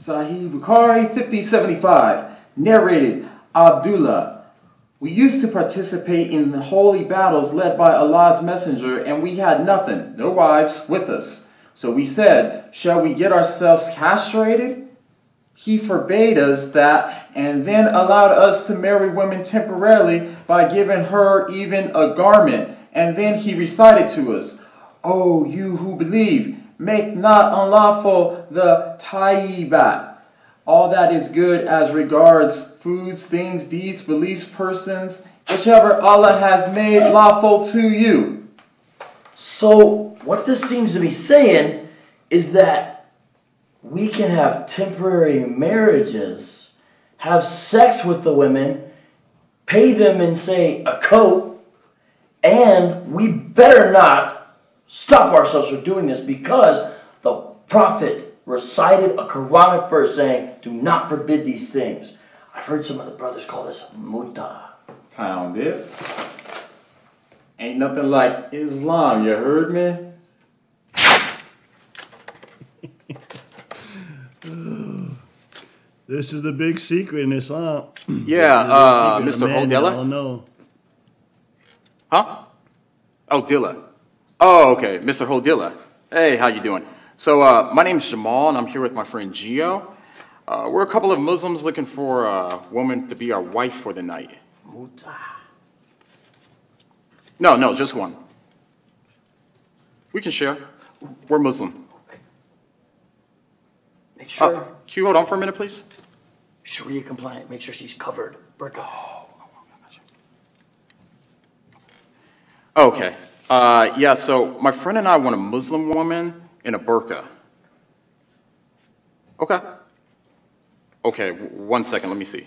Sahih Bukhari 5075. Narrated Abdullah. We used to participate in the holy battles led by Allah's messenger, and we had nothing, no wives, with us. So we said, shall we get ourselves castrated? He forbade us that, and then allowed us to marry women temporarily by giving her even a garment. And then he recited to us, O you who believe, make not unlawful the tayyibat, all that is good as regards foods, things, deeds, beliefs, persons, whichever Allah has made lawful to you. So what this seems to be saying is that we can have temporary marriages, have sex with the women, pay them in, say, a coat, and we better not stop ourselves from doing this because the Prophet recited a Quranic verse saying, do not forbid these things. I've heard some of the brothers call this muta. Pound it. Ain't nothing like Islam, you heard me? This is the big secret in Islam. Yeah, Mr. Hodella? Oh, no. Huh? Oh, Dilla. Oh, okay, Mr. Hodilla. Hey, how you doing? So, my name's Jamal, and I'm here with my friend Gio. We're a couple of Muslims looking for a woman to be our wife for the night. Muta. No, just one. We can share. We're Muslim. Make sure. Can you hold on for a minute, please? Sharia compliant. Make sure she's covered. Burqa. Okay. Yeah, so my friend and I want a Muslim woman in a burqa. Okay. Okay, 1 second, let me see.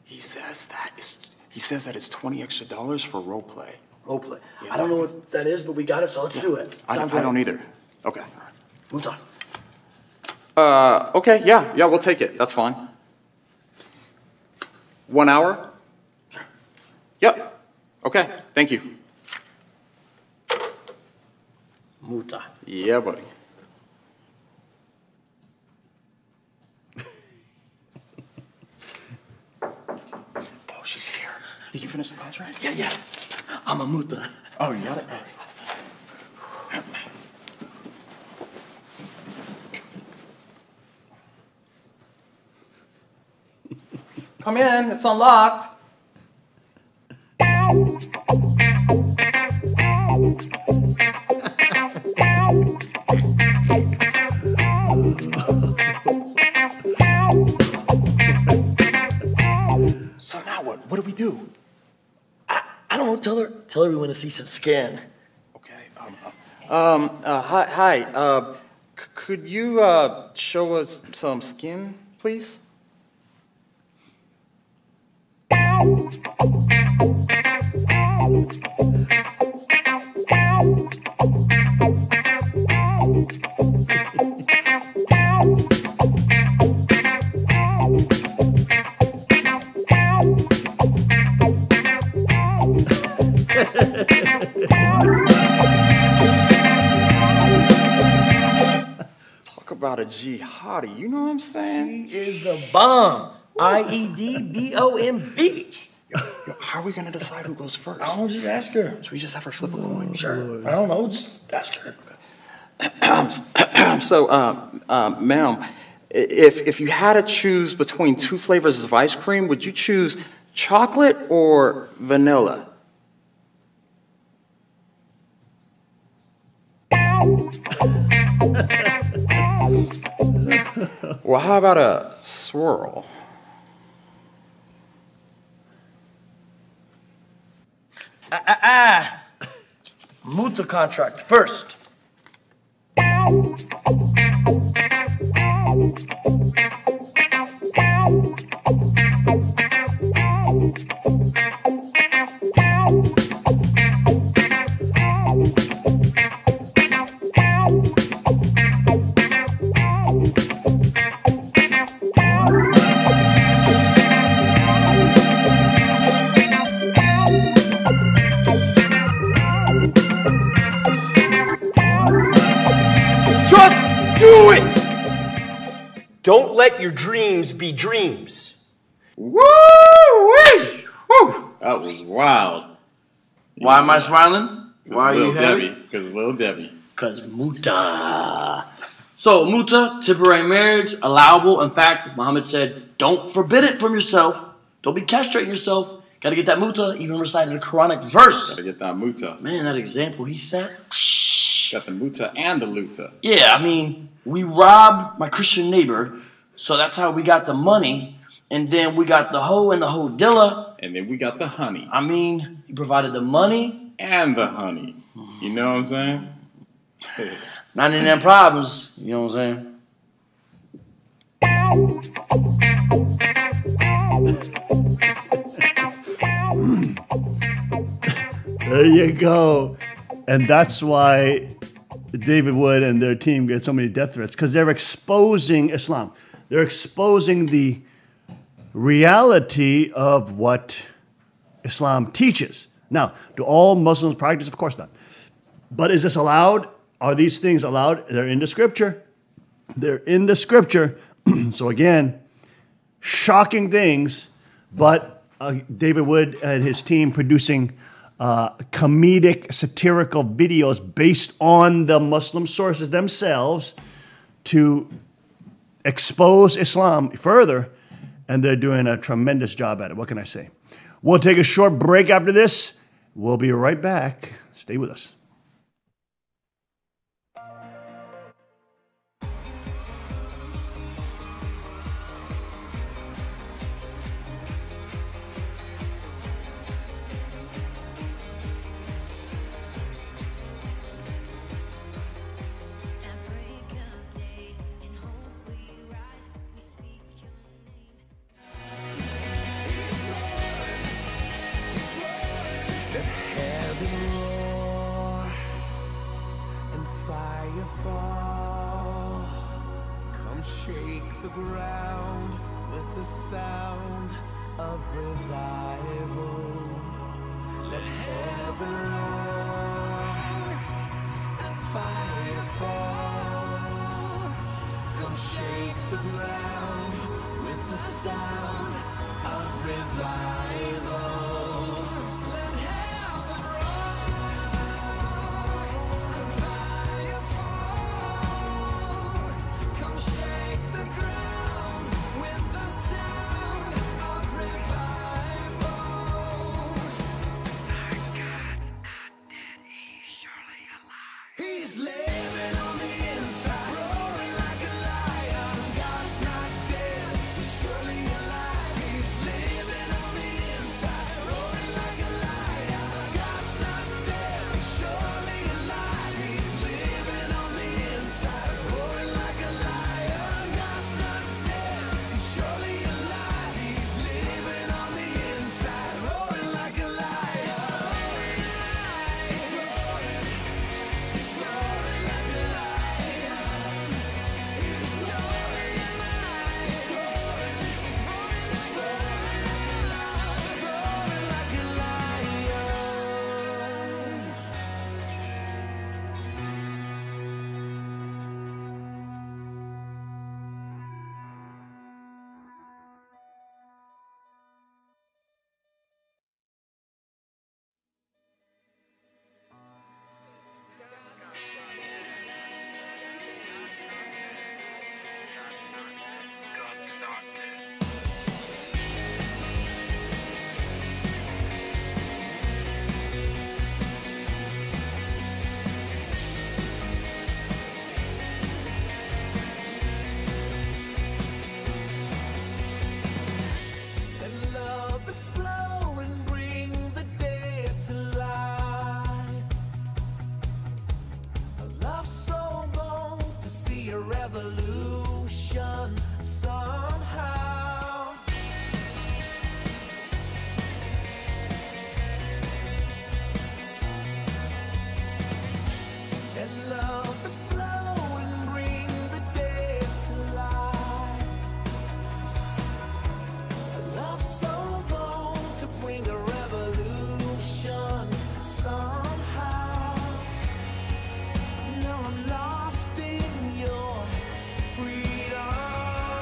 He says that it's $20 extra for role play. Role play. I don't know what that is, but we got it, so let's do it. I don't either. Okay. Move on. Okay, yeah, we'll take it. That's fine. 1 hour? Sure. Yep. Okay, thank you. Muta. Yeah, buddy. Oh, she's here. Did you finish the contract? Yeah. I'm a muta. Oh, you got it? Come in, it's unlocked. So now what? What do we do? I don't know. Tell her we want to see some skin. Okay. Hi. Could you show us some skin, please? Talk about a jihadi, you know what I'm saying? She is the bomb. IEDBOMB. Yo, how are we gonna decide who goes first? I don't know, just ask her. Should we just have her flip a coin? Sure. I don't know, just ask her. So, ma'am, if you had to choose between two flavors of ice cream, would you choose chocolate or vanilla? Well, how about a swirl? Muta contract first. Just do it! Don't let your dreams be dreams. Woo-wee! Woo! That was wild. Why am I smiling? Why are you happy? Because Little Debbie. Because Muta. So, Muta, temporary marriage, allowable. In fact, Muhammad said, don't forbid it from yourself. Don't be castrating yourself. Gotta get that Muta, even reciting a Quranic verse. Gotta get that Muta. Man, that example he set. Got the Muta and the Luta. Yeah, I mean, we robbed my Christian neighbor, so that's how we got the money. And then we got the hoe and the hodilla. And then we got the honey. I mean, he provided the money. And the honey. You know what I'm saying? 99 problems. You know what I'm saying? There you go. And that's why David Wood and their team get so many death threats, because they're exposing Islam. They're exposing the reality of what Islam teaches. Now, do all Muslims practice? Of course not. But is this allowed? Are these things allowed? They're in the scripture. They're in the scripture. So again, shocking things, but David Wood and his team producing comedic, satirical videos based on the Muslim sources themselves to expose Islam further, and they're doing a tremendous job at it. What can I say? We'll take a short break after this. We'll be right back. Stay with us. Shake the ground with the sound of revival. Let heaven roar and fire fall. Come shake the ground with the sound of revival. Let heaven roar and fire fall. Come shake the ground with the sound of revival. Our God's not dead, he's surely alive. He's living on the inside, roaring like a lion. God's not dead, he's surely alive. He's living on the inside, roaring like a lion. God's not dead, he's surely alive. He's living on the inside, roaring like a lion. God's not dead, he's surely alive. He's living on the inside, roaring like a lion. He's roaring like a lion. He's roaring, he's roaring, he's roaring like a lion. Let love explode and bring the dead to life. A love so bold to see a revolution somehow. Let love explode and bring the dead to life. A love so bold to bring a revolution somehow. No, I'm lost in your freedom.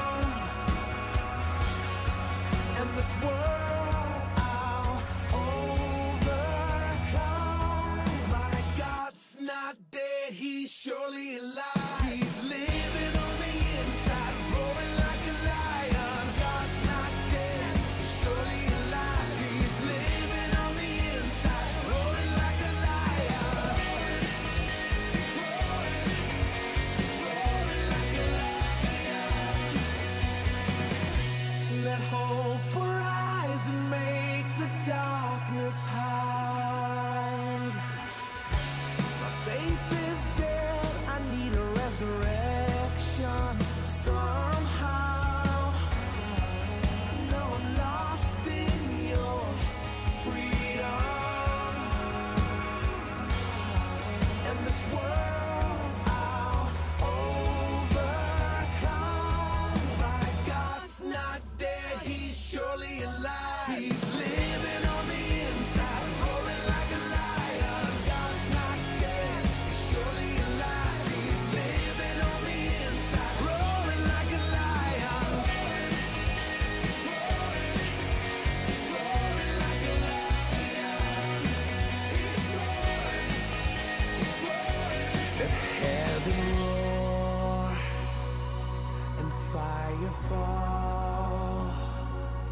fire fall.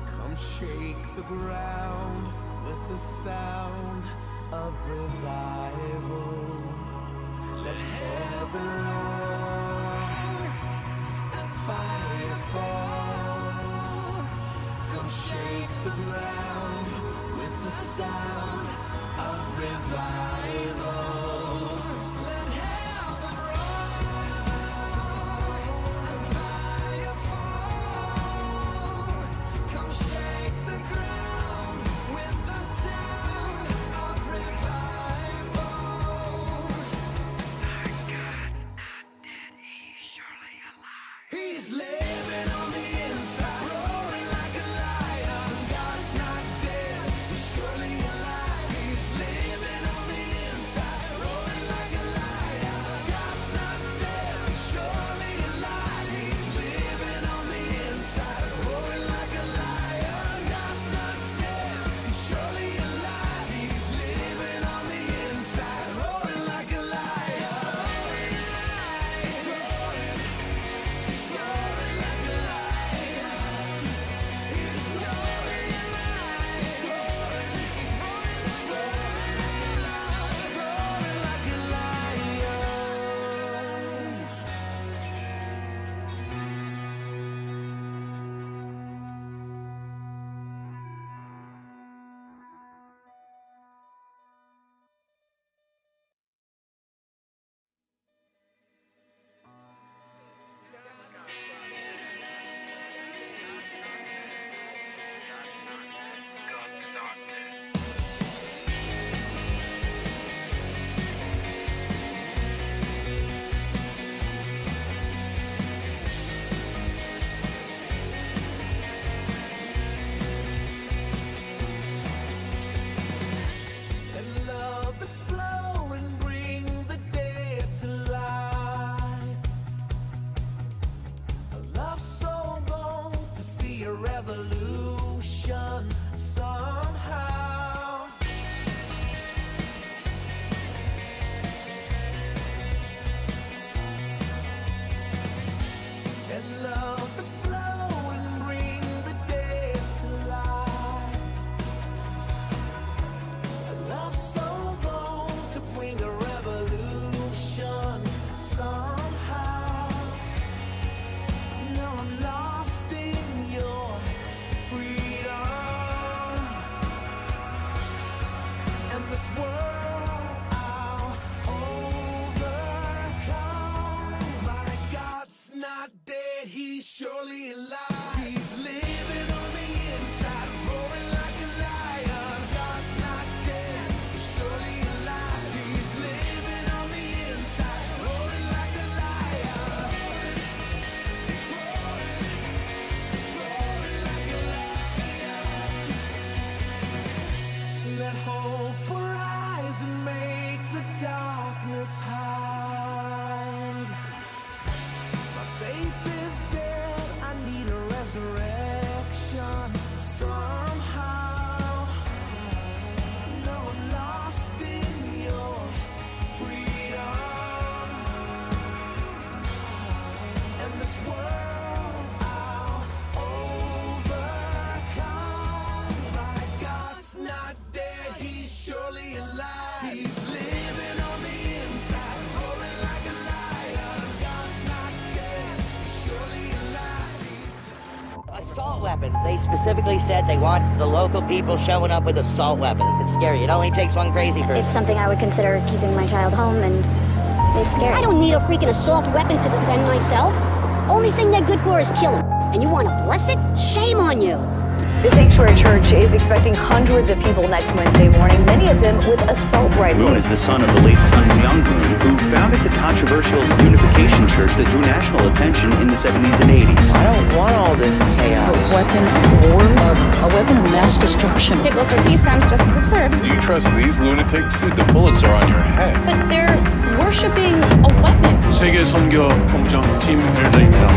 Come shake the ground with the sound of revival. Let heaven roar and fire fall. Come shake the ground with the sound of revival. Let heaven roar and fire fall. Come shake the ground with the sound of revival. Our God's not dead, he's surely alive. He's living on the inside, roaring like a lion. God's not dead, he's surely alive. He's living on the inside, roaring like a lion. God's not dead, he's surely alive. He's living on the inside, roaring like a lion. God's not dead, he's surely alive. He's living on the inside, roaring like a lion. He's roaring, he's roaring like a lion. He's roaring, he's roaring, he's roaring, he's roaring like a lion. Let love explode and bring the dead to life. A love so bold to see a revolution somehow. Let love explode and bring the dead to life. A love so bold to bring a revolution somehow. Now I'm lost in your freedom, and this world I'll overcome. My God's not dead, he's surely alive. He's living on the inside, roaring like a lion. God's not dead, he's surely alive. He's living on the inside, roaring like a lion. He's roaring, he's roaring like a lion. Let hope arise and make the darkness hide. My faith is dead, I need a resurrection somehow. Now I'm lost in your freedom, and this world I'll overcome. My God's not dead, he's surely alive. He's living on the inside, roaring like a lion. God's not dead, he's surely alive. Assault weapons. They specifically said they want the local people showing up with assault weapons. It's scary. It only takes one crazy person. It's something I would consider keeping my child home, and it's scary. I don't need a freaking assault weapon to defend myself. Only thing they're good for is killing. And you want to bless it? Shame on you. The Sanctuary Church is expecting hundreds of people next Wednesday morning, many of them with assault rifles. Moon is the son of the late Sun Myung-moon, who founded the controversial Unification Church that drew national attention in the 70s and 80s. I don't want all this chaos. A weapon of war? A weapon of mass destruction. Pickles for peace sounds just as absurd. Do you trust these lunatics? The bullets are on your head. But they're worshipping a weapon. 세계 선교 본부장 팀 멜더입니다.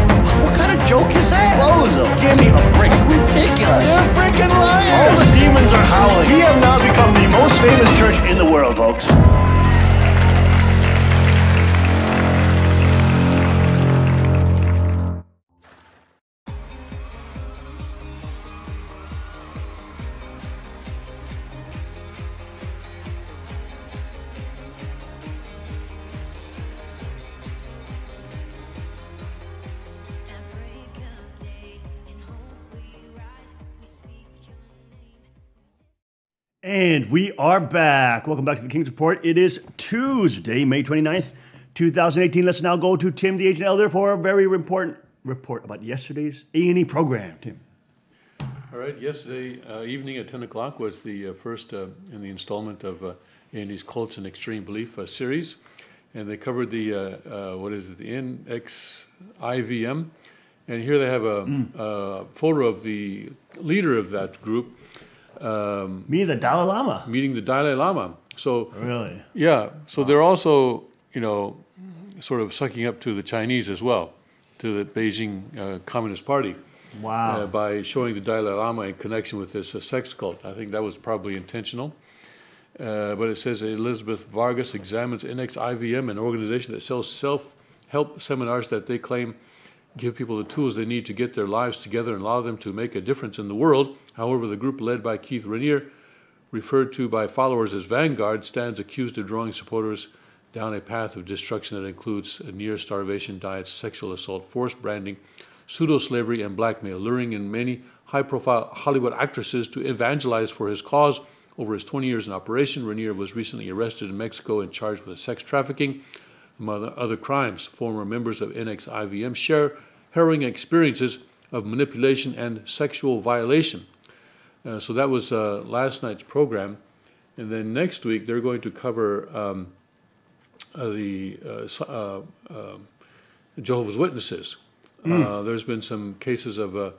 What kind of joke is that? Bozo, give me a break. It's ridiculous. They're freaking liars. All the demons are howling. We have now become the most famous church in the world, folks. And we are back. Welcome back to the King's Report. It is Tuesday, May 29th, 2018. Let's now go to Tim, the Agent Elder, for a very important report about yesterday's A&E program. Tim. All right, yesterday evening at 10 o'clock was the first in the installment of A&E's Cults and Extreme Belief series. And they covered the, the NXIVM. And here they have a photo of the leader of that group. Meeting the Dalai Lama. Meeting the Dalai Lama. So really, yeah. So they're also, sort of sucking up to the Chinese as well, to the Beijing Communist Party. Wow. By showing the Dalai Lama in connection with this sex cult. I think that was probably intentional. But it says Elizabeth Vargas examines NXIVM, an organization that sells self-help seminars that they claim give people the tools they need to get their lives together and allow them to make a difference in the world. However, the group led by Keith Raniere, referred to by followers as Vanguard, stands accused of drawing supporters down a path of destruction that includes near starvation diets, sexual assault, forced branding, pseudo-slavery, and blackmail, luring in many high-profile Hollywood actresses to evangelize for his cause. Over his 20 years in operation, Raniere was recently arrested in Mexico and charged with sex trafficking, among other crimes. Former members of NXIVM share harrowing experiences of manipulation and sexual violation. So that was last night's program. And then next week, they're going to cover the Jehovah's Witnesses. There's been some cases of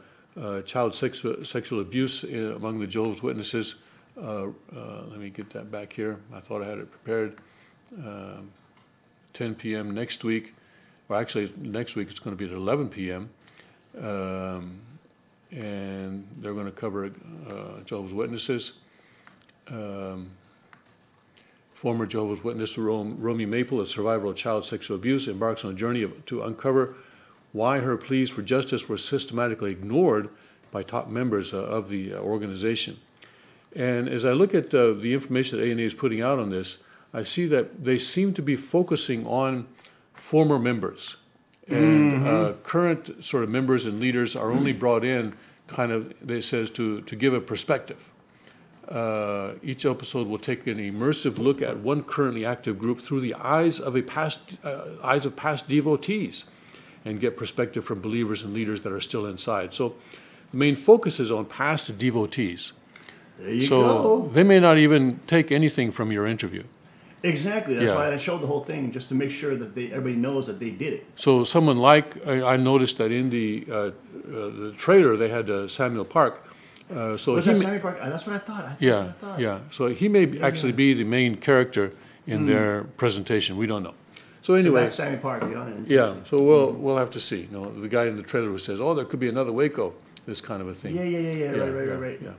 child sexual abuse among the Jehovah's Witnesses. Let me get that back here. I thought I had it prepared. 10 p.m. next week. Well, actually, next week it's going to be at 11 p.m. And they're going to cover Jehovah's Witnesses. Former Jehovah's Witness Romy Maple, a survivor of child sexual abuse, embarks on a journey to uncover why her pleas for justice were systematically ignored by top members of the organization. And as I look at the information that A&E is putting out on this, I see that they seem to be focusing on former members. And current sort of members and leaders are only brought in kind of, it says, to give a perspective. Each episode will take an immersive look at one currently active group through the eyes of past devotees and get perspective from believers and leaders that are still inside. So the main focus is on past devotees. There you go. They may not even take anything from your interview. Exactly. That's why I showed the whole thing, just to make sure that everybody knows that they did it. So someone like, I noticed that in the trailer they had Samuel Park. So was that Samuel Park? That's what I thought. Yeah. So he may actually be the main character in their presentation. We don't know. So anyway, so that's Samuel Park. Yeah. So we'll have to see. The guy in the trailer who says, "Oh, there could be another Waco." This kind of a thing. Yeah. Right. Yeah.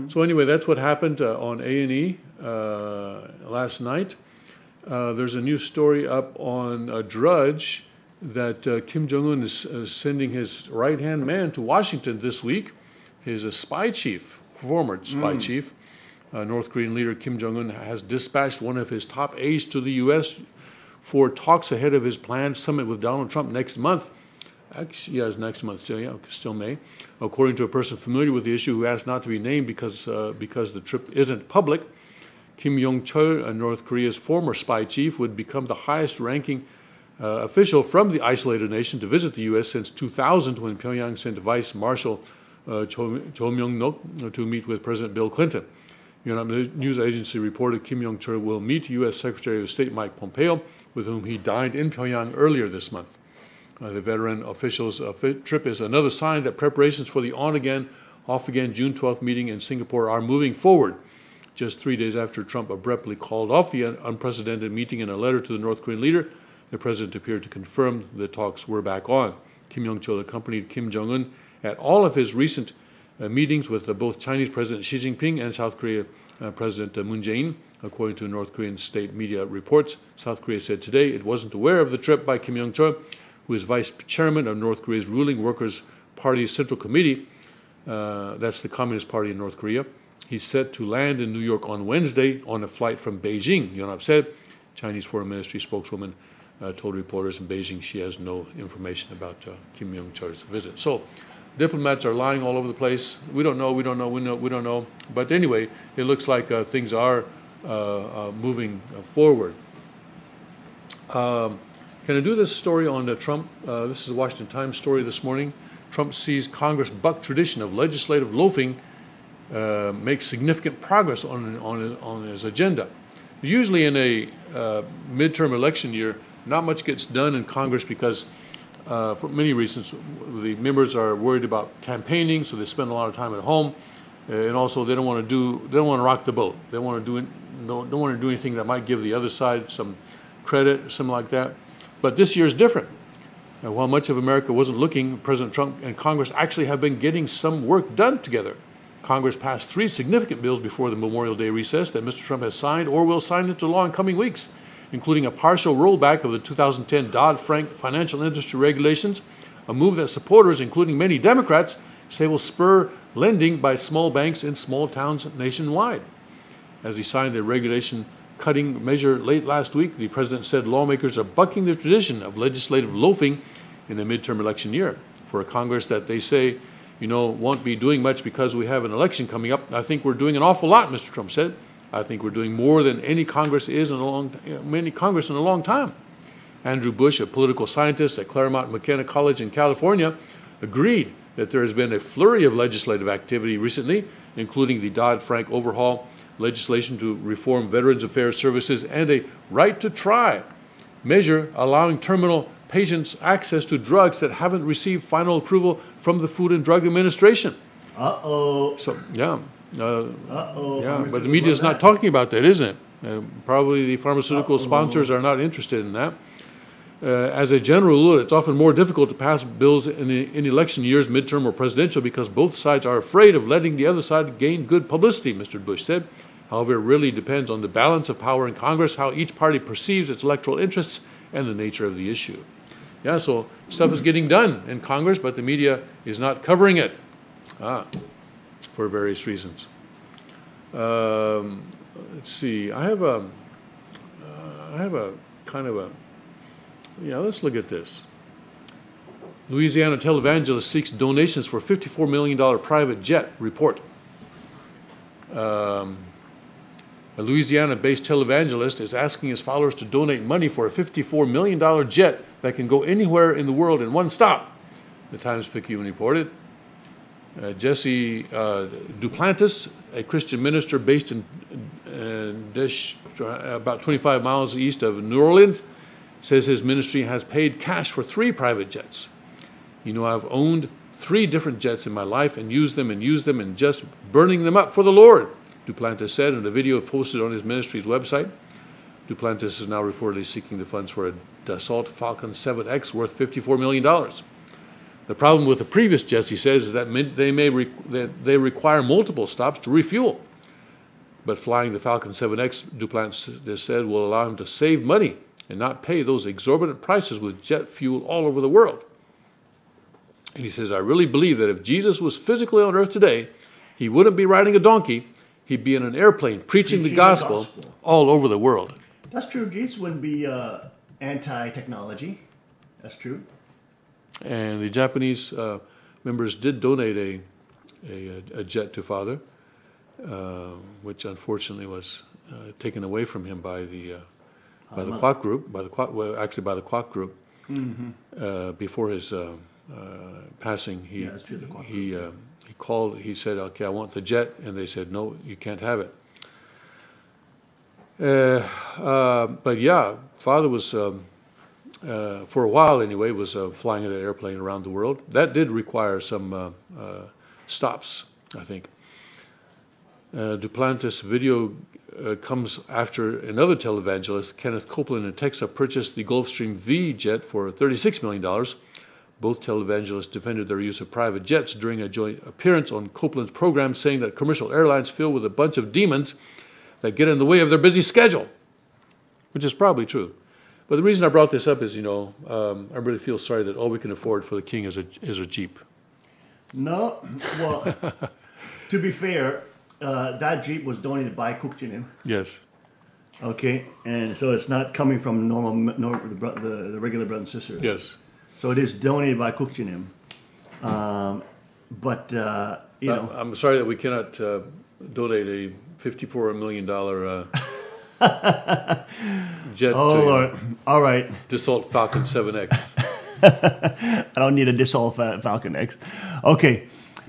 So anyway, that's what happened on A&E last night. There's a new story up on Drudge that Kim Jong-un is sending his right-hand man to Washington this week. His spy chief, former spy chief, North Korean leader Kim Jong-un has dispatched one of his top aides to the U.S. for talks ahead of his planned summit with Donald Trump next month. Actually, yes, next month, still May. According to a person familiar with the issue who asked not to be named because the trip isn't public, Kim Yong-chol, North Korea's former spy chief, would become the highest-ranking official from the isolated nation to visit the U.S. since 2000, when Pyongyang sent Vice Marshal Cho Myung-nok to meet with President Bill Clinton. Yonhap News Agency reported Kim Yong-chol will meet U.S. Secretary of State Mike Pompeo, with whom he dined in Pyongyang earlier this month. The veteran official's trip is another sign that preparations for the on-again, off-again June 12th meeting in Singapore are moving forward. Just 3 days after Trump abruptly called off the unprecedented meeting in a letter to the North Korean leader, the president appeared to confirm the talks were back on. Kim Yong-chol accompanied Kim Jong-un at all of his recent meetings with both Chinese President Xi Jinping and South Korea President Moon Jae-in. According to North Korean state media reports, South Korea said today it wasn't aware of the trip by Kim Yong-chol, who is vice chairman of North Korea's ruling Workers' Party Central Committee. That's the Communist Party in North Korea. He's set to land in New York on Wednesday on a flight from Beijing, Yonhap said. Chinese Foreign Ministry spokeswoman told reporters in Beijing she has no information about Kim Yong-chol's visit. So Diplomats are lying all over the place. We don't know. We don't know. But anyway, it looks like things are moving forward. Can I do this story on Trump? This is a Washington Times story this morning. Trump sees Congress buck tradition of legislative loafing, makes significant progress on his agenda. Usually in a midterm election year, not much gets done in Congress because for many reasons. The members are worried about campaigning, so they spend a lot of time at home, and also they don't want to rock the boat. They don't want to do anything that might give the other side some credit or something like that. But this year is different. While much of America wasn't looking, President Trump and Congress actually have been getting some work done together. Congress passed 3 significant bills before the Memorial Day recess that Mr. Trump has signed or will sign into law in coming weeks, including a partial rollback of the 2010 Dodd-Frank financial industry regulations, a move that supporters, including many Democrats, say will spur lending by small banks in small towns nationwide. As he signed a regulation-cutting measure late last week, the president said lawmakers are bucking the tradition of legislative loafing in a midterm election year. For a Congress that they say, won't be doing much because we have an election coming up, I think we're doing an awful lot, Mr. Trump said. I think we're doing more than any Congress in a long time. Andrew Bush, a political scientist at Claremont McKenna College in California, agreed that there has been a flurry of legislative activity recently, including the Dodd-Frank overhaul legislation to reform Veterans Affairs Services and a right to try measure allowing terminal patients access to drugs that haven't received final approval from the Food and Drug Administration. Uh-oh. So, yeah. Uh-oh. Yeah, but the media is not talking about that, isn't it? Probably the pharmaceutical sponsors are not interested in that. As a general rule, it's often more difficult to pass bills in election years, midterm or presidential, because both sides are afraid of letting the other side gain good publicity, Mr. Bush said. However, it really depends on the balance of power in Congress, how each party perceives its electoral interests, and the nature of the issue. Yeah, so stuff is getting done in Congress, but the media is not covering it for various reasons. Let's see. I have a kind of a, let's look at this. Louisiana televangelist seeks donations for $54 million private jet, report. A Louisiana-based televangelist is asking his followers to donate money for a $54 million jet that can go anywhere in the world in one stop, the Times-Picayune reported. Jesse Duplantis, a Christian minister based in about 25 miles east of New Orleans, says his ministry has paid cash for 3 private jets. I've owned 3 different jets in my life and used them and just burning them up for the Lord, Duplantis said in a video posted on his ministry's website. Duplantis is now reportedly seeking the funds for a Dassault Falcon 7X worth $54 million. The problem with the previous jets, he says, is that they require multiple stops to refuel. But flying the Falcon 7X, Duplantis said, will allow him to save money and not pay those exorbitant prices with jet fuel all over the world. And he says, I really believe that if Jesus was physically on earth today, he wouldn't be riding a donkey. He'd be in an airplane preaching the gospel all over the world. That's true. Jesus wouldn't be anti-technology. That's true. And the Japanese members did donate a jet to Father, which unfortunately was taken away from him by the Kwok group, by the Kwok group. Mm-hmm. Before his passing, he called. He said, "Okay, I want the jet," and they said, "No, you can't have it." But yeah, Father was. For a while anyway, was flying in that airplane around the world. That did require some stops, I think. Duplantis' video comes after another televangelist, Kenneth Copeland in Texas, purchased the Gulfstream V jet for $36 million. Both televangelists defended their use of private jets during a joint appearance on Copeland's program, saying that commercial airlines filled with a bunch of demons that get in the way of their busy schedule, which is probably true. But the reason I brought this up is, I really feel sorry that all we can afford for the king is a Jeep. No, well, to be fair, that Jeep was donated by Kukjinim. Yes. Okay, and so it's not coming from the regular brothers and sisters. Yes. So it is donated by Kukjinim. But, you know. I'm sorry that we cannot donate a $54 million jet Oh, to Lord. All right. Dassault Falcon 7X. I don't need a Dassault Falcon X. Okay.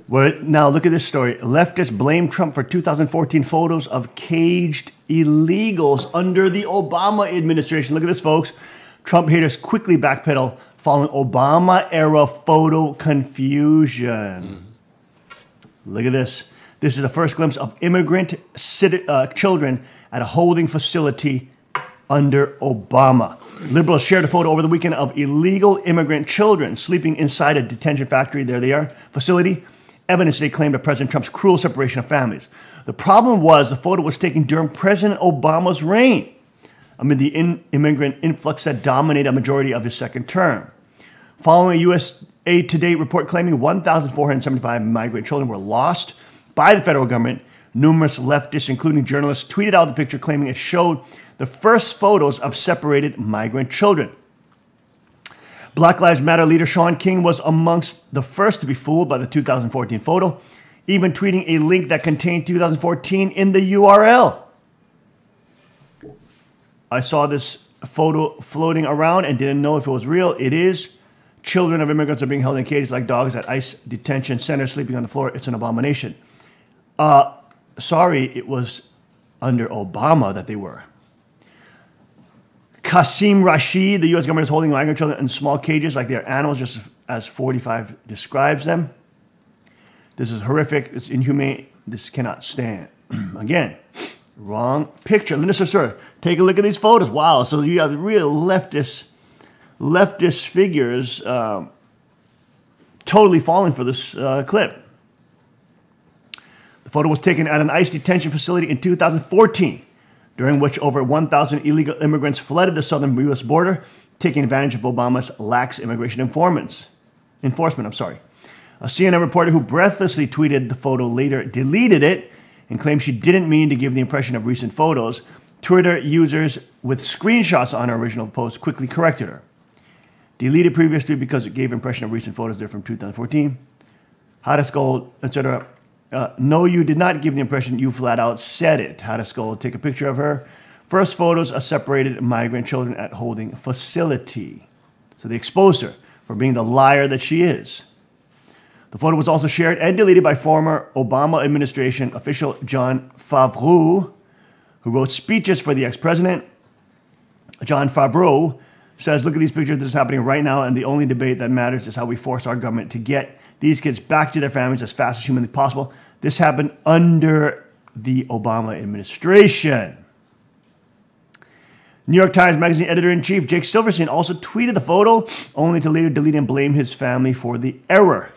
Now look at this story. Leftists blame Trump for 2014 photos of caged illegals under the Obama administration. Look at this, folks. Trump haters quickly backpedal following Obama-era photo confusion. Look at this. This is the first glimpse of immigrant children at a holding facility under Obama. Liberals shared a photo over the weekend of illegal immigrant children sleeping inside a detention factory. There they are, facility. Evidence they claimed of President Trump's cruel separation of families. The problem was the photo was taken during President Obama's reign, amid the immigrant influx that dominated a majority of his second term. Following a USA Today report claiming 1,475 migrant children were lost by the federal government, numerous leftists, including journalists, tweeted out the picture claiming it showed the first photos of separated migrant children. Black Lives Matter leader Shaun King was amongst the first to be fooled by the 2014 photo, even tweeting a link that contained 2014 in the URL. I saw this photo floating around and didn't know if it was real. It is. Children of immigrants are being held in cages like dogs at ICE detention centers, sleeping on the floor. It's an abomination. Sorry, it was under Obama that they were. Qasim Rashid, the U.S. government is holding migrant children in small cages like they're animals, just as 45 describes them. This is horrific. It's inhumane. This cannot stand. Again, wrong picture. Linda Saussure, take a look at these photos. Wow, so you have real leftist figures totally falling for this clip. The photo was taken at an ICE detention facility in 2014, during which over 1,000 illegal immigrants flooded the southern U.S. border, taking advantage of Obama's lax immigration enforcement. A CNN reporter who breathlessly tweeted the photo later deleted it and claimed she didn't mean to give the impression of recent photos. Twitter users with screenshots on her original post quickly corrected her. Deleted previous tweet because it gave impression of recent photos there from 2014. Hottest gold, etc. No, you did not give the impression. You flat out said it. Hottest gold, take a picture of her. First photos of separated migrant children at holding facility. So they exposed her for being the liar that she is. The photo was also shared and deleted by former Obama administration official Jon Favreau, who wrote speeches for the ex-president. Jon Favreau says, look at these pictures. This is happening right now, and the only debate that matters is how we force our government to get these kids back to their families as fast as humanly possible. This happened under the Obama administration. New York Times Magazine editor-in-chief Jake Silverstein also tweeted the photo, only to later delete and blame his family for the error.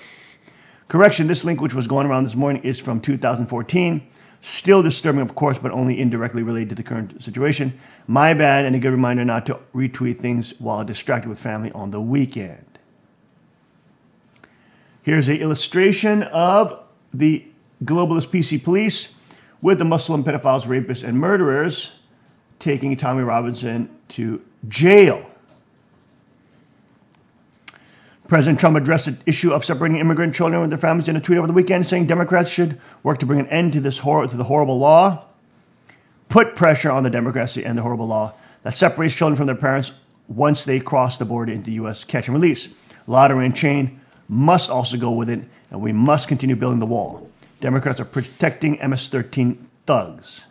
Correction, this link, which was going around this morning, is from 2014. Still disturbing, of course, but only indirectly related to the current situation. My bad, and a good reminder not to retweet things while distracted with family on the weekend. Here's an illustration of the globalist PC police with the Muslim pedophiles, rapists, and murderers taking Tommy Robinson to jail. President Trump addressed the issue of separating immigrant children with their families in a tweet over the weekend, saying Democrats should work to bring an end to the horrible law, put pressure on the Democrats to end the horrible law that separates children from their parents once they cross the border into the U.S. Catch and release. Lottery and chain must also go with it, and we must continue building the wall. Democrats are protecting MS-13 thugs.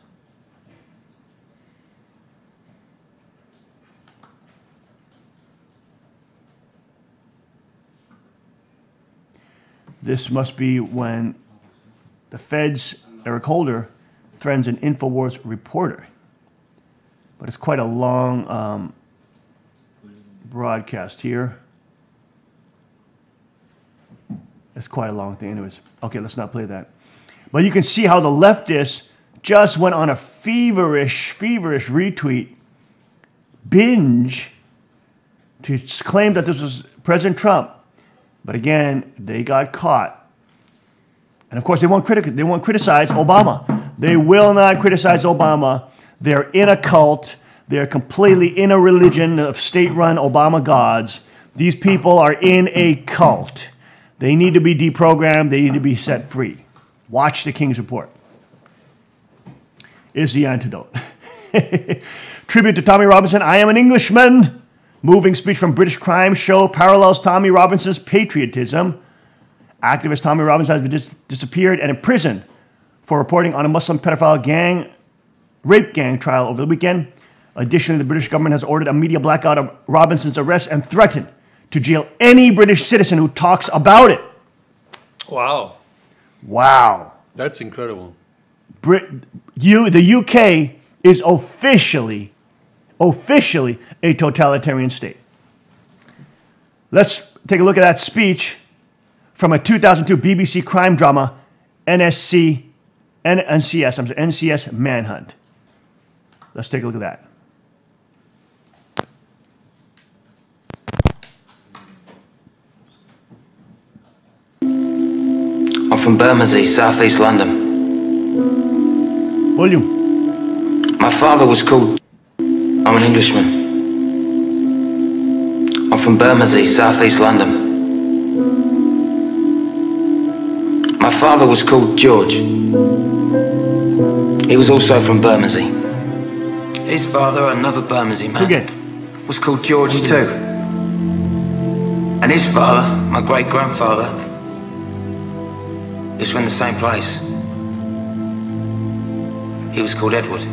This must be when the Fed's Eric Holder threatens an InfoWars reporter. But it's quite a long broadcast here. It's quite a long thing. Anyways, okay, let's not play that. But you can see how the leftists just went on a feverish retweet binge to claim that this was President Trump. But again, they got caught. And of course, they won't criticize Obama. They will not criticize Obama. They're in a cult. They're completely in a religion of state-run Obama gods. These people are in a cult. They need to be deprogrammed. They need to be set free. Watch the King's Report. Is the antidote. Tribute to Tommy Robinson. I am an Englishman. Moving speech from British crime show parallels Tommy Robinson's patriotism. Activist Tommy Robinson has been disappeared and imprisoned for reporting on a Muslim pedophile rape gang trial over the weekend. Additionally, the British government has ordered a media blackout of Robinson's arrest and threatened to jail any British citizen who talks about it. Wow. Wow. That's incredible. The UK is officially a totalitarian state. Let's take a look at that speech from a 2002 BBC crime drama, NCS Manhunt. Let's take a look at that. I'm from Bermondsey, South East London. William. My father was called... I'm an Englishman. I'm from Bermondsey, South East London. My father was called George. He was also from Bermondsey. His father, another Bermondsey man, was called George too. And his father, my great-grandfather, is from the same place. He was called Edward.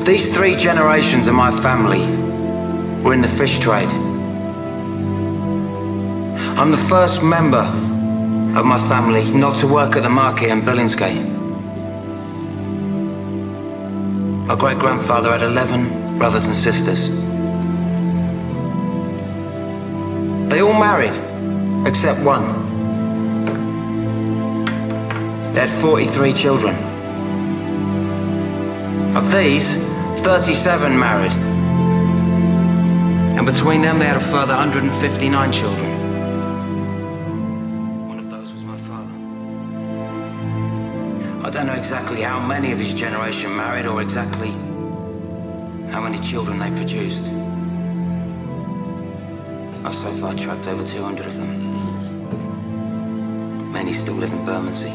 These 3 generations of my family were in the fish trade. I'm the first member of my family not to work at the market in Billingsgate. My great-grandfather had 11 brothers and sisters. They all married, except one. They had 43 children. Of these, 37 married. And between them, they had a further 159 children. One of those was my father. I don't know exactly how many of his generation married or exactly how many children they produced. I've so far tracked over 200 of them. Many still live in Bermondsey.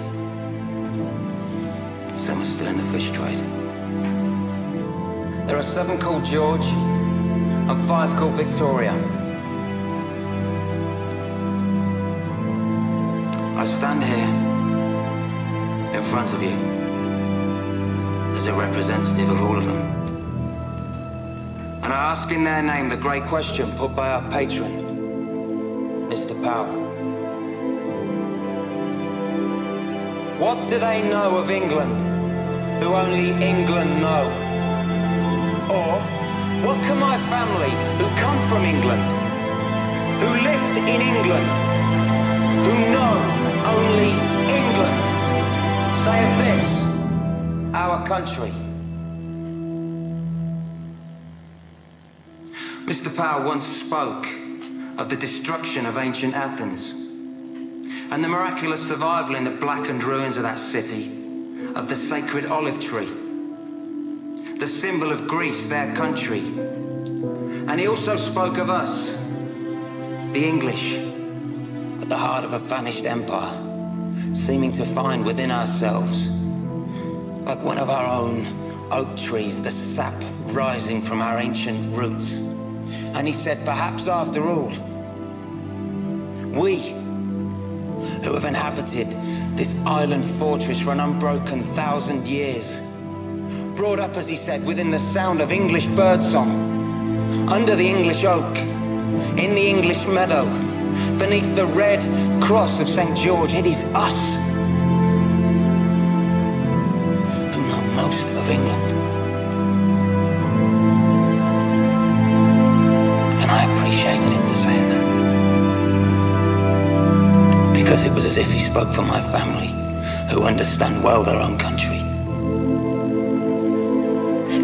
Some are still in the fish trade. There are 7 called George and 5 called Victoria. I stand here in front of you as a representative of all of them. And I ask in their name the great question put by our patron, Mr. Power. What do they know of England, who only England know? Or, what can my family, who come from England, who lived in England, who know only England, say of this, our country? Mr. Power once spoke of the destruction of ancient Athens and the miraculous survival in the blackened ruins of that city of the sacred olive tree, the symbol of Greece, their country. And he also spoke of us, the English, at the heart of a vanished empire, seeming to find within ourselves, like one of our own oak trees, the sap rising from our ancient roots. And he said, perhaps after all, we, who have inhabited this island fortress for an unbroken 1,000 years, brought up, as he said, within the sound of English birdsong, under the English oak, in the English meadow, beneath the red cross of St. George, it is us who know most of England. And I appreciated him for saying that, because it was as if he spoke for my family, who understand well their own country,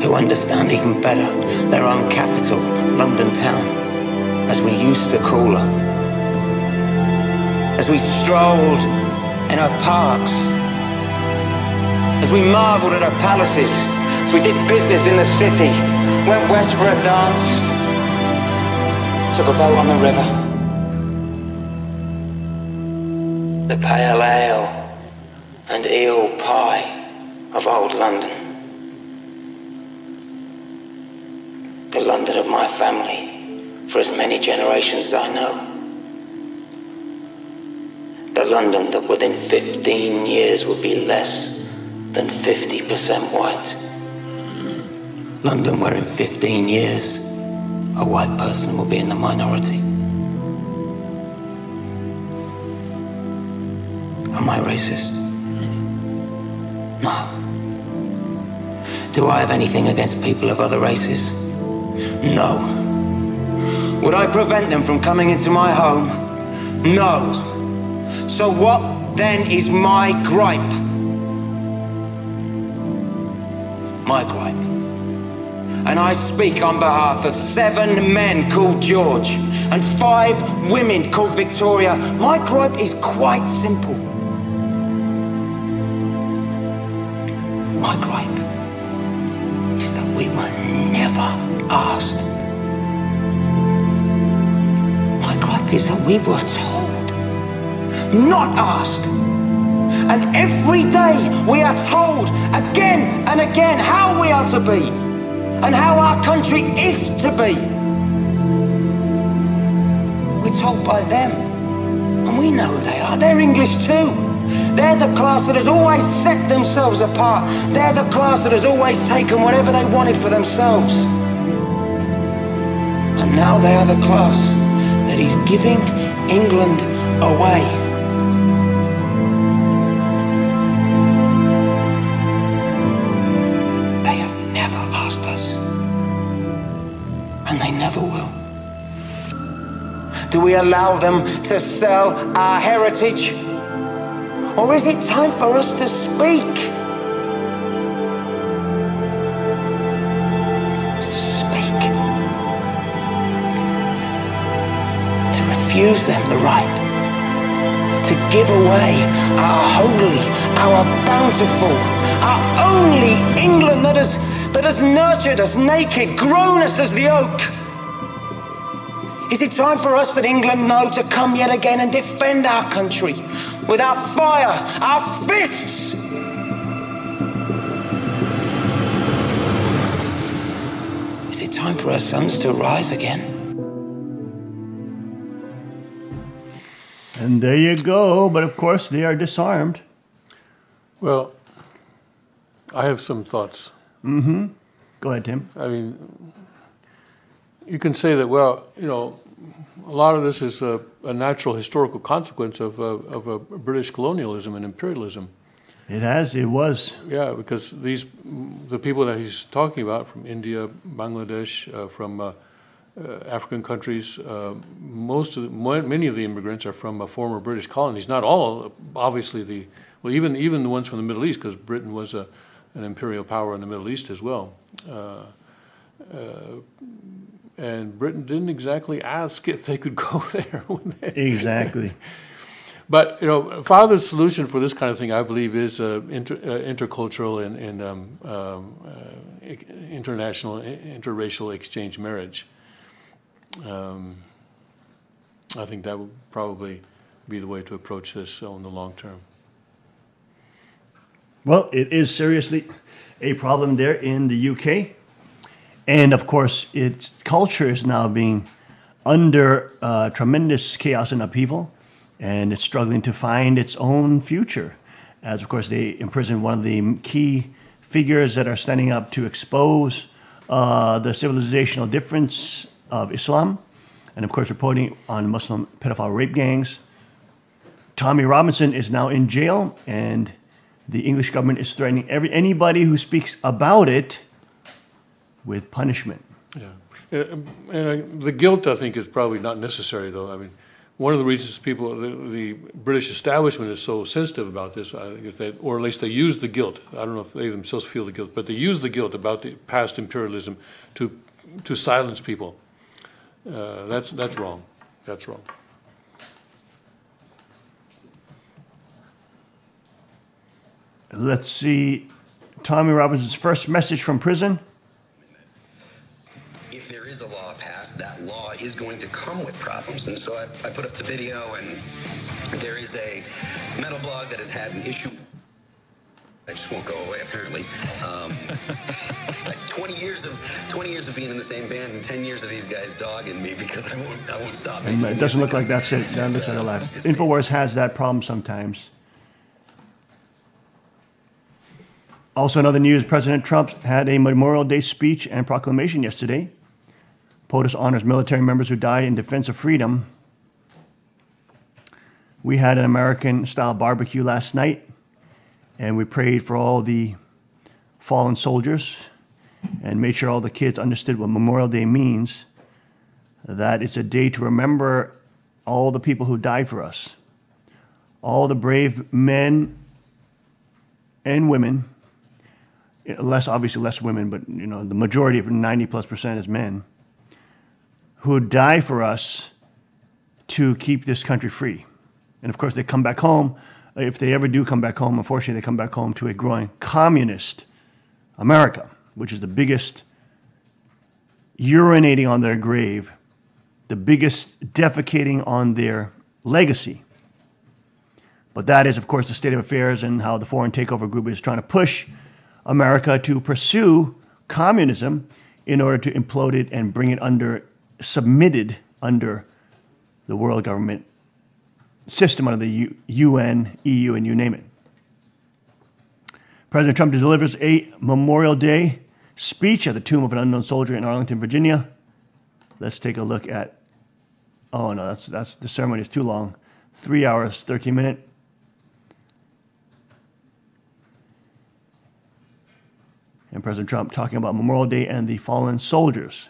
who understand even better their own capital, London town, as we used to call her. As we strolled in her parks, as we marveled at her palaces, as we did business in the city, went west for a dance, to motorable boat on the river. The pale ale and eel pie of old London. The London of my family, for as many generations as I know. The London that within 15 years will be less than 50% white. London where in 15 years, a white person will be in the minority. Am I racist? No. Do I have anything against people of other races? No. Would I prevent them from coming into my home? No. So what then is my gripe? My gripe. And I speak on behalf of 7 men called George and 5 women called Victoria. My gripe is quite simple. My gripe is that we were never asked. My gripe is that we were told, not asked. And every day we are told again and again how we are to be and how our country is to be. We're told by them, and we know who they are. They're English too. They're the class that has always set themselves apart. They're the class that has always taken whatever they wanted for themselves. And now they are the class that is giving England away. They have never asked us, and they never will. Do we allow them to sell our heritage? Or is it time for us to speak? To speak. To refuse them the right to give away our holy, our bountiful, our only England that has nurtured us naked, grown us as the oak. Is it time for us that England know to come yet again and defend our country with our fire, our fists? Is it time for our sons to rise again? And there you go. But of course, they are disarmed. Well, I have some thoughts. Mm-hmm. Go ahead, Tim. I mean, you can say that, well, you know, a lot of this is a natural historical consequence of British colonialism and imperialism. It was. Yeah, because the people that he's talking about from India, Bangladesh, from African countries, many of the immigrants are from former British colonies. Not all, obviously. Even the ones from the Middle East, because Britain was an imperial power in the Middle East as well. And Britain didn't exactly ask if they could go there. Exactly. But, you know, part of the solution for this kind of thing, I believe, is intercultural and international, interracial exchange marriage. I think that would probably be the way to approach this in the long term. Well, it is seriously a problem there in the UK. And of course, its culture is now being under tremendous chaos and upheaval, and it's struggling to find its own future. As of course, they imprison one of the key figures that are standing up to expose the civilizational difference of Islam, and of course, reporting on Muslim pedophile rape gangs. Tommy Robinson is now in jail, and the English government is threatening anybody who speaks about it with punishment. Yeah, and the guilt, I think, is probably not necessary, though. I mean, one of the reasons the British establishment is so sensitive about this, I think, is that, or at least they use the guilt. I don't know if they themselves feel the guilt, but they use the guilt about the past imperialism to silence people. That's wrong. That's wrong. Let's see Tommy Robinson's first message from prison. If there is a law passed, that law is going to come with problems. And so I put up the video, and there is a metal blog that has had an issue. I just won't go away, apparently. 20 years of being in the same band, and 10 years of these guys dogging me because I won't stop. And it doesn't look like that's it. That looks like a live. InfoWars has that problem sometimes. Also, in other news, President Trump had a Memorial Day speech and proclamation yesterday. POTUS honors military members who died in defense of freedom. We had an American-style barbecue last night, and we prayed for all the fallen soldiers and made sure all the kids understood what Memorial Day means, that it's a day to remember all the people who died for us, all the brave men and women, obviously less women, but the majority of 90+% is men, who die for us to keep this country free. And of course, they come back home. If they ever do come back home, unfortunately, they come back home to a growing communist America, which is the biggest urinating on their grave, the biggest defecating on their legacy. But that is, of course, the state of affairs and how the foreign takeover group is trying to push America to pursue communism in order to implode it and bring it submitted under the world government system, under the UN, EU, and you name it. President Trump delivers a Memorial Day speech at the tomb of an unknown soldier in Arlington, Virginia. Let's take a look at, oh no, that's the ceremony is too long. 3 hours, 13 minutes. And President Trump talking about Memorial Day and the fallen soldiers.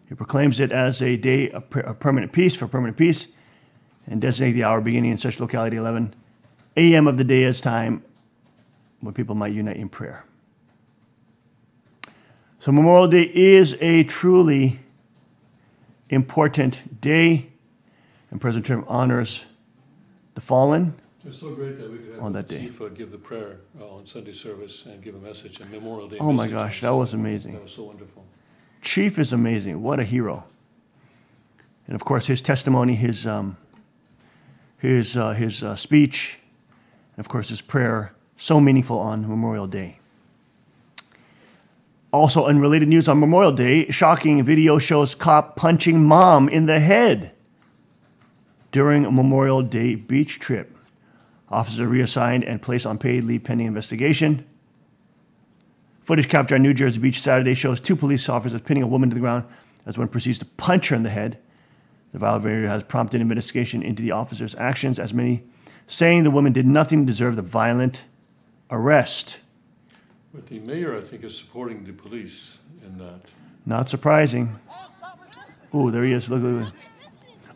He proclaims it as a day of permanent peace, for permanent peace, and designate the hour beginning in such locality 11 a.m. of the day as time when people might unite in prayer. So Memorial Day is a truly important day, and President Trump honors the fallen. It's so great that we could have on that the day. chief give the prayer on Sunday service and give a message, a Memorial Day Oh my message. gosh, that was amazing. That was so wonderful. Chief is amazing. What a hero. And of course, his testimony, his speech, and of course, his prayer, so meaningful on Memorial Day. Also, unrelated news on Memorial Day, shocking video shows cop punching mom in the head during a Memorial Day beach trip. Officer reassigned and placed on paid leave pending investigation. Footage captured on New Jersey Beach Saturday shows two police officers pinning a woman to the ground as one proceeds to punch her in the head. The violent behavior has prompted investigation into the officer's actions, as many saying the woman did nothing to deserve the violent arrest. But the mayor, I think, is supporting the police in that. Not surprising. Ooh, there he is. Look, look, look.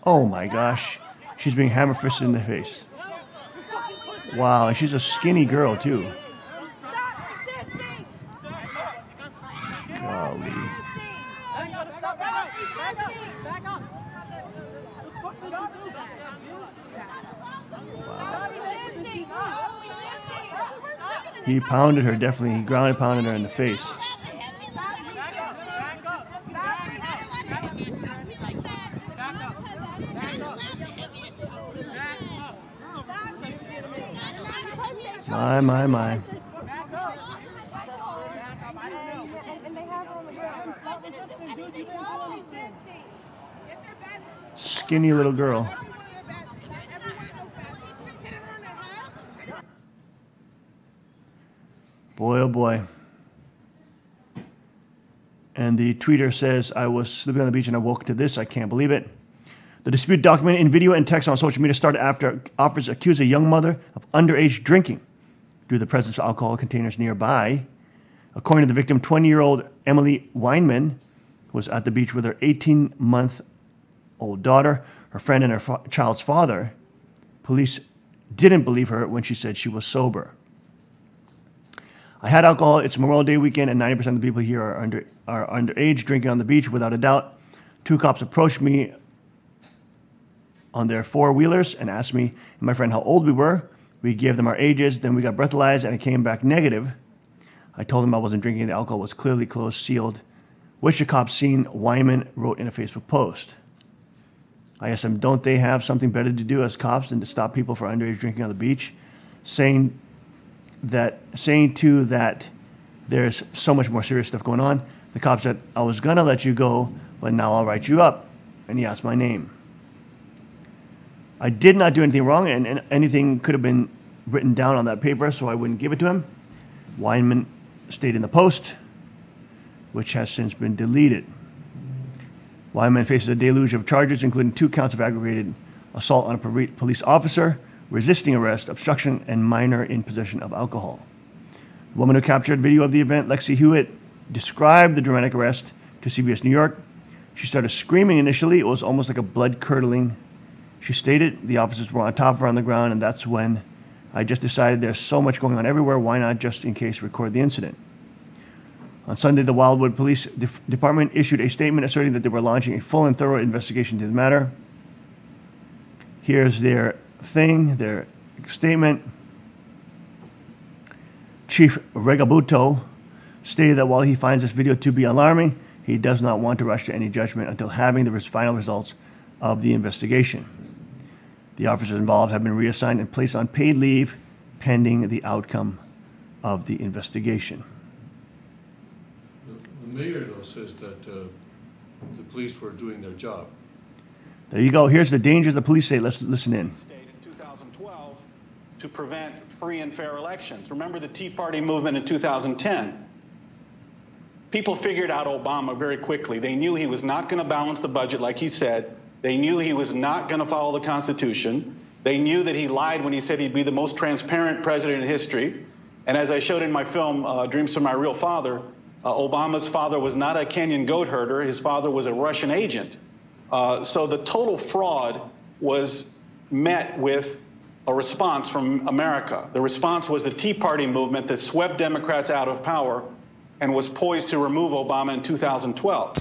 Oh my gosh. She's being hammer-fisted in the face. Wow, and she's a skinny girl, too. Golly. He pounded her, definitely. He grounded, pounded her in the face. My. Skinny little girl. Boy, oh boy. And the tweeter says, I was sleeping on the beach and I woke to this. I can't believe it. The dispute documented in video and text on social media started after officers accused a young mother of underage drinking due to the presence of alcohol containers nearby. According to the victim, 20-year-old Emily Weinman was at the beach with her 18-month-old daughter, her friend, and her child's father. Police didn't believe her when she said she was sober. I had alcohol. It's Memorial Day weekend, and 90% of the people here are underage, drinking on the beach without a doubt. Two cops approached me on their four-wheelers and asked me and my friend how old we were. We gave them our ages. Then we got breathalyzed, and it came back negative. I told him I wasn't drinking. The alcohol was clearly closed, sealed. Wish the cops seen, Wyman wrote in a Facebook post. I asked him, don't they have something better to do as cops than to stop people for underage drinking on the beach? Saying too that there's so much more serious stuff going on. The cop said, I was going to let you go, but now I'll write you up. And he asked my name. I did not do anything wrong, and anything could have been written down on that paper, so I wouldn't give it to him. Wyman stayed in the post, which has since been deleted. Wyman faces a deluge of charges, including 2 counts of aggravated assault on a police officer, resisting arrest, obstruction, and minor in possession of alcohol. The woman who captured video of the event, Lexi Hewitt, described the dramatic arrest to CBS New York. She started screaming initially. It was almost like a blood-curdling. She stated the officers were on top of her on the ground, and that's when I just decided there's so much going on everywhere, why not just in case record the incident? On Sunday, the Wildwood Police Department issued a statement asserting that they were launching a full and thorough investigation into the matter. Here's their statement. Chief Regabuto stated that while he finds this video to be alarming, he does not want to rush to any judgment until having the final results of the investigation. The officers involved have been reassigned and placed on paid leave pending the outcome of the investigation. The mayor, though, says that the police were doing their job. There you go. Here's the dangers the police say. Let's listen in. In 2012 to prevent free and fair elections. Remember the Tea Party movement in 2010. People figured out Obama very quickly. They knew he was not going to balance the budget like he said. They knew he was not going to follow the Constitution. They knew that he lied when he said he'd be the most transparent president in history. And as I showed in my film, Dreams from My Real Father, Obama's father was not a Kenyan goat herder. His father was a Russian agent. So the total fraud was met with a response from America. The response was the Tea Party movement that swept Democrats out of power and was poised to remove Obama in 2012.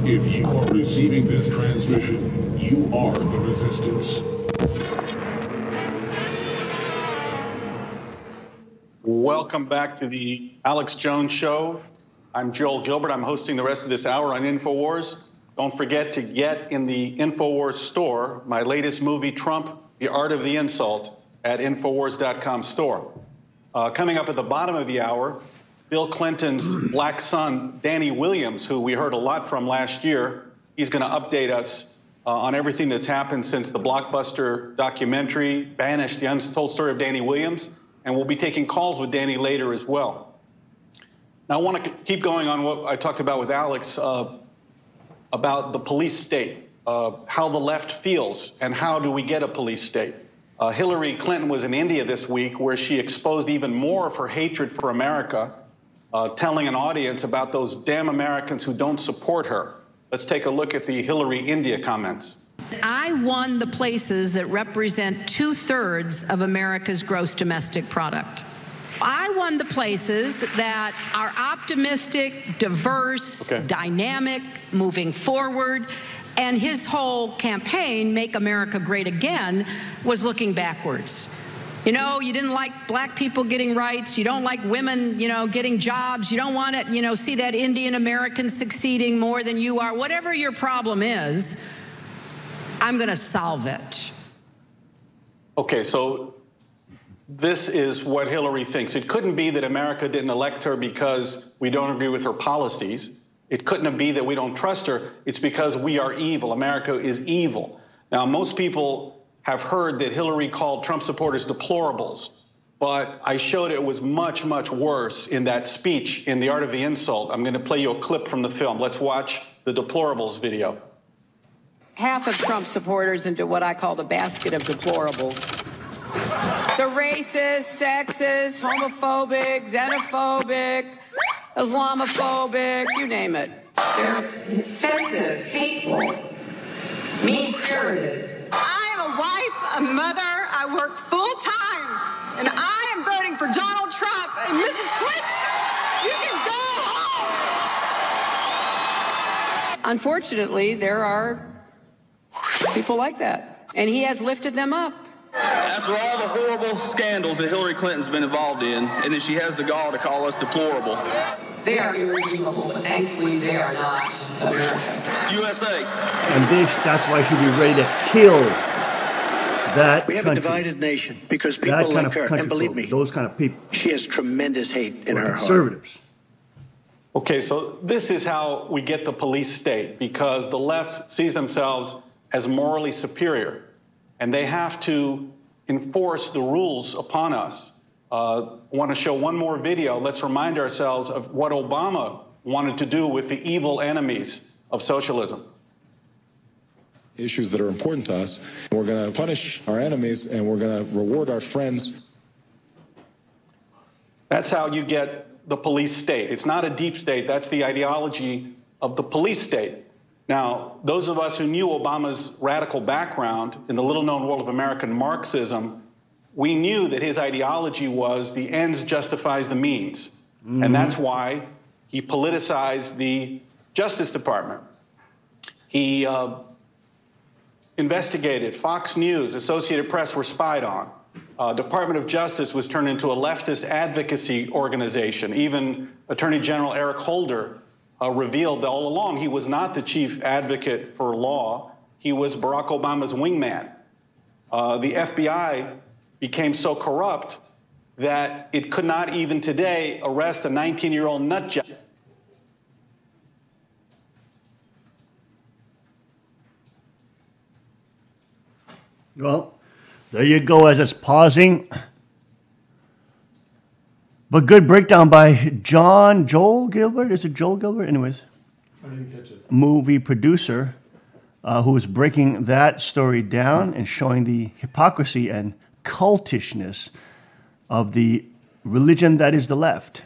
If you are receiving this transmission, you are the resistance. Welcome back to the Alex Jones Show. I'm Joel Gilbert. I'm hosting the rest of this hour on InfoWars. Don't forget to get in the InfoWars store my latest movie, Trump, The Art of the Insult, at Infowars.com store. Coming up at the bottom of the hour, Bill Clinton's black son, Danny Williams, who we heard a lot from last year, he's going to update us on everything that's happened since the blockbuster documentary, Banished, the Untold Story of Danny Williams, and we'll be taking calls with Danny later as well. Now, I want to keep going on what I talked about with Alex about the police state, how the left feels, and how do we get a police state. Hillary Clinton was in India this week where she exposed even more of her hatred for America, telling an audience about those damn Americans who don't support her. Let's take a look at the Hillary India comments. I won the places that represent 2/3 of America's gross domestic product. I won the places that are optimistic, diverse, dynamic, moving forward. And his whole campaign, Make America Great Again, was looking backwards. You know, you didn't like black people getting rights. You don't like women, getting jobs. You don't want to, see that Indian American succeeding more than you are. Whatever your problem is, I'm going to solve it. Okay, so this is what Hillary thinks. It couldn't be that America didn't elect her because we don't agree with her policies. It couldn't be that we don't trust her. It's because we are evil. America is evil. Now, most people have heard that Hillary called Trump supporters deplorables, but I showed it was much, much worse in that speech in The Art of the Insult. I'm going to play you a clip from the film. Let's watch the deplorables video. Half of Trump supporters into what I call the basket of deplorables. The racist, sexist, homophobic, xenophobic, Islamophobic, you name it. They're offensive, hateful, mean-spirited. I am a wife, a mother, I work full-time, and I am voting for Donald Trump and Mrs. Clinton. You can go home. Unfortunately, there are people like that, and he has lifted them up. After all the horrible scandals that Hillary Clinton's been involved in, and then she has the gall to call us deplorable. They are irredeemable, but thankfully they are not America. USA. And that's why she'd be ready to kill that We have country. a divided nation because people That kind like of her, country, and believe folk, me, those kind of people. she has tremendous hate in her heart. Conservatives. Okay, so this is how we get the police state, because the left sees themselves as morally superior, and they have to enforce the rules upon us. I want to show one more video. Let's remind ourselves of what Obama wanted to do with the evil enemies of socialism. Issues that are important to us. We're going to punish our enemies and we're going to reward our friends. That's how you get the police state. It's not a deep state. That's the ideology of the police state. Now, those of us who knew Obama's radical background in the little-known world of American Marxism, we knew that his ideology was the ends justifies the means. And that's why he politicized the Justice Department. He investigated. Fox News, Associated Press were spied on. Department of Justice was turned into a leftist advocacy organization. Even Attorney General Eric Holder revealed that all along he was not the chief advocate for law. He was Barack Obama's wingman. The FBI became so corrupt that it could not even today arrest a 19-year-old nutjob. Well, there you go as it's pausing. But good breakdown by Joel Gilbert. Is it Joel Gilbert? Anyways, I didn't catch it. Movie producer who is breaking that story down and showing the hypocrisy and cultishness of the religion that is the left.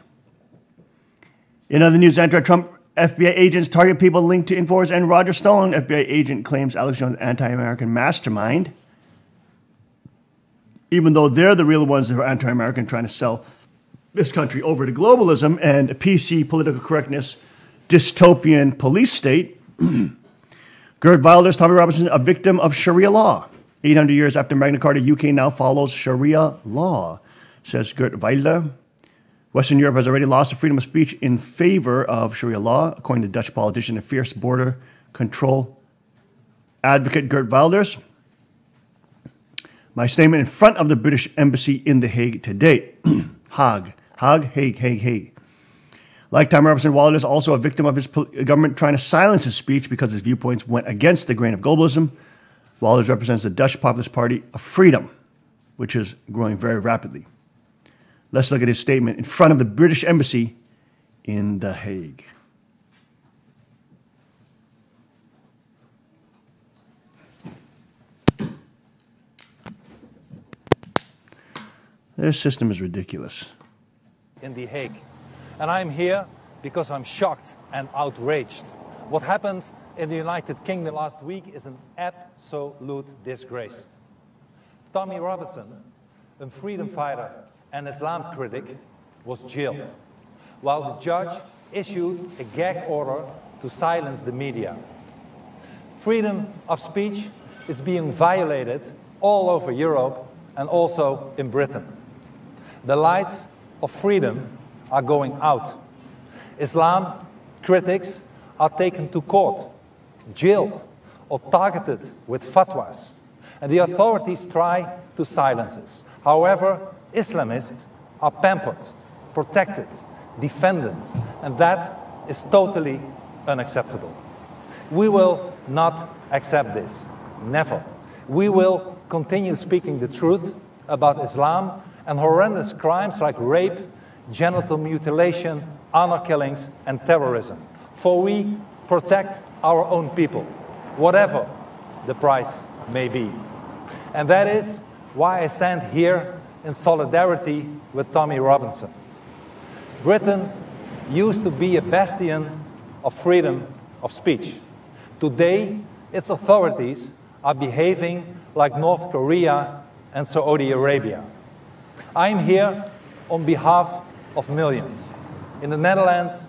In other news, anti-Trump FBI agents target people linked to InfoWars and Roger Stone. FBI agent claims Alex Jones anti-American mastermind. Even though they're the real ones that are anti-American, trying to sell this country over to globalism and PC, political correctness, dystopian police state. Gert Wilders, Tommy Robinson, a victim of Sharia law. 800 years after Magna Carta, UK now follows Sharia law, says Gert Wilder. Western Europe has already lost the freedom of speech in favor of Sharia law, according to Dutch politician and fierce border control advocate Gert Wilders. My statement in front of the British Embassy in The Hague today. Hague. Like Tom Robinson, Wilder is also a victim of his government trying to silence his speech because his viewpoints went against the grain of globalism. Wilder represents the Dutch Populist Party of Freedom, which is growing very rapidly. Let's look at his statement in front of the British Embassy in The Hague. Their system is ridiculous. In The Hague. And I'm here because I'm shocked and outraged. What happened in the United Kingdom last week is an absolute disgrace. Tommy Robinson, a freedom fighter and Islam critic, was jailed, while the judge issued a gag order to silence the media. Freedom of speech is being violated all over Europe and also in Britain. The lights of freedom are going out. Islam critics are taken to court, jailed, or targeted with fatwas. And the authorities try to silence us. However, Islamists are pampered, protected, defended, and that is totally unacceptable. We will not accept this. Never. We will continue speaking the truth about Islam and horrendous crimes like rape, genital mutilation, honor killings, and terrorism. For we protect our own people, whatever the price may be. And that is why I stand here in solidarity with Tommy Robinson. Britain used to be a bastion of freedom of speech. Today, its authorities are behaving like North Korea and Saudi Arabia. I am here on behalf of millions in the Netherlands,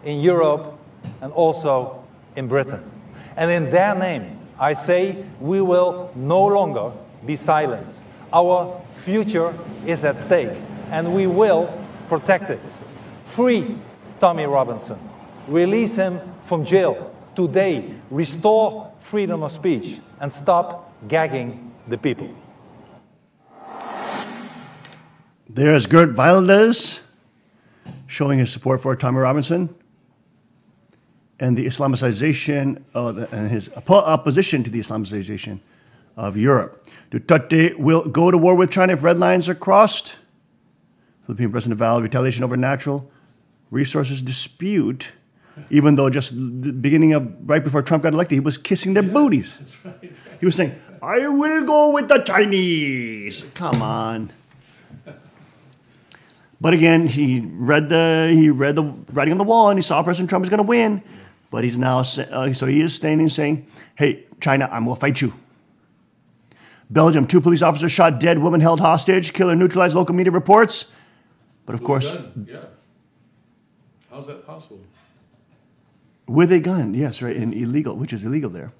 in Europe, and also in Britain. And in their name, I say we will no longer be silent. Our future is at stake, and we will protect it. Free Tommy Robinson. Release him from jail today. Restore freedom of speech and stop gagging the people. There's Gert Wilders showing his support for Tommy Robinson and the Islamicization and his opposition to the Islamicization of Europe. Duterte will go to war with China if red lines are crossed. Philippine President vowed retaliation over natural resources dispute, even though just the beginning of, right before Trump got elected, he was kissing their booties. That's right. He was saying, I will go with the Chinese. Come on. But again, he read the writing on the wall and he saw President Trump is going to win. But he's now, so he is standing saying, hey, China, I'm going to fight you. Belgium, 2 police officers shot dead, woman held hostage, killer neutralized, local media reports. But of course, yeah. How's that possible? With a gun, yes, right, and illegal, which is illegal there.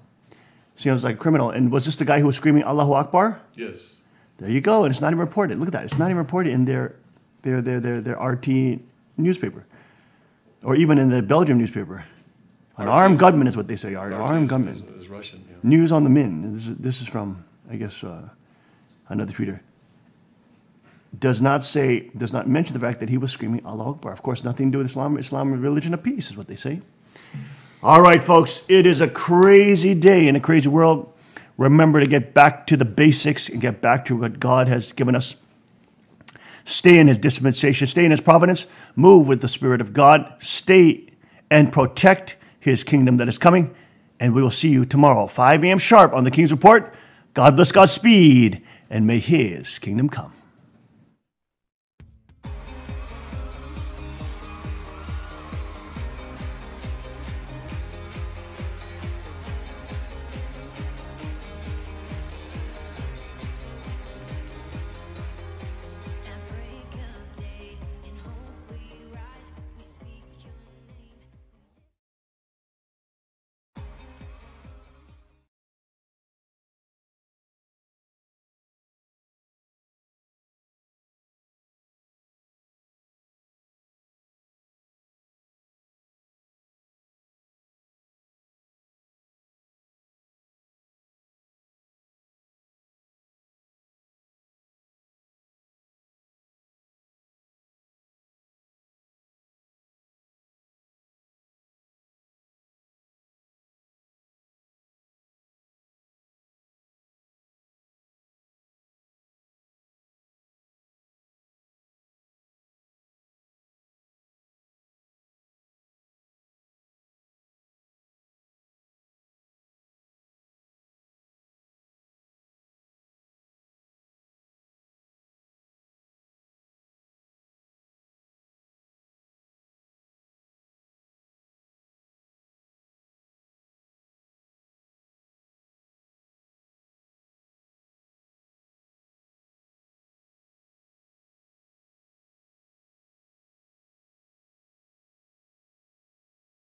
Seems like criminal. And was this the guy who was screaming Allahu Akbar? Yes. There you go, and it's not even reported. Look at that, it's not even reported in their RT newspaper, or even in the Belgium newspaper. An armed gunman is what they say. Armed gunman. Is Russian. Yeah. News on the Min. This is from, I guess, another tweeter. Does not mention the fact that he was screaming Allah Akbar. Of course, nothing to do with Islam. Islam, religion of peace, is what they say. All right, folks, it is a crazy day in a crazy world. Remember to get back to the basics and get back to what God has given us. Stay in his dispensation, stay in his providence, move with the Spirit of God, stay and protect his kingdom that is coming. And we will see you tomorrow, 5 a.m. sharp on the King's Report. God bless, Godspeed, and may his kingdom come.